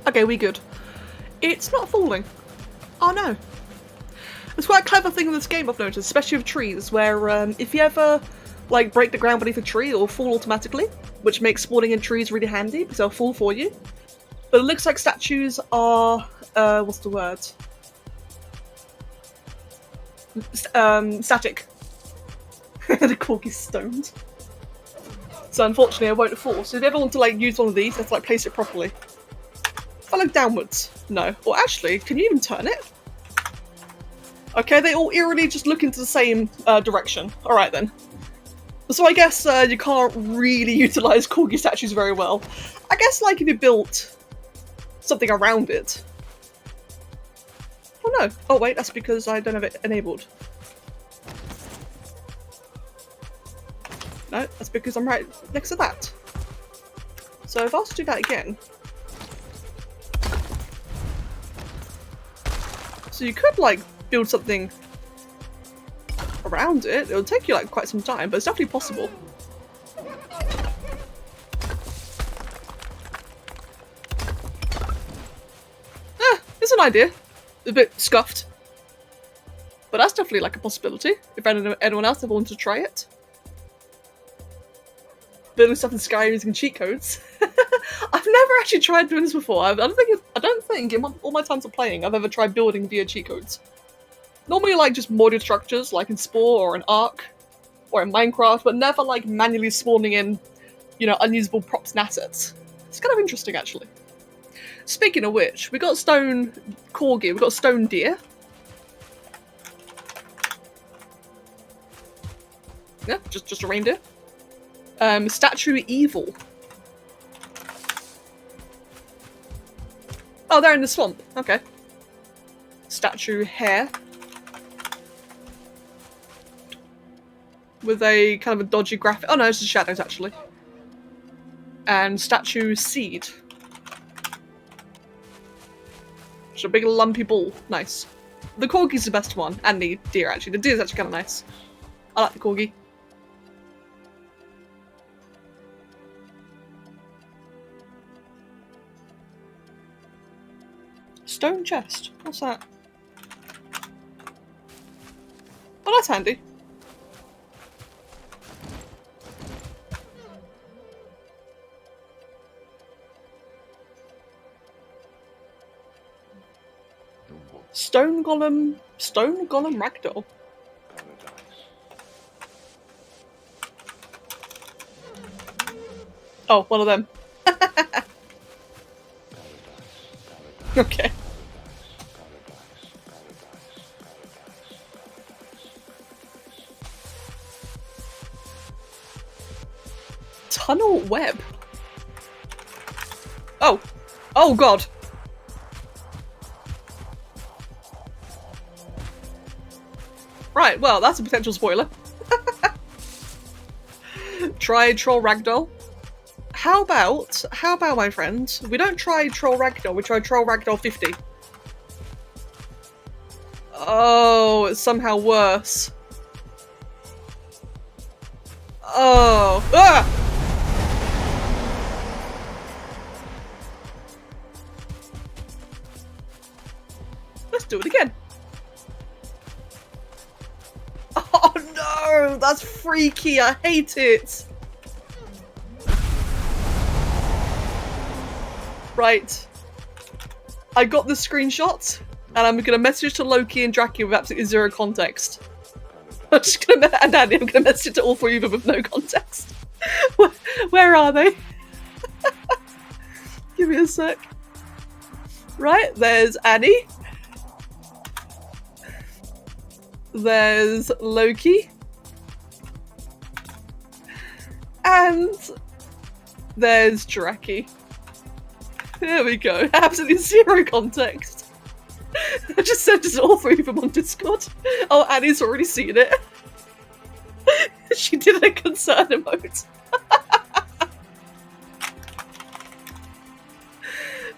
S1: Okay, we good. It's not falling. Oh no. It's quite a clever thing in this game I've noticed, especially with trees, where if you ever like break the ground beneath a tree, it'll fall automatically, which makes spawning in trees really handy because they'll fall for you. But it looks like statues are what's the word? Static. The cork is stoned. So unfortunately, I won't fall. So if you ever want to like use one of these, you have to like place it properly. If I look downwards, no. Or actually, can you even turn it? Okay, they all eerily just look into the same direction. Alright then. So I guess you can't really utilise corgi statues very well. I guess like if you built something around it. Oh no. Oh wait, that's because I don't have it enabled. No, that's because I'm right next to that. So if I was to do that again. So you could like build something around it. It'll take you like quite some time, but it's definitely possible. It's an idea. A bit scuffed. But that's definitely like a possibility, if anyone else ever wanted to try it. Building stuff in Skyrim using cheat codes. I've never actually tried doing this before. I don't think in all my times of playing I've ever tried building via cheat codes. Normally like just modded structures like in Spore or in Ark or in Minecraft, but never like manually spawning in, you know, unusable props and assets. It's kind of interesting actually. Speaking of which, we got stone corgi, we got stone deer. Yeah, just a reindeer. Statue evil. Oh, they're in the swamp. Okay. Statue hare. With a kind of a dodgy graphic. Oh no, it's the shadows actually. And statue seed. Just a big lumpy ball. Nice. The corgi's the best one. And the deer actually. The deer's actually kind of nice. I like the corgi. Stone chest. What's that? Oh, that's handy. Stone golem ragdoll. Oh, one of them. Okay. Tunnel web. Oh. Oh god. Right, well, that's a potential spoiler. Try troll ragdoll. How about, my friend, we don't try troll ragdoll, we try troll ragdoll 50. Oh, it's somehow worse. Oh. Ah! Let's do it again. Oh no, that's freaky, I hate it. Right. I got the screenshot, and I'm gonna message to Loki and Draki with absolutely zero context. I'm just gonna, and Andy, I'm gonna message to all three of them with no context. Where are they? Give me a sec. Right, there's Annie. There's Loki. And there's Draki. There we go. Absolutely zero context. I just sent it to all three of them on Discord. Oh, Annie's already seen it. She did a concern emote.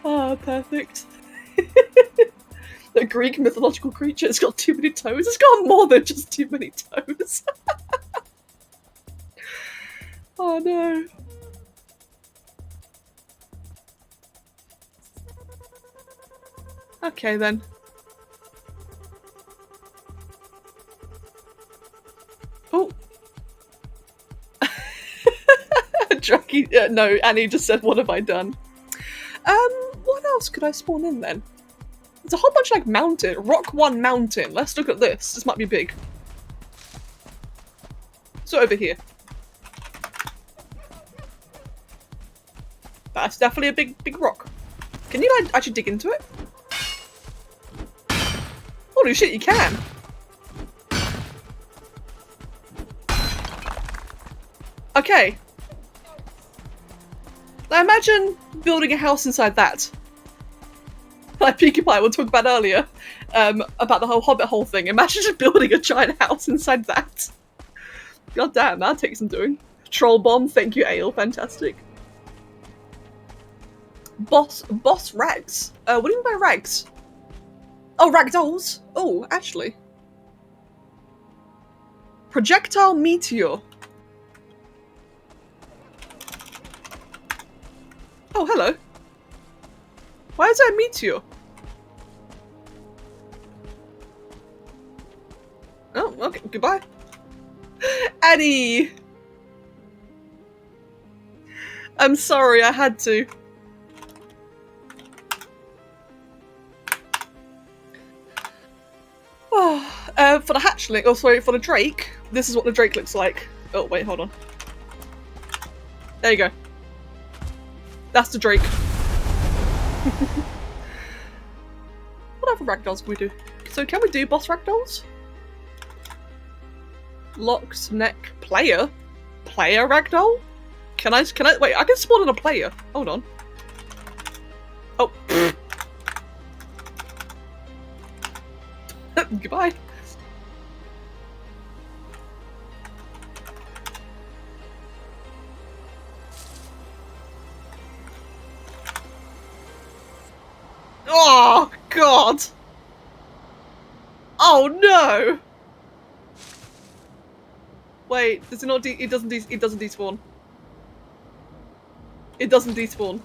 S1: Oh, perfect. The Greek mythological creature has got too many toes. It's got more than just too many toes. Oh no. Okay then. Oh. Draki, no, Annie just said, what have I done? What else could I spawn in then? There's a whole bunch of like mountain, rock 1 mountain. Let's look at this. This might be big. So over here. That's definitely a big rock. Can you like actually dig into it? Holy shit, you can! Okay. Now imagine building a house inside that. Like Peaky Pie we'll talk about earlier, about the whole Hobbit hole thing. Imagine just building a giant house inside that. God damn, that'd take some doing. Troll bomb, thank you, Ale, fantastic. Boss rags. What do you mean by rags? Oh, ragdolls. Oh, actually. Projectile meteor. Oh, hello. Why is there a meteor? Oh, okay, goodbye. Annie! I'm sorry, I had to. Oh, for the hatchling, oh sorry, for the drake, this is what the drake looks like. Oh wait, hold on. There you go. That's the drake. What other ragdolls can we do? So can we do boss ragdolls? Locks, neck, player? Player ragdoll? Can I, wait, I can spawn in a player. Hold on. Oh. Goodbye. Oh god! Oh no! Wait, does it not it doesn't despawn. It doesn't despawn.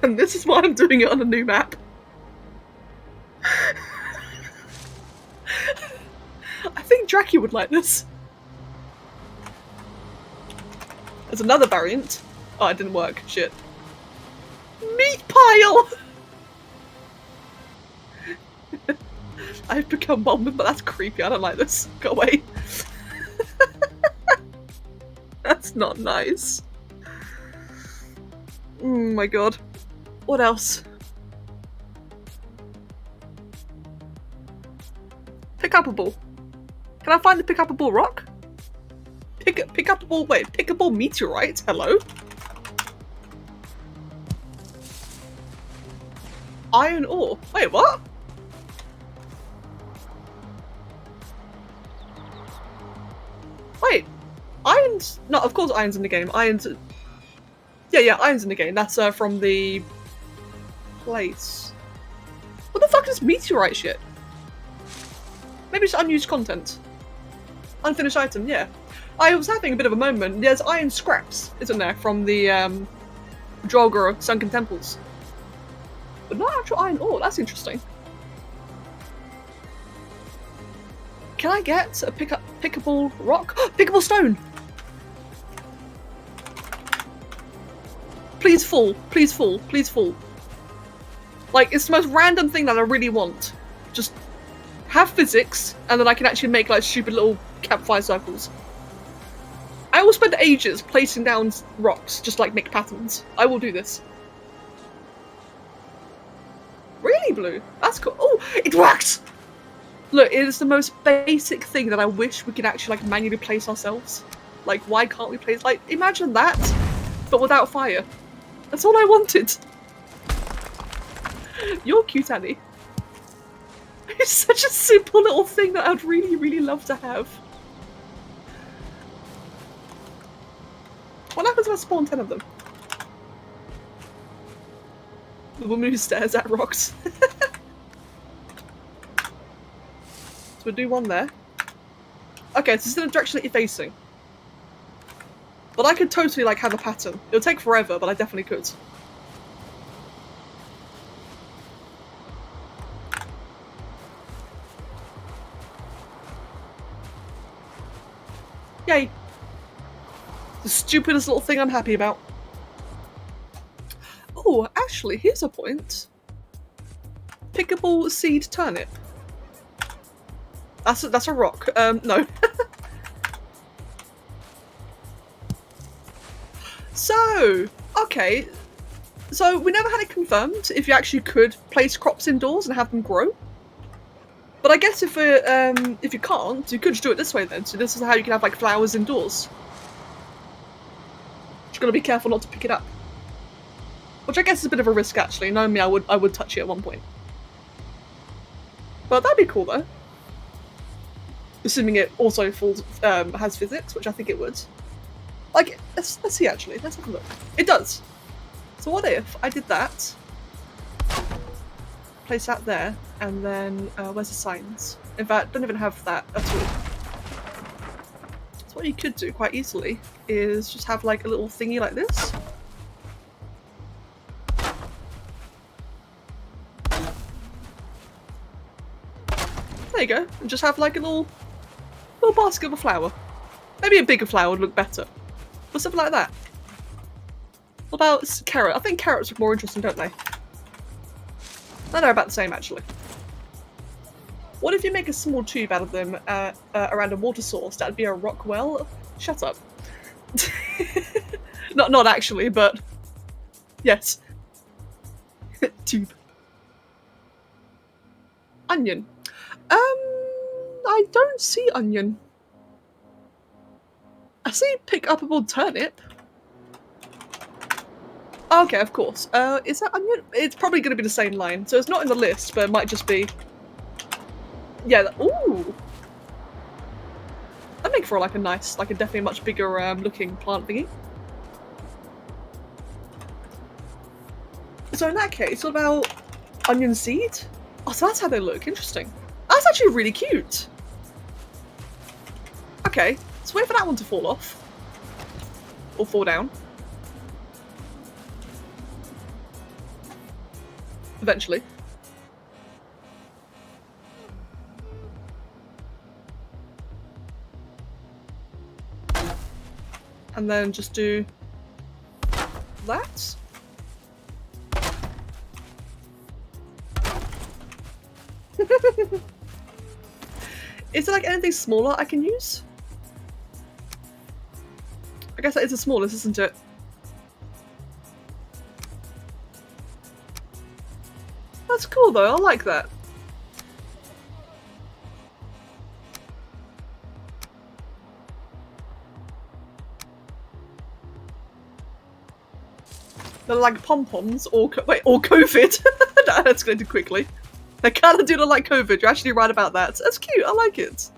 S1: And this is why I'm doing it on a new map. I think Draki would like this. There's another variant. Oh, it didn't work. Shit. Meat pile! I've become one, but that's creepy. I don't like this. Go away. That's not nice. Oh my god. What else? Pick up a ball. Can I find the pick up a ball rock? Pick up a ball. Wait, pick a ball meteorite. Hello. Iron ore. Wait, what? Wait, iron's no. Of course, iron's in the game. Iron's. Yeah, iron's in the game. That's from the place. What the fuck is meteorite shit? Maybe it's unused content. Unfinished item. Yeah. I was having a bit of a moment. There's iron scraps, isn't there, from the Drollgar sunken temples, but not actual iron ore. That's interesting. Can I get a pickable rock? Pickable stone! Please fall. Please fall. Please fall. Like, it's the most random thing that I really want. Just have physics, and then I can actually make, like, stupid little campfire circles. I will spend ages placing down rocks, just, like, make patterns. I will do this. Really, Blue? That's cool. Oh, it works! Look, it is the most basic thing that I wish we could actually, like, manually place ourselves. Like, why can't we place... Like, imagine that, but without fire. That's all I wanted. You're cute, Annie. It's such a simple little thing that I'd really, really love to have. What happens if I spawn 10 of them? The woman who stares at rocks. So we'll do one there. Okay, so this is the direction that you're facing. But I could totally like have a pattern. It'll take forever, but I definitely could. Yay! The stupidest little thing I'm happy about. Oh, actually, here's a point. Pickable seed turnip. That's a rock. No. So, okay. So we never had it confirmed if you actually could place crops indoors and have them grow. But I guess if you can't, you could just do it this way then. So this is how you can have like flowers indoors. Just gotta be careful not to pick it up. Which I guess is a bit of a risk actually. Knowing me, I would touch it at one point. But that'd be cool though. Assuming it also has physics, which I think it would. Like, let's see actually. Let's have a look. It does. So what if I did that? Place that there, and then where's the signs? In fact, don't even have that at all. So what you could do quite easily is just have like a little thingy like this. There you go, and just have like a little basket of a flower. Maybe a bigger flower would look better, but something like that. What about carrot? I think carrots look more interesting, don't they? No, they're about the same actually. What if you make a small tube out of them around a water source? That'd be a rock well. Shut up. not actually, but yes. Tube. Onion. I don't see onion. I see pick-upable turnip. Oh, okay, of course. Is that onion? It's probably going to be the same line. So it's not in the list, but it might just be... Yeah, ooh! That'd make for like a nice, like a definitely much bigger looking plant thingy. So in that case, what about onion seed? Oh, so that's how they look. Interesting. That's actually really cute. Okay, let's wait for that one to fall off. Or fall down. Eventually. And then just do that. Is there like anything smaller I can use? I guess that is the smallest, isn't it? That's cool though, I like that. They're like pom-poms or or COVID. That escalated quickly. They kind of do look like COVID, you're actually right about that. That's cute, I like it.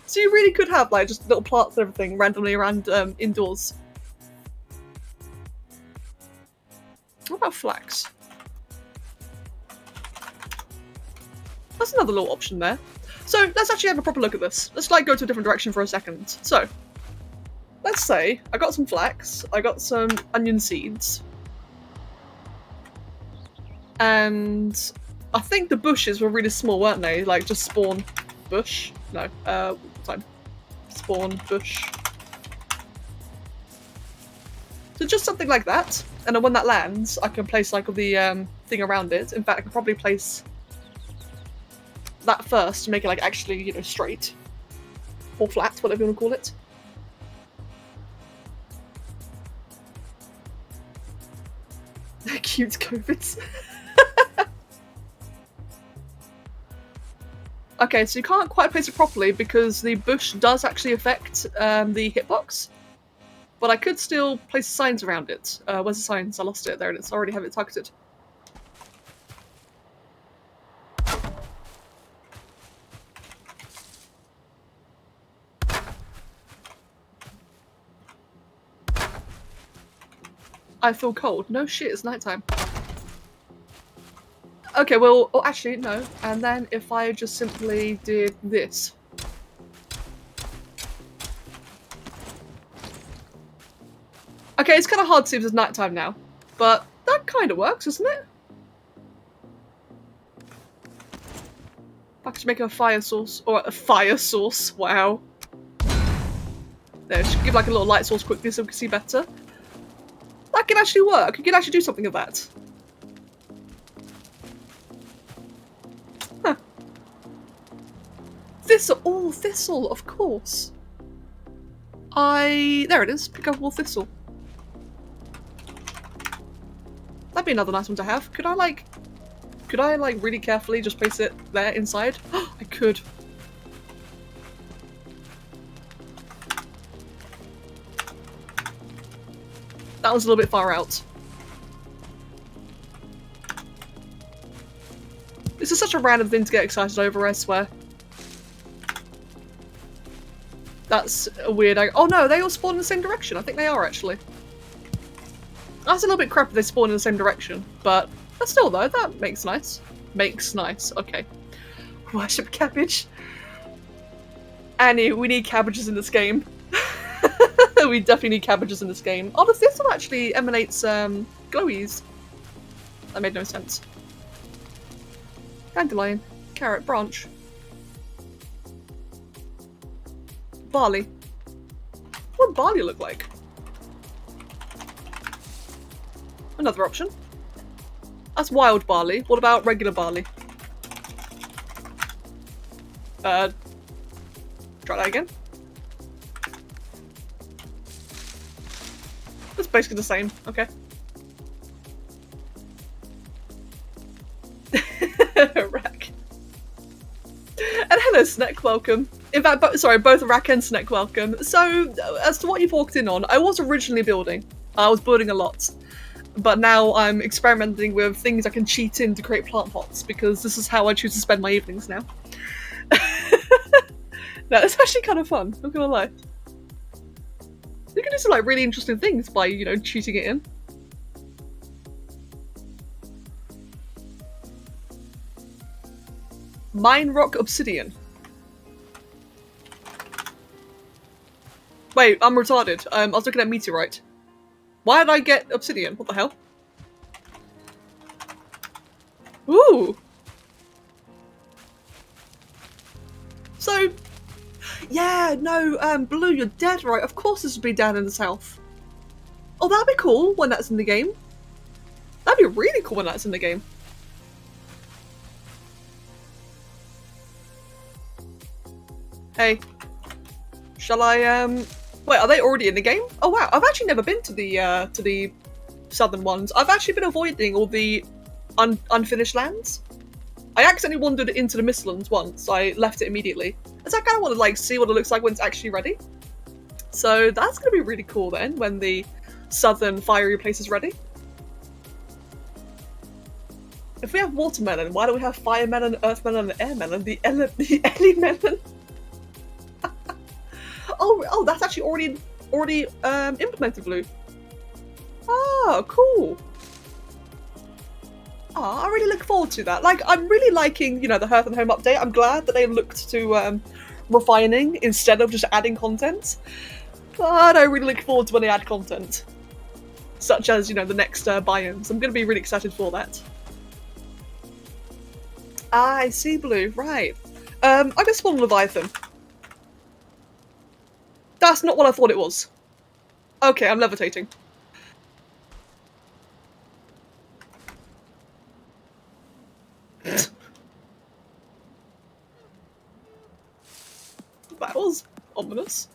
S1: So you really could have like just little plants and everything randomly around indoors. What about flax? That's another little option there. So let's actually have a proper look at this. Let's like go to a different direction for a second. So let's say I got some flax, I got some onion seeds, and I think the bushes were really small, weren't they? Like just spawn bush. No, time. Spawn bush. So just something like that, and then when that lands, I can place like the thing around it. In fact, I can probably place that first to make it like actually, you know, straight or flat, whatever you want to call it. Cute COVIDs. Okay, so you can't quite place it properly because the bush does actually affect the hitbox. But I could still place signs around it. Where's the signs? I lost it. There it is. I already have it targeted. I feel cold. No shit, it's nighttime. Okay, well, oh, actually, no. And then if I just simply did this. Okay, it's kind of hard to see if it's nighttime now, but that kind of works, isn't it? I could make a fire source, or a fire source, wow. There, should give like a little light source quickly so we can see better. That can actually work, you can actually do something with that. Huh. Thistle, oh, thistle, of course. There it is, pick up all thistle. That'd be another nice one to have. Could I like really carefully just place it there inside? I could. That was a little bit far out. This is such a random thing to get excited over, I swear. That's a weird... Oh no, they all spawn in the same direction. I think they are, actually. That's a little bit crap if they spawn in the same direction, but still though, that makes nice. Makes nice, okay. Worship cabbage. Annie, we need cabbages in this game. We definitely need cabbages in this game. Oh, this one actually emanates glowies. That made no sense. Dandelion. Carrot. Branch. Barley. What would barley look like? Another option. That's wild barley. What about regular barley? Try that again. It's basically the same. Okay. Rack. And hello, Sneck. Welcome. In fact, sorry, both Rack and Sneck welcome. So, as to what you've walked in on, I was originally building. I was building a lot. But now I'm experimenting with things I can cheat in to create plant pots, because this is how I choose to spend my evenings now. No, it's actually kind of fun, not gonna lie. You can do some like really interesting things by, you know, cheating it in. Mine rock obsidian. Wait, I'm retarded. I was looking at meteorite. Why did I get obsidian? What the hell? Ooh! So, yeah, no, Blue, you're dead right. Of course this would be down in the south. Oh, that'd be cool when that's in the game. That'd be really cool when that's in the game. Hey. Shall I, Wait, are they already in the game? Oh wow, I've actually never been to the southern ones. I've actually been avoiding all the unfinished lands. I accidentally wandered into the Mistlands once. I left it immediately. And so I kind of want to like see what it looks like when it's actually ready. So that's going to be really cool then, when the southern fiery place is ready. If we have watermelon, why do we have fire melon, earth melon, and air melon? The Ellie melon. Oh, that's actually already implemented, Blue. Oh, cool. Oh, I really look forward to that. Like, I'm really liking, you know, the Hearth and Home update. I'm glad that they looked to refining instead of just adding content. But I really look forward to when they add content. Such as, you know, the next biomes. I'm going to be really excited for that. Ah, I see, Blue. Right. I'm going to spawn Leviathan. That's not what I thought it was. Okay, I'm levitating. That was ominous.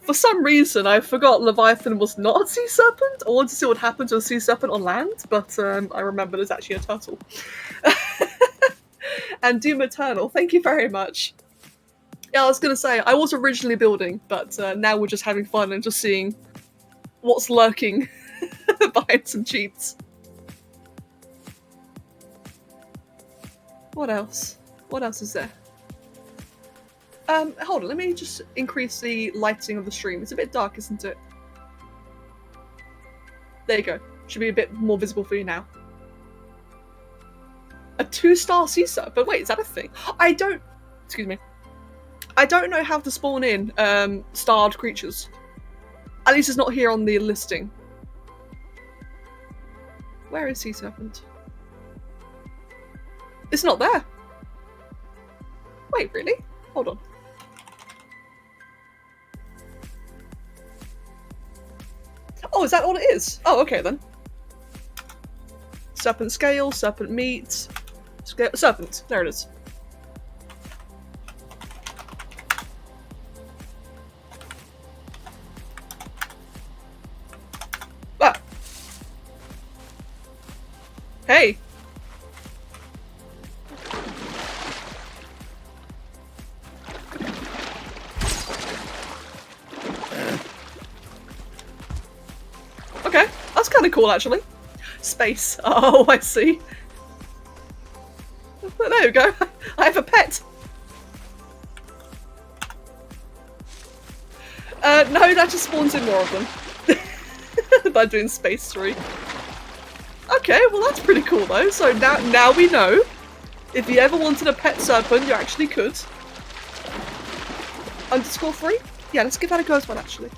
S1: For some reason, I forgot Leviathan was not a sea serpent. I wanted to see what happened to a sea serpent on land, but I remembered it's actually a turtle. And Doom Eternal, thank you very much. Yeah, I was gonna say, I was originally building, but now we're just having fun and just seeing what's lurking behind some cheats. What else? What else is there? Hold on, let me just increase the lighting of the stream. It's a bit dark, isn't it? There you go. Should be a bit more visible for you now. A 2-star sea serpent? Wait, is that a thing? Excuse me. I don't know how to spawn in starred creatures. At least it's not here on the listing. Where is sea serpent? It's not there. Wait, really? Hold on. Oh, is that all it is? Oh, okay then. Serpent scale, serpent meat, serpent. There it is. Ah. Hey. Okay, that's kind of cool actually. Space. Oh, I see. There you go. I have a pet. No, that just spawns in more of them. By doing space 3. Okay, well that's pretty cool though. So now we know. If you ever wanted a pet serpent, you actually could. _3? Yeah, let's give that a go as well actually.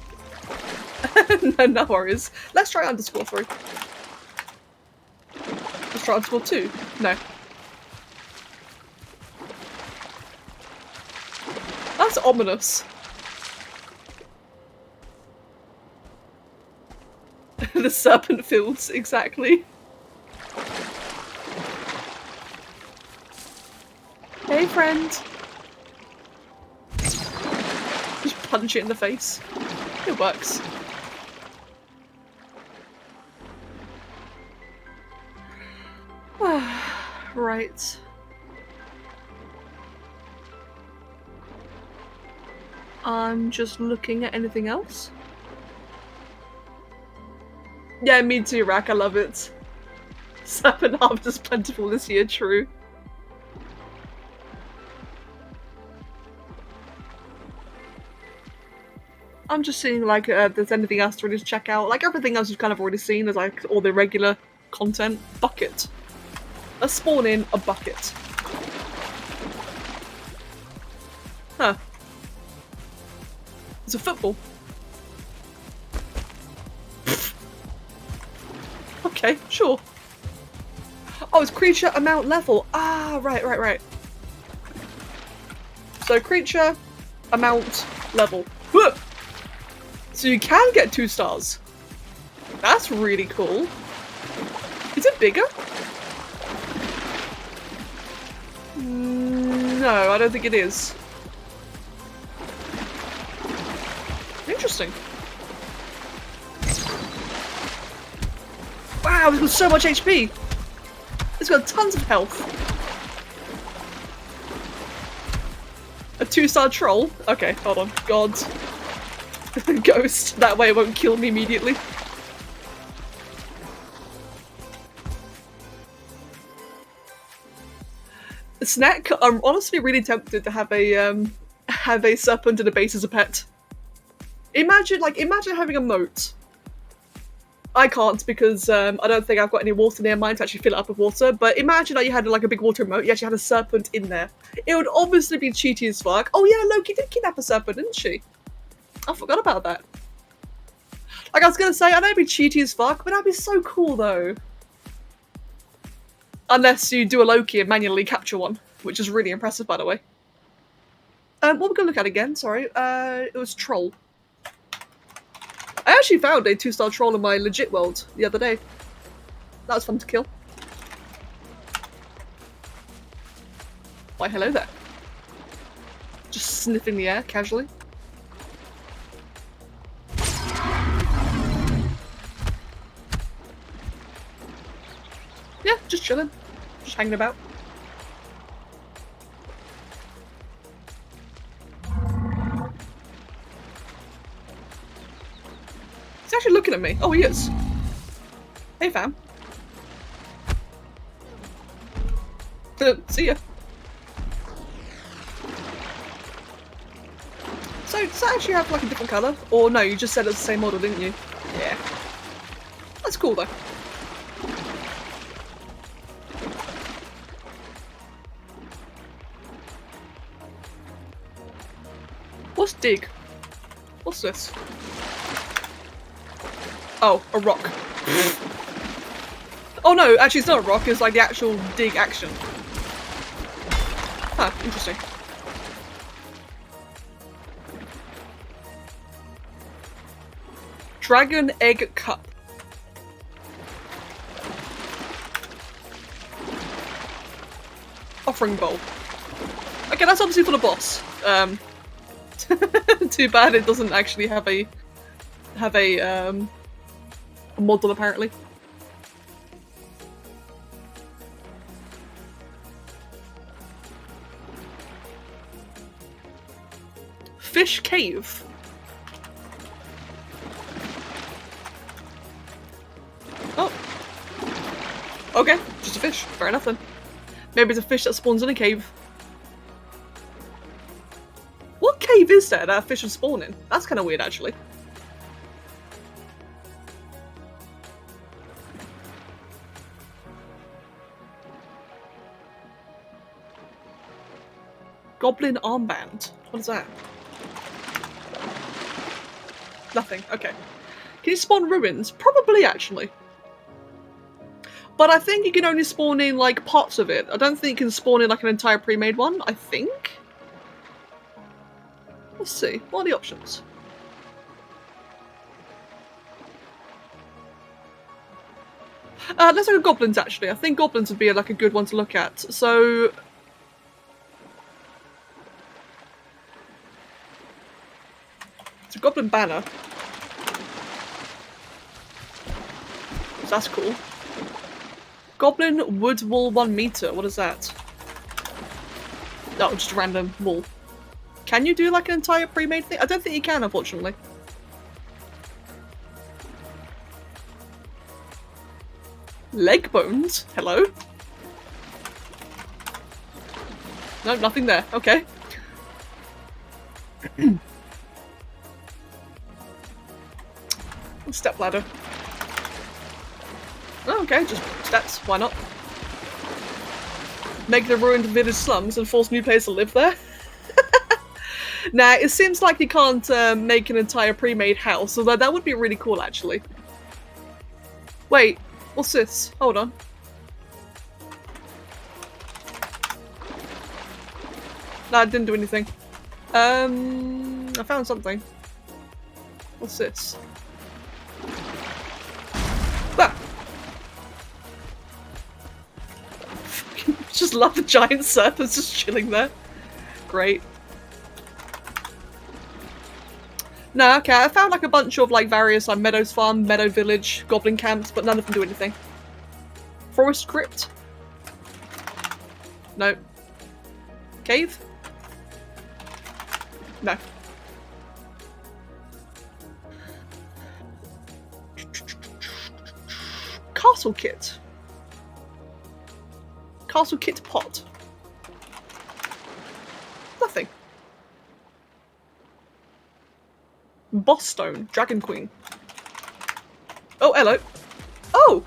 S1: No worries. Let's try _3. Let's try _2. No. That's ominous. The serpent fields, exactly. Hey, friend. Just punch it in the face. It works. Right. I'm just looking at anything else. Yeah, me too, Rack. I love it. Serpent harvest is plentiful this year, true. I'm just seeing like if there's anything else to really check out. Like everything else you've kind of already seen. There's like all the regular content. Bucket. Let's spawn in a bucket. Huh. It's a football. Okay, sure. Oh, it's creature amount level. Ah, right. So creature amount level. Whoa! So you can get 2 stars. That's really cool. Is it bigger? No, I don't think it is. Interesting. Wow, it's got so much HP. It's got tons of health. A 2-star troll? Okay, hold on. God. Ghost. That way it won't kill me immediately. Snack, I'm honestly really tempted to have a serpent in a base as a pet. Imagine having a moat. I can't because I don't think I've got any water near mine to actually fill it up with water, but imagine that you had like a big water moat, you actually had a serpent in there. It would obviously be cheaty as fuck. Oh yeah, Loki did kidnap a serpent, didn't she? I forgot about that. Like I was gonna say, I know it'd be cheaty as fuck, but that'd be so cool though. Unless you do a Loki and manually capture one, which is really impressive by the way. What we're gonna look at again, sorry, it was Troll. I actually found a 2-star troll in my legit world the other day. That was fun to kill. Why, hello there. Just sniffing the air casually. Yeah, just chilling. Just hanging about. He's actually looking at me. Oh, he is. Hey, fam. See ya. So, does that actually have like a different colour? Or no, you just said it's the same model, didn't you? Yeah. That's cool though. What's dig? What's this? Oh, a rock. Oh no, actually it's not a rock, it's like the actual dig action. Huh, interesting. Dragon Egg Cup. Offering bowl. Okay, that's obviously for the boss. Too bad it doesn't actually have a model apparently. Fish cave. Oh. Okay, just a fish. Fair enough then. Maybe it's a fish that spawns in a cave. What cave is there that a fish would spawn in? That's kind of weird, actually. Goblin armband. What is that? Nothing. Okay. Can you spawn ruins? Probably, actually. But I think you can only spawn in, like, parts of it. I don't think you can spawn in, like, an entire pre-made one, I think? Let's see. What are the options? Let's look at goblins, actually. I think goblins would be, like, a good one to look at. So... it's a goblin banner. So that's cool. Goblin wood wall 1 meter. What is that? Oh, just a random wall. Can you do like an entire pre-made thing? I don't think you can, unfortunately. Leg bones? Hello? No, nothing there. Okay. Step ladder. Oh, okay, just steps. Why not? Make the ruined village slums and force new players to live there? Nah, it seems like you can't make an entire pre-made house, although that would be really cool, actually. Wait, what's this? Hold on. Nah, it didn't do anything. I found something. What's this? Ah! Just love the giant serpents just chilling there. Great. Nah, okay, I found like a bunch of like various like Meadows Farm, Meadow Village, Goblin camps, but none of them do anything. Forest Crypt? No. Cave? No. Castle kit. Castle kit pot. Nothing. Boss stone. Dragon Queen. Oh, hello. Oh!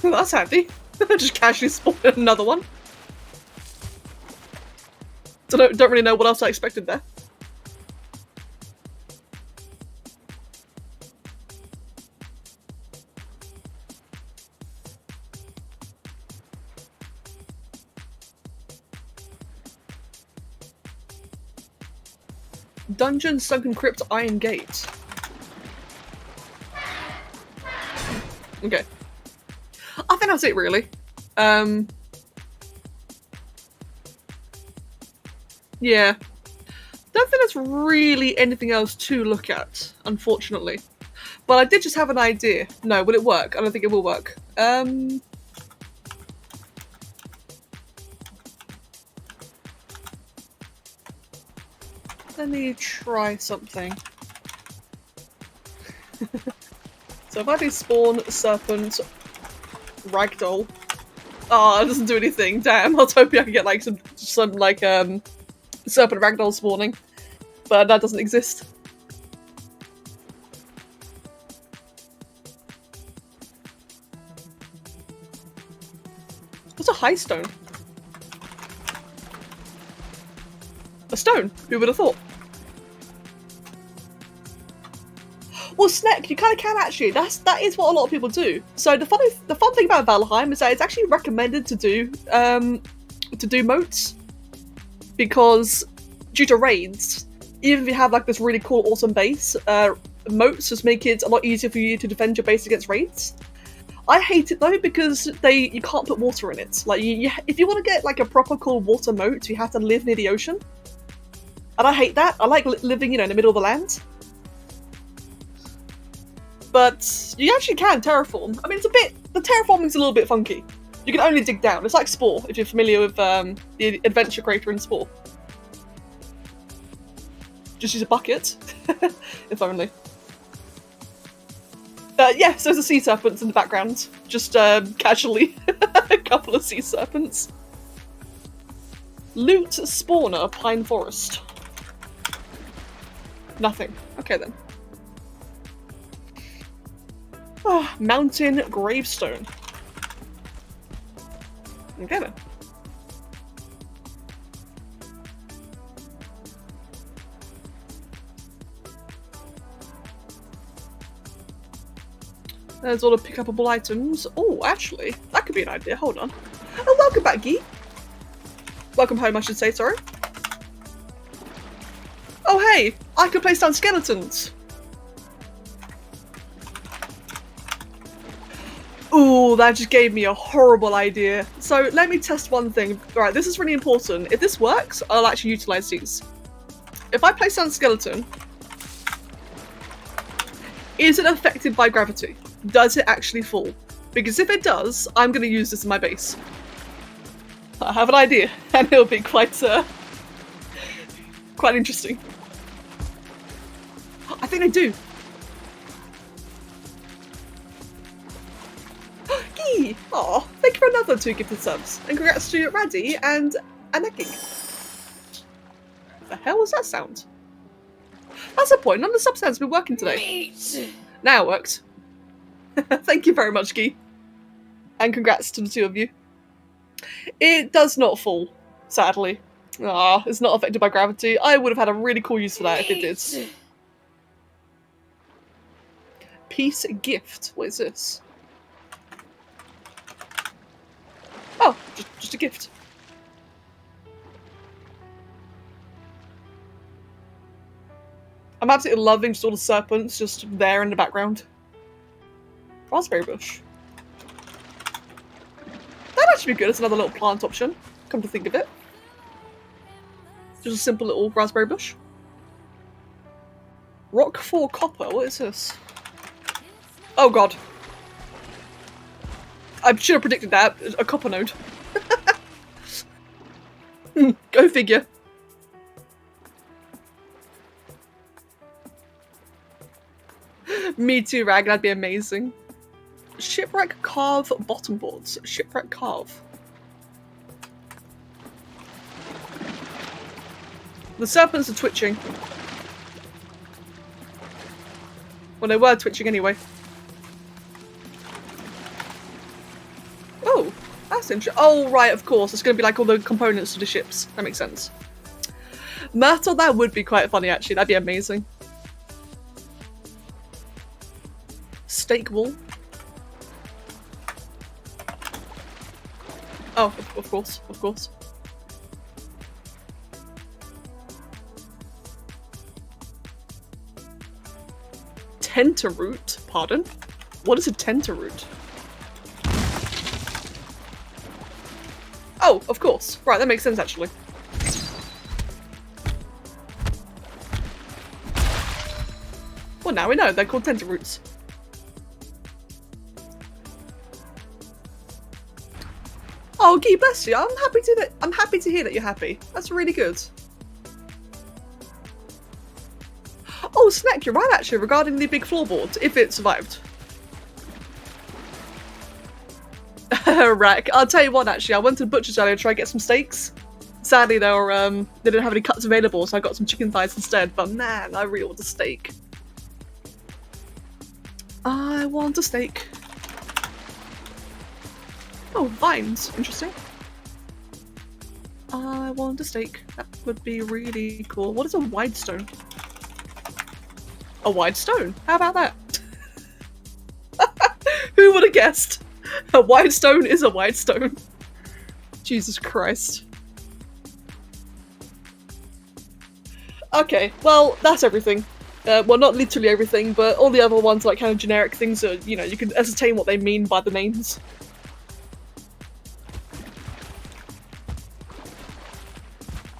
S1: That's handy. I just casually spawned another one. Don't really know what else I expected there. Dungeon Sunken Crypt Iron Gate. Okay. I think that's it, really. Yeah. Don't think there's really anything else to look at, unfortunately. But I did just have an idea. No, will it work? I don't think it will work. Let me try something. So if I do spawn serpent ragdoll. Oh, it doesn't do anything. Damn, I was hoping I could get like some like serpent ragdoll spawning. But that doesn't exist. What's a high stone? A stone? Who would have thought? Well, Sneck, you kind of can actually. That is what a lot of people do. So the fun thing about Valheim is that it's actually recommended to do moats, because due to raids, even if you have like this really cool awesome base, moats just make it a lot easier for you to defend your base against raids. I hate it though because you can't put water in it. Like if you want to get like a proper cool water moat, you have to live near the ocean, and I hate that. I like living, in the middle of the land. But you actually can terraform. I mean, the terraforming's a little bit funky. You can only dig down. It's like Spore, if you're familiar with the adventure creator in Spore. Just use a bucket, if only. Yeah, so there's a sea serpents in the background. Just casually, a couple of sea serpents. Loot spawner, pine forest. Nothing. Okay then. Oh, mountain gravestone. Okay then. There's all the pick-upable items. Oh, actually, that could be an idea. Hold on. Oh, welcome back, Guy. Welcome home, I should say, sorry. Oh, hey! I can place down skeletons! Ooh, that just gave me a horrible idea. So, let me test one thing. Alright, this is really important. If this works, I'll actually utilize these. If I place down a skeleton, is it affected by gravity? Does it actually fall? Because if it does, I'm going to use this in my base. I have an idea, and it'll be quite interesting. I think I do. Gee! Aw, thank you for another 2 gifted subs. And congrats to Raddy and Aneki. The hell was that sound? That's the point, none of the sub sounds have been working today. Meat. Now it works. Thank you very much, Guy. And congrats to the 2 of you. It does not fall, sadly. Ah, it's not affected by gravity. I would have had a really cool use for that if it did. Peace gift. What is this? Oh, just a gift. I'm absolutely loving just all the serpents just there in the background. Raspberry bush. That'd actually be good as another little plant option, come to think of it. Just a simple little raspberry bush. Rock 4 copper, what is this? Oh god. I should have predicted that. A copper node. Go figure. Me too, Rag, that'd be amazing. Shipwreck carve bottom boards. Shipwreck carve. The serpents are twitching. Well, they were twitching anyway. Oh, that's interesting. Oh, right, of course. It's going to be like all the components to the ships. That makes sense. Myrtle, that would be quite funny, actually. That'd be amazing. Stake wall. Oh, of course, of course. Tentaroot? Pardon? What is a tentaroot? Oh, of course. Right, that makes sense actually. Well, now we know they're called tentaroots. Oh, Guy, bless you. I'm happy to hear that you're happy. That's really good. Oh, Snack, you're right actually regarding the big floorboard, if it survived. Rack. I'll tell you what, actually, I went to the butcher's earlier to try and get some steaks. Sadly, they didn't have any cuts available, so I got some chicken thighs instead. But man, I really want a steak. I want a steak. Oh, vines. Interesting. I want a steak. That would be really cool. What is a wide stone? A wide stone? How about that? Who would have guessed? A wide stone is a wide stone. Jesus Christ. Okay, well, that's everything. Well, not literally everything, but all the other ones, like kind of generic things are, you know, you can ascertain what they mean by the names.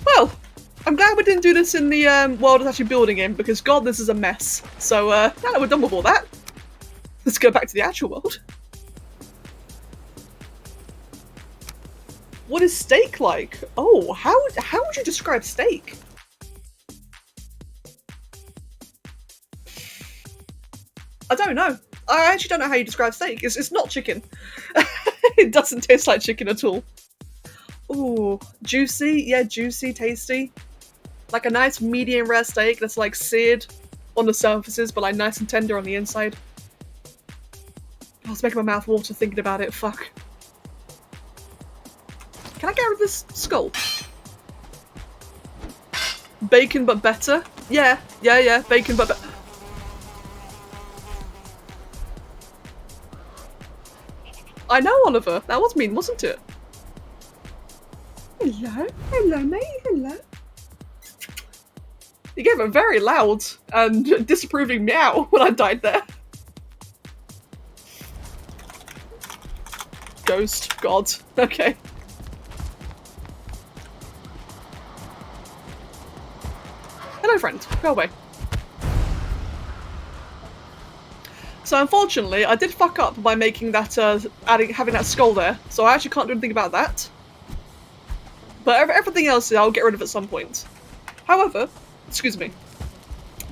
S1: Well, I'm glad we didn't do this in the world that's actually building in, because god, this is a mess. So, now that we're done with all that, let's go back to the actual world. What is steak like? Oh, how would you describe steak? I don't know. I actually don't know how you describe steak. It's not chicken. It doesn't taste like chicken at all. Ooh, juicy. Yeah, juicy, tasty. Like a nice medium rare steak that's like seared on the surfaces, but like nice and tender on the inside. I was making my mouth water thinking about it. Fuck. Can I get rid of this skull? Bacon but better? Yeah. Bacon but better. I know, Oliver. That was mean, wasn't it? Hello, mate. Hello. You gave a very loud and disapproving meow when I died there. Ghost. God. Okay. Hello, friend. Go away. So unfortunately, I did fuck up by making that, having that skull there, so I actually can't do anything about that. But everything else I'll get rid of at some point. However, excuse me,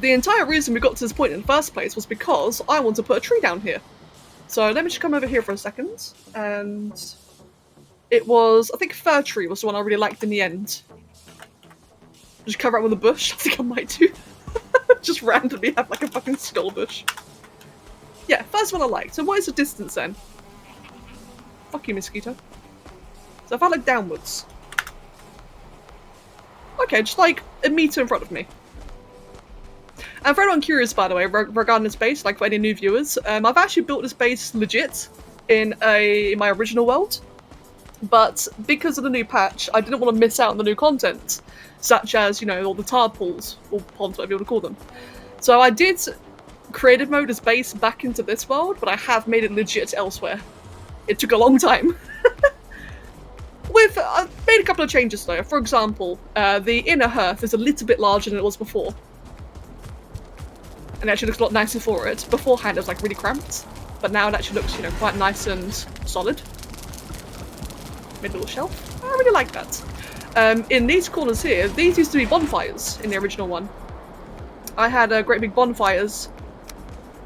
S1: the entire reason we got to this point in the first place was because I want to put a tree down here. So let me just come over here for a second, and it was, I think fir tree was the one I really liked in the end. Just cover it with a bush, I think I might do. Just randomly have like a fucking skull bush. Yeah, first one I liked. So what is the distance then? Fuck you, mosquito. So if I look downwards. Okay, just like a meter in front of me. And for anyone curious, by the way, regarding this base, like for any new viewers, I've actually built this base legit in my original world. But because of the new patch, I didn't want to miss out on the new content, such as, you know, all the tadpoles, or ponds, whatever you want to call them. So I did creative mode as base back into this world, but I have made it legit elsewhere. It took a long time. I've made a couple of changes though. For example, the inner hearth is a little bit larger than it was before. And it actually looks a lot nicer for it. Beforehand it was like really cramped, but now it actually looks, you know, quite nice and solid. Made a little shelf. I really like that. In these corners here, these used to be bonfires in the original one. I had great big bonfires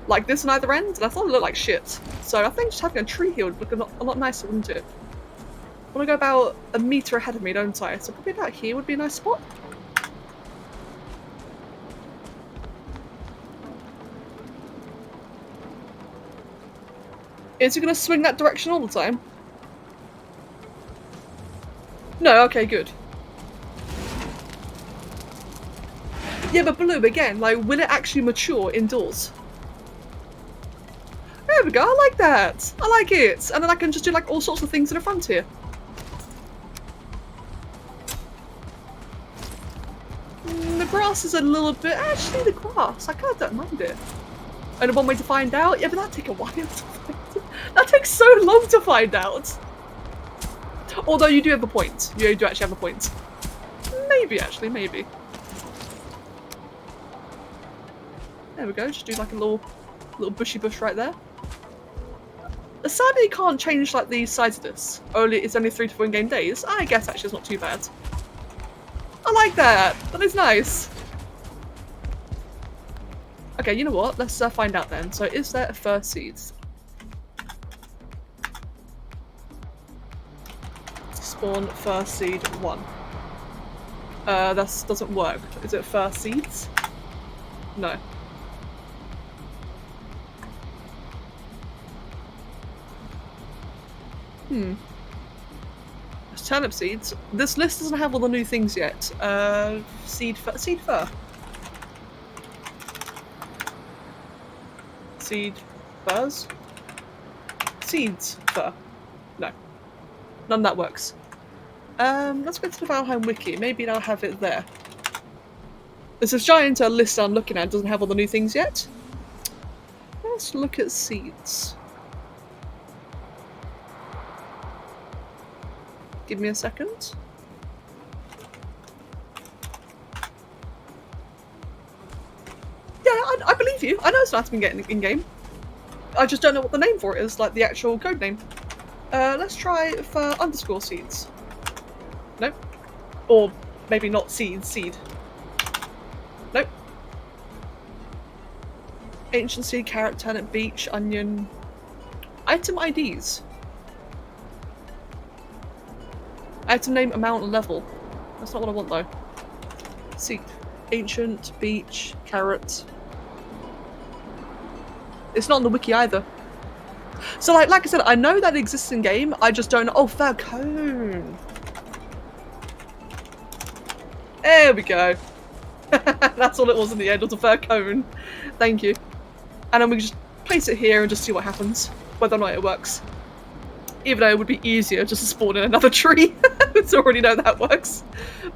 S1: like this on either end, and I thought it looked like shit. So I think just having a tree here would look a lot nicer, wouldn't it? I want to go about a meter ahead of me, don't I? So probably about here would be a nice spot. Is it going to swing that direction all the time? No, okay, good. Yeah, but Blue, again, like, will it actually mature indoors? There we go, I like that! I like it! And then I can just do, like, all sorts of things in the front here. The grass is a little bit... Actually, the grass, I kind of don't mind it. Only one way to find out? Yeah, but that'd take a while to find out. That takes so long to find out! Although you do have a point. You do actually have a point. Maybe, actually, maybe. There we go, just do like a little bushy bush right there. Sadly, you can't change like the size of this. It's only 3 to 4 in-game days. I guess actually it's not too bad. I like that! That is nice! Okay, you know what? Let's find out then. So is there a fir seeds? Spawn fir seed 1. That doesn't work. Is it fir seeds? No. There's turnip seeds. This list doesn't have all the new things yet. Seed fur. Seed furs? Seeds fur. No. None of that works. Let's go to the Valheim wiki. Maybe I'll have it there. There's this giant list I'm looking at. Doesn't have all the new things yet. Let's look at seeds. Give me a second. Yeah, I believe you. I know it's not been getting in-game. I just don't know what the name for it is, like the actual code name. Let's try for underscore seeds. Nope. Or maybe not seeds, seed. Nope. Ancient seed, carrot, turnip, beech, onion. Item IDs. Item name, amount, and level. That's not what I want though. Seed. Ancient, beech, carrot. It's not on the wiki either. So like I said, I know that exists in game, I just don't know. Oh, fir cone. There we go. That's all it was in the end, was a fir cone. Thank you. And then we can just place it here and just see what happens, whether or not it works. Even though it would be easier just to spawn in another tree. It's already know that works.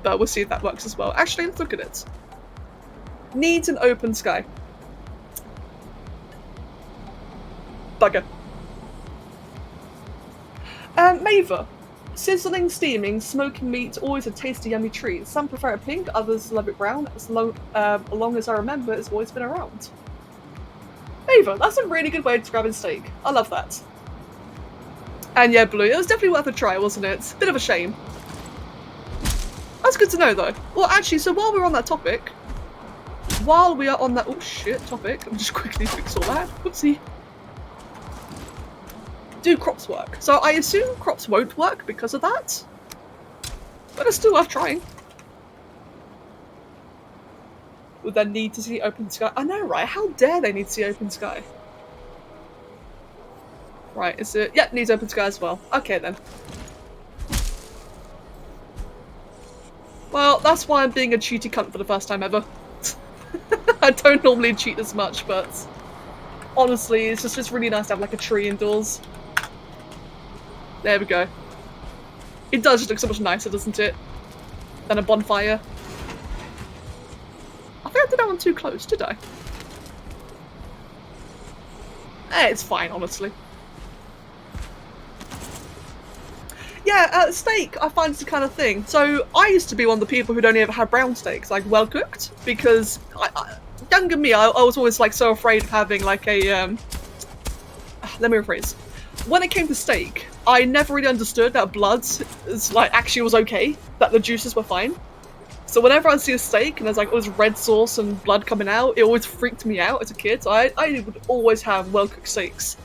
S1: But we'll see if that works as well. Actually, let's look at it. Needs an open sky. Bugger. Maver. Sizzling, steaming, smoking meat, always a tasty, yummy treat. Some prefer it pink, others love it brown. As long as I remember, it's always been around. Maver, that's a really good way of describing steak. I love that. And yeah, Blue, it was definitely worth a try, wasn't it? Bit of a shame. That's good to know, though. Well, actually, so while we're on that topic, oh shit, topic, I'll just quickly fix all that. Whoopsie. Do crops work? So I assume crops won't work because of that, but it's still worth trying. Would they need to see open sky? I know, right? How dare they need to see open sky? Right, is it? Yep, needs open sky as well. Okay then. Well, that's why I'm being a cheaty cunt for the first time ever. I don't normally cheat as much, but honestly, it's just really nice to have like a tree indoors. There we go. It does just look so much nicer, doesn't it? Than a bonfire. I think I did that one too close, did I? It's fine, honestly. Yeah, steak, I find it's the kind of thing. So, I used to be one of the people who'd only ever had brown steaks, like, well cooked, because younger me, I was always, like, so afraid of having, like, a, let me rephrase. When it came to steak, I never really understood that blood is, like, actually was okay, that the juices were fine. So whenever I see a steak and there's, like, all this red sauce and blood coming out, it always freaked me out as a kid. So I would always have well-cooked steaks.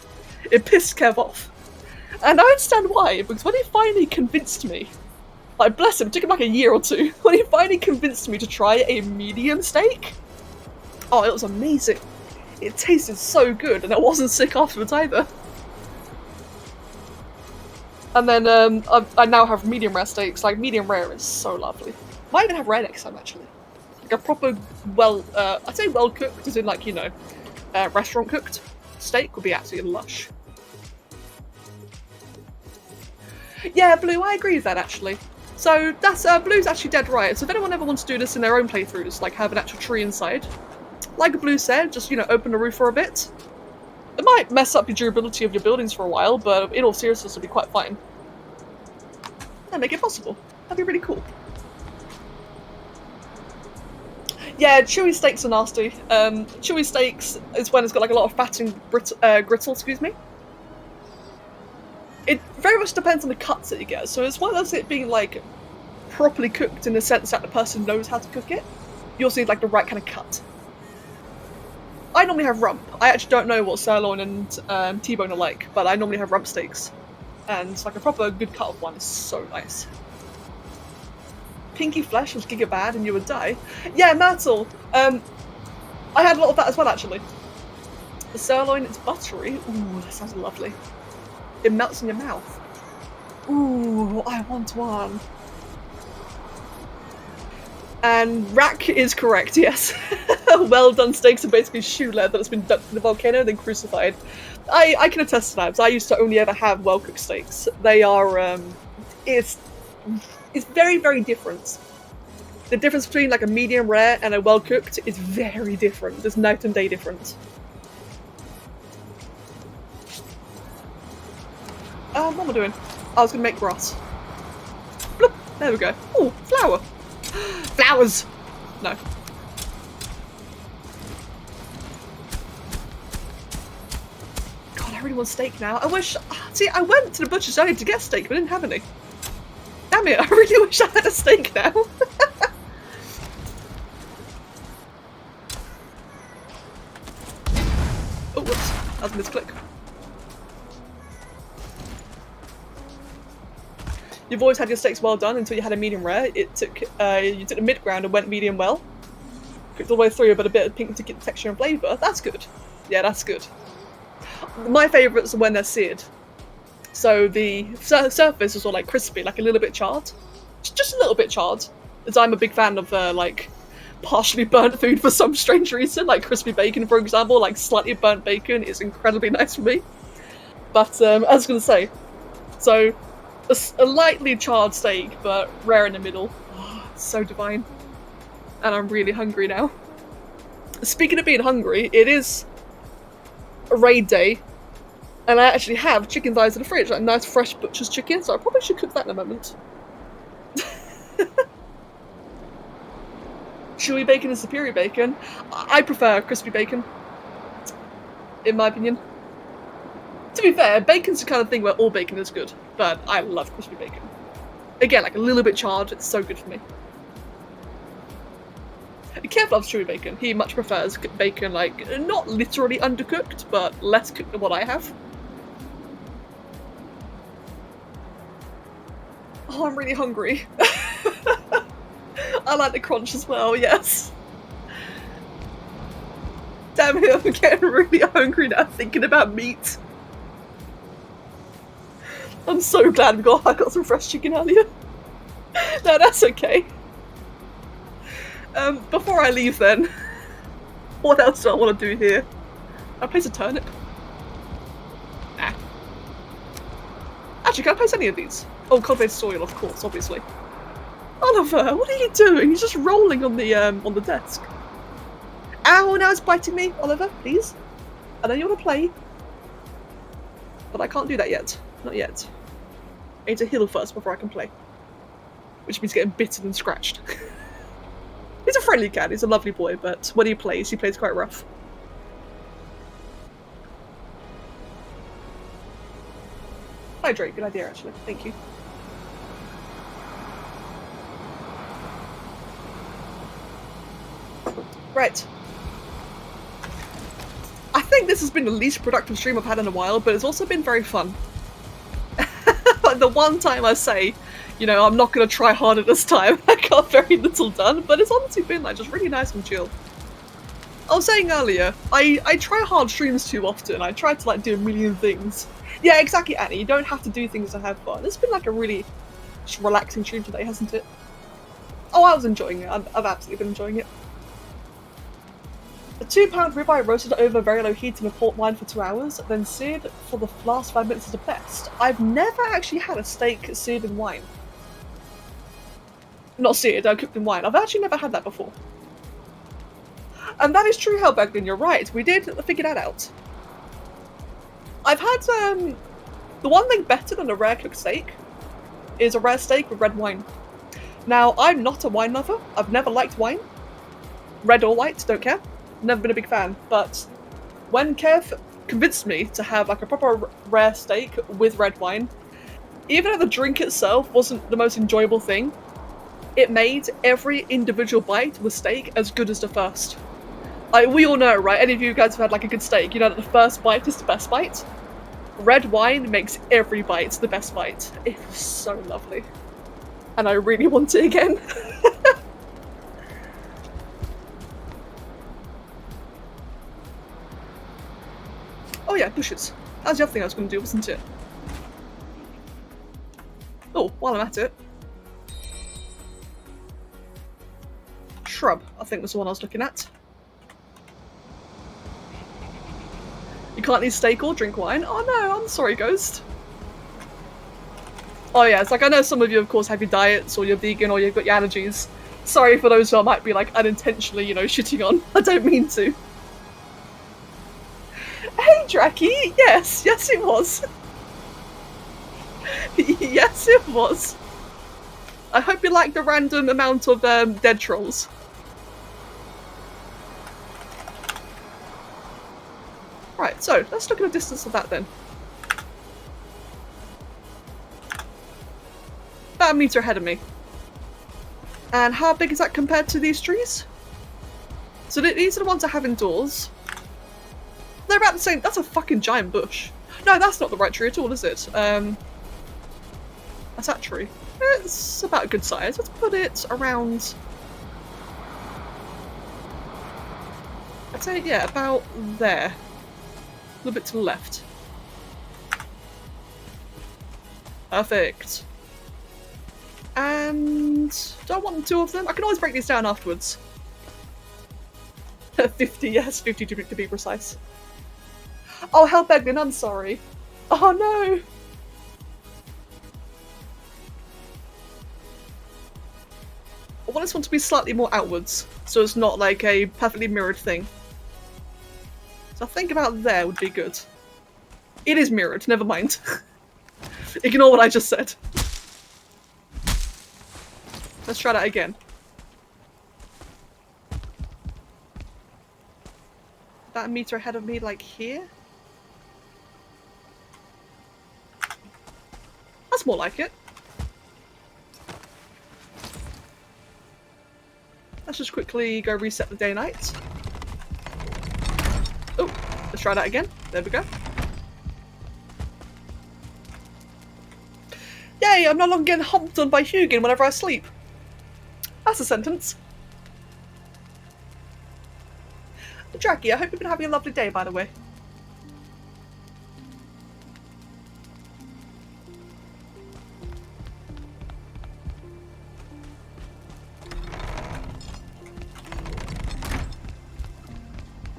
S1: It pissed Kev off. And I understand why, because when he finally convinced me, like, bless him, it took him like a year or two, when he finally convinced me to try a medium steak, oh, it was amazing. It tasted so good, and I wasn't sick afterwards either. And then I now have medium rare steaks. Like, medium rare is so lovely. Might even have rare next time, actually. Like a proper, I'd say well cooked, as in, like, you know, restaurant cooked steak would be absolutely lush. Yeah, Blue, I agree with that, actually. So that's Blue's actually dead right. So if anyone ever wants to do this in their own playthroughs, like have an actual tree inside, like Blue said, just, you know, open the roof for a bit. It might mess up your durability of your buildings for a while, but in all seriousness, it'll be quite fine. And make it possible. That'd be really cool. Yeah, chewy steaks are nasty. Chewy steaks is when it's got like a lot of fat and grittle, excuse me. It very much depends on the cuts that you get. So it's one of those it being like properly cooked in the sense that the person knows how to cook it. You also need like the right kind of cut. I normally have rump. I actually don't know what sirloin and T-bone are like, but I normally have rump steaks. And like a proper good cut of one is so nice. Pinky flesh was giga bad and you would die. Yeah, Myrtle. I had a lot of that as well, actually. The sirloin is buttery. Ooh, that sounds lovely. It melts in your mouth. Ooh, I want one. And Rack is correct, yes. Well done steaks are basically shoe leather that's been dumped in the volcano and then crucified. I can attest to that, because I used to only ever have well-cooked steaks. They are, it's very, very different. The difference between like a medium rare and a well-cooked is very different. There's night and day difference. What am I doing? I was gonna make grass. Bloop, there we go. Oh, flower. Flowers! No. God, I really want steak now. I wish... See, I went to the butcher's earlier to get steak, but I didn't have any. Damn it, I really wish I had a steak now. Oh, whoops. That was a misclick. You've always had your steaks well done until you had a medium rare. It took you took the mid ground and went medium well. Cooked all the way through, but a bit of pink to get the texture and flavour. That's good. Yeah, that's good. My favourites are when they're seared. So the surface is all like crispy, like a little bit charred. Just a little bit charred. As I'm a big fan of like partially burnt food for some strange reason, like crispy bacon, for example. Like slightly burnt bacon is incredibly nice for me. But I was going to say, so a lightly charred steak, but rare in the middle. Oh, so divine. And I'm really hungry now. Speaking of being hungry, it is a raid day, and I actually have chicken thighs in the fridge, like nice fresh butcher's chicken, so I probably should cook that in a moment. Chewy bacon is superior bacon. I prefer crispy bacon, in my opinion. To be fair, bacon's the kind of thing where all bacon is good, but I love crispy bacon. Again, like a little bit charred, it's so good for me. Kev loves chewy bacon. He much prefers bacon, like, not literally undercooked, but less cooked than what I have. Oh, I'm really hungry. I like the crunch as well, yes. Damn it, I'm getting really hungry now thinking about meat. I'm so glad I got some fresh chicken earlier. No, that's okay. Before I leave then, what else do I want to do here? I place a turnip? Nah. Actually, can I place any of these? Oh, cultivated soil, of course, obviously. Oliver, what are you doing? You're just rolling on the desk. Ow, now it's biting me. Oliver, please. I know you want to play, but I can't do that yet. Not yet. I need to heal first before I can play. Which means getting bitten and scratched. He's a friendly cat, he's a lovely boy, but when he plays quite rough. Hydrate, good idea actually. Thank you. Right. I think this has been the least productive stream I've had in a while, but it's also been very fun. Like the one time I say, you know, I'm not going to try harder this time, I got very little done, but it's honestly been like just really nice and chill. I was saying earlier, I try hard streams too often. I try to like do a million things. Yeah, exactly, Annie. You don't have to do things to have fun. It's been like a really just relaxing stream today, hasn't it? Oh, I was enjoying it. I've absolutely been enjoying it. A £2 ribeye roasted over very low heat in a port wine for 2 hours, then seared for the last 5 minutes is the best. I've never actually had a steak seared in wine. Not seared, cooked in wine. I've actually never had that before. And that is true, Hellbagman, you're right. We did figure that out. I've had, the one thing better than a rare cooked steak is a rare steak with red wine. Now, I'm not a wine lover. I've never liked wine. Red or white, don't care. Never been a big fan, but when Kev convinced me to have like a proper rare steak with red wine, even though the drink itself wasn't the most enjoyable thing, it made every individual bite of the steak as good as the first. Like, we all know, right? Any of you guys have had like a good steak, you know that the first bite is the best bite. Red wine makes every bite the best bite. It was so lovely. And I really want it again. Oh yeah, bushes. That was the other thing I was going to do, wasn't it? Oh, while I'm at it. Shrub, I think was the one I was looking at. You can't eat steak or drink wine. Oh no, I'm sorry, Ghost. Oh yeah, it's like I know some of you, of course, have your diets or you're vegan or you've got your allergies. Sorry for those who I might be like unintentionally, you know, shitting on. I don't mean to. Hey, Dracky. Yes, yes, it was. Yes, it was. I hope you like the random amount of dead trolls. Right, so let's look at the distance of that then. About a meter ahead of me. And how big is that compared to these trees? So these are the ones I have indoors. They're about the same. That's a fucking giant bush. No, that's not the right tree at all, is it? That's that tree. It's about a good size. Let's put it around... I'd say, yeah, about there. A little bit to the left. Perfect. And... do I want two of them? I can always break these down afterwards. 50, yes, 50 to be precise. Oh, help, Edwin, I'm sorry. Oh no! I want this one to be slightly more outwards, so it's not like a perfectly mirrored thing. So I think about there would be good. It is mirrored, never mind. Ignore what I just said. Let's try that again. About a meter ahead of me, like here? That's more like it. Let's just quickly go reset the day-night. Oh, let's try that again. There we go. Yay, I'm no longer getting humped on by Hugin whenever I sleep. That's a sentence. Jackie, I hope you've been having a lovely day, by the way.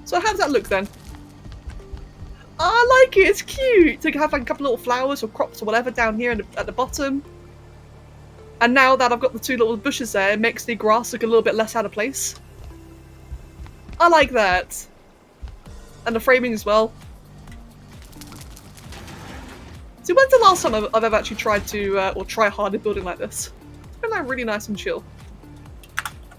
S1: So how does that look then? I like it, it's cute! So you can have like a couple little flowers or crops or whatever down here at the bottom. And now that I've got the two little bushes there, it makes the grass look a little bit less out of place. I like that. And the framing as well. See, when's the last time I've ever actually tried to, or try hard at building like this? It's been like really nice and chill.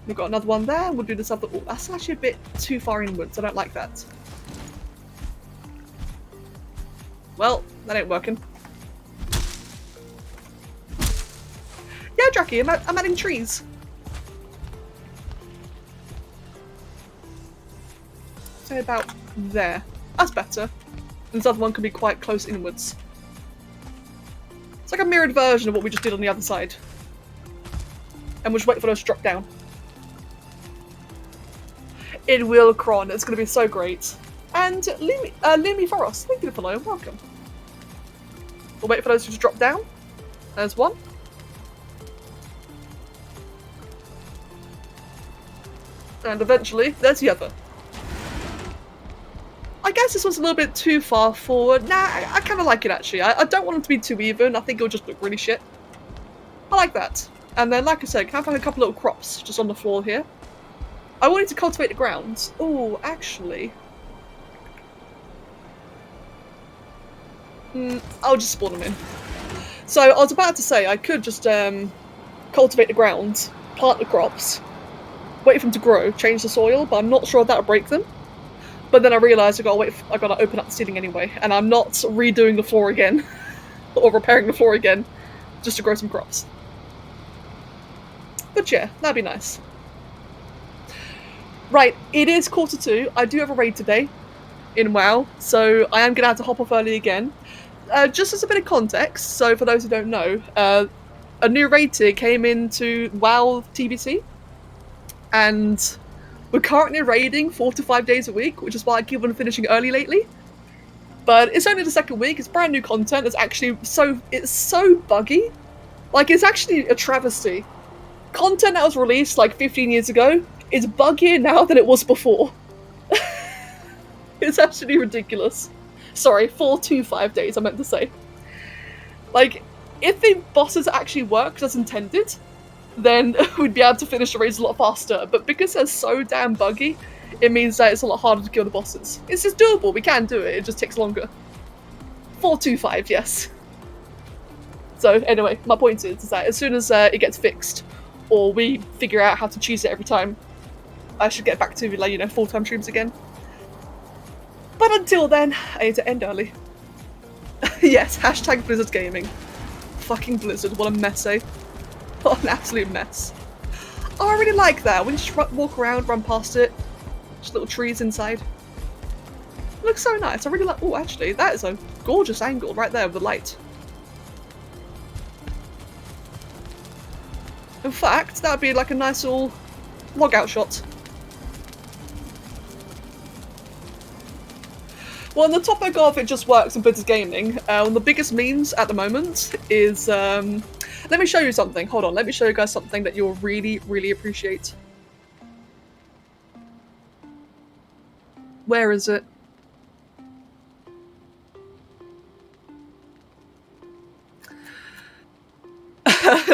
S1: We've got another one there, we'll do this other- oh, that's actually a bit too far inwards, I don't like that. Well, that ain't working. Yeah, Dracky, I'm adding trees. Say about there. That's better. And this other one can be quite close inwards. It's like a mirrored version of what we just did on the other side. And we'll just wait for those to drop down. It will, Kron. It's going to be so great. And Lumi Forest, thank you for following. Welcome. We'll wait for those to just drop down. There's one. And eventually, there's the other. I guess this was a little bit too far forward. Nah, I kind of like it actually. I don't want it to be too even. I think it'll just look really shit. I like that. And then, like I said, can I have a couple little crops just on the floor here? I wanted to cultivate the grounds. Oh, actually. I'll just spawn them in. So, I was about to say, I could just cultivate the ground, plant the crops, wait for them to grow, change the soil, but I'm not sure if that'll break them. But then I realised I gotta open up the ceiling anyway, and I'm not redoing the floor again, or repairing the floor again, just to grow some crops. But yeah, that'd be nice. Right, it is 1:45. I do have a raid today in WoW, so I am gonna have to hop off early again. Just as a bit of context, so for those who don't know, a new raid tier came into WoW TBC, and we're currently raiding 4 to 5 days a week, which is why I keep on finishing early lately. But it's only the second week, it's brand new content, it's actually so buggy. Like, it's actually a travesty. Content that was released like 15 years ago is buggier now than it was before. It's absolutely ridiculous. Sorry, 425 days I meant to say. Like, if the bosses actually worked as intended, then we'd be able to finish the raids a lot faster. But because they're so damn buggy, it means that it's a lot harder to kill the bosses. It's just doable, we can do it, it just takes longer. 425, yes. So anyway, my point is that as soon as it gets fixed, or we figure out how to choose it every time, I should get back to, like, you know, full-time streams again. But until then, I need to end early. Yes, hashtag Blizzard Gaming. Fucking Blizzard, what a mess, eh? What an absolute mess. Oh, I really like that. When you just walk around, run past it, just little trees inside. It looks so nice. I really like. Oh, actually, that is a gorgeous angle right there with the light. In fact, that would be like a nice little log out shot. Well, on the topic of it just works in Blizzard Gaming, one of the biggest memes at the moment is, let me show you something. Hold on, let me show you guys something that you'll really, really appreciate. Where is it?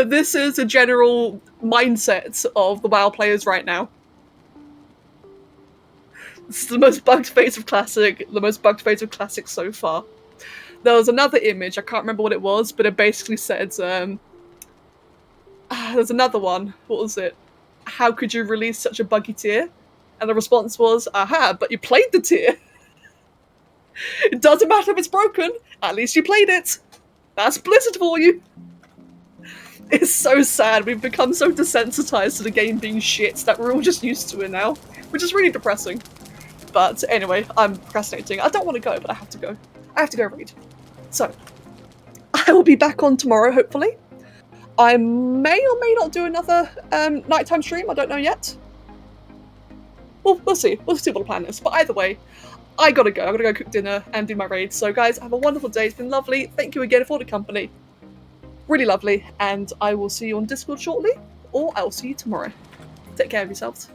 S1: This is a general mindset of the WoW players right now. This is the most bugged phase of Classic, the most bugged phase of Classic so far. There was another image, I can't remember what it was, but it basically said, there's another one, what was it? How could you release such a buggy tier? And the response was, aha, but you played the tier. It doesn't matter if it's broken, at least you played it. That's Blizzard for you. It's so sad, we've become so desensitized to the game being shit that we're all just used to it now, which is really depressing. But anyway, I'm procrastinating. I don't want to go, but I have to go. I have to go read. So, I will be back on tomorrow, hopefully. I may or may not do another nighttime stream, I don't know yet. Well, we'll see. We'll see what the plan is. But either way, I gotta go. I gotta go cook dinner and do my raid. So guys, have a wonderful day. It's been lovely. Thank you again for the company. Really lovely. And I will see you on Discord shortly, or I'll see you tomorrow. Take care of yourselves.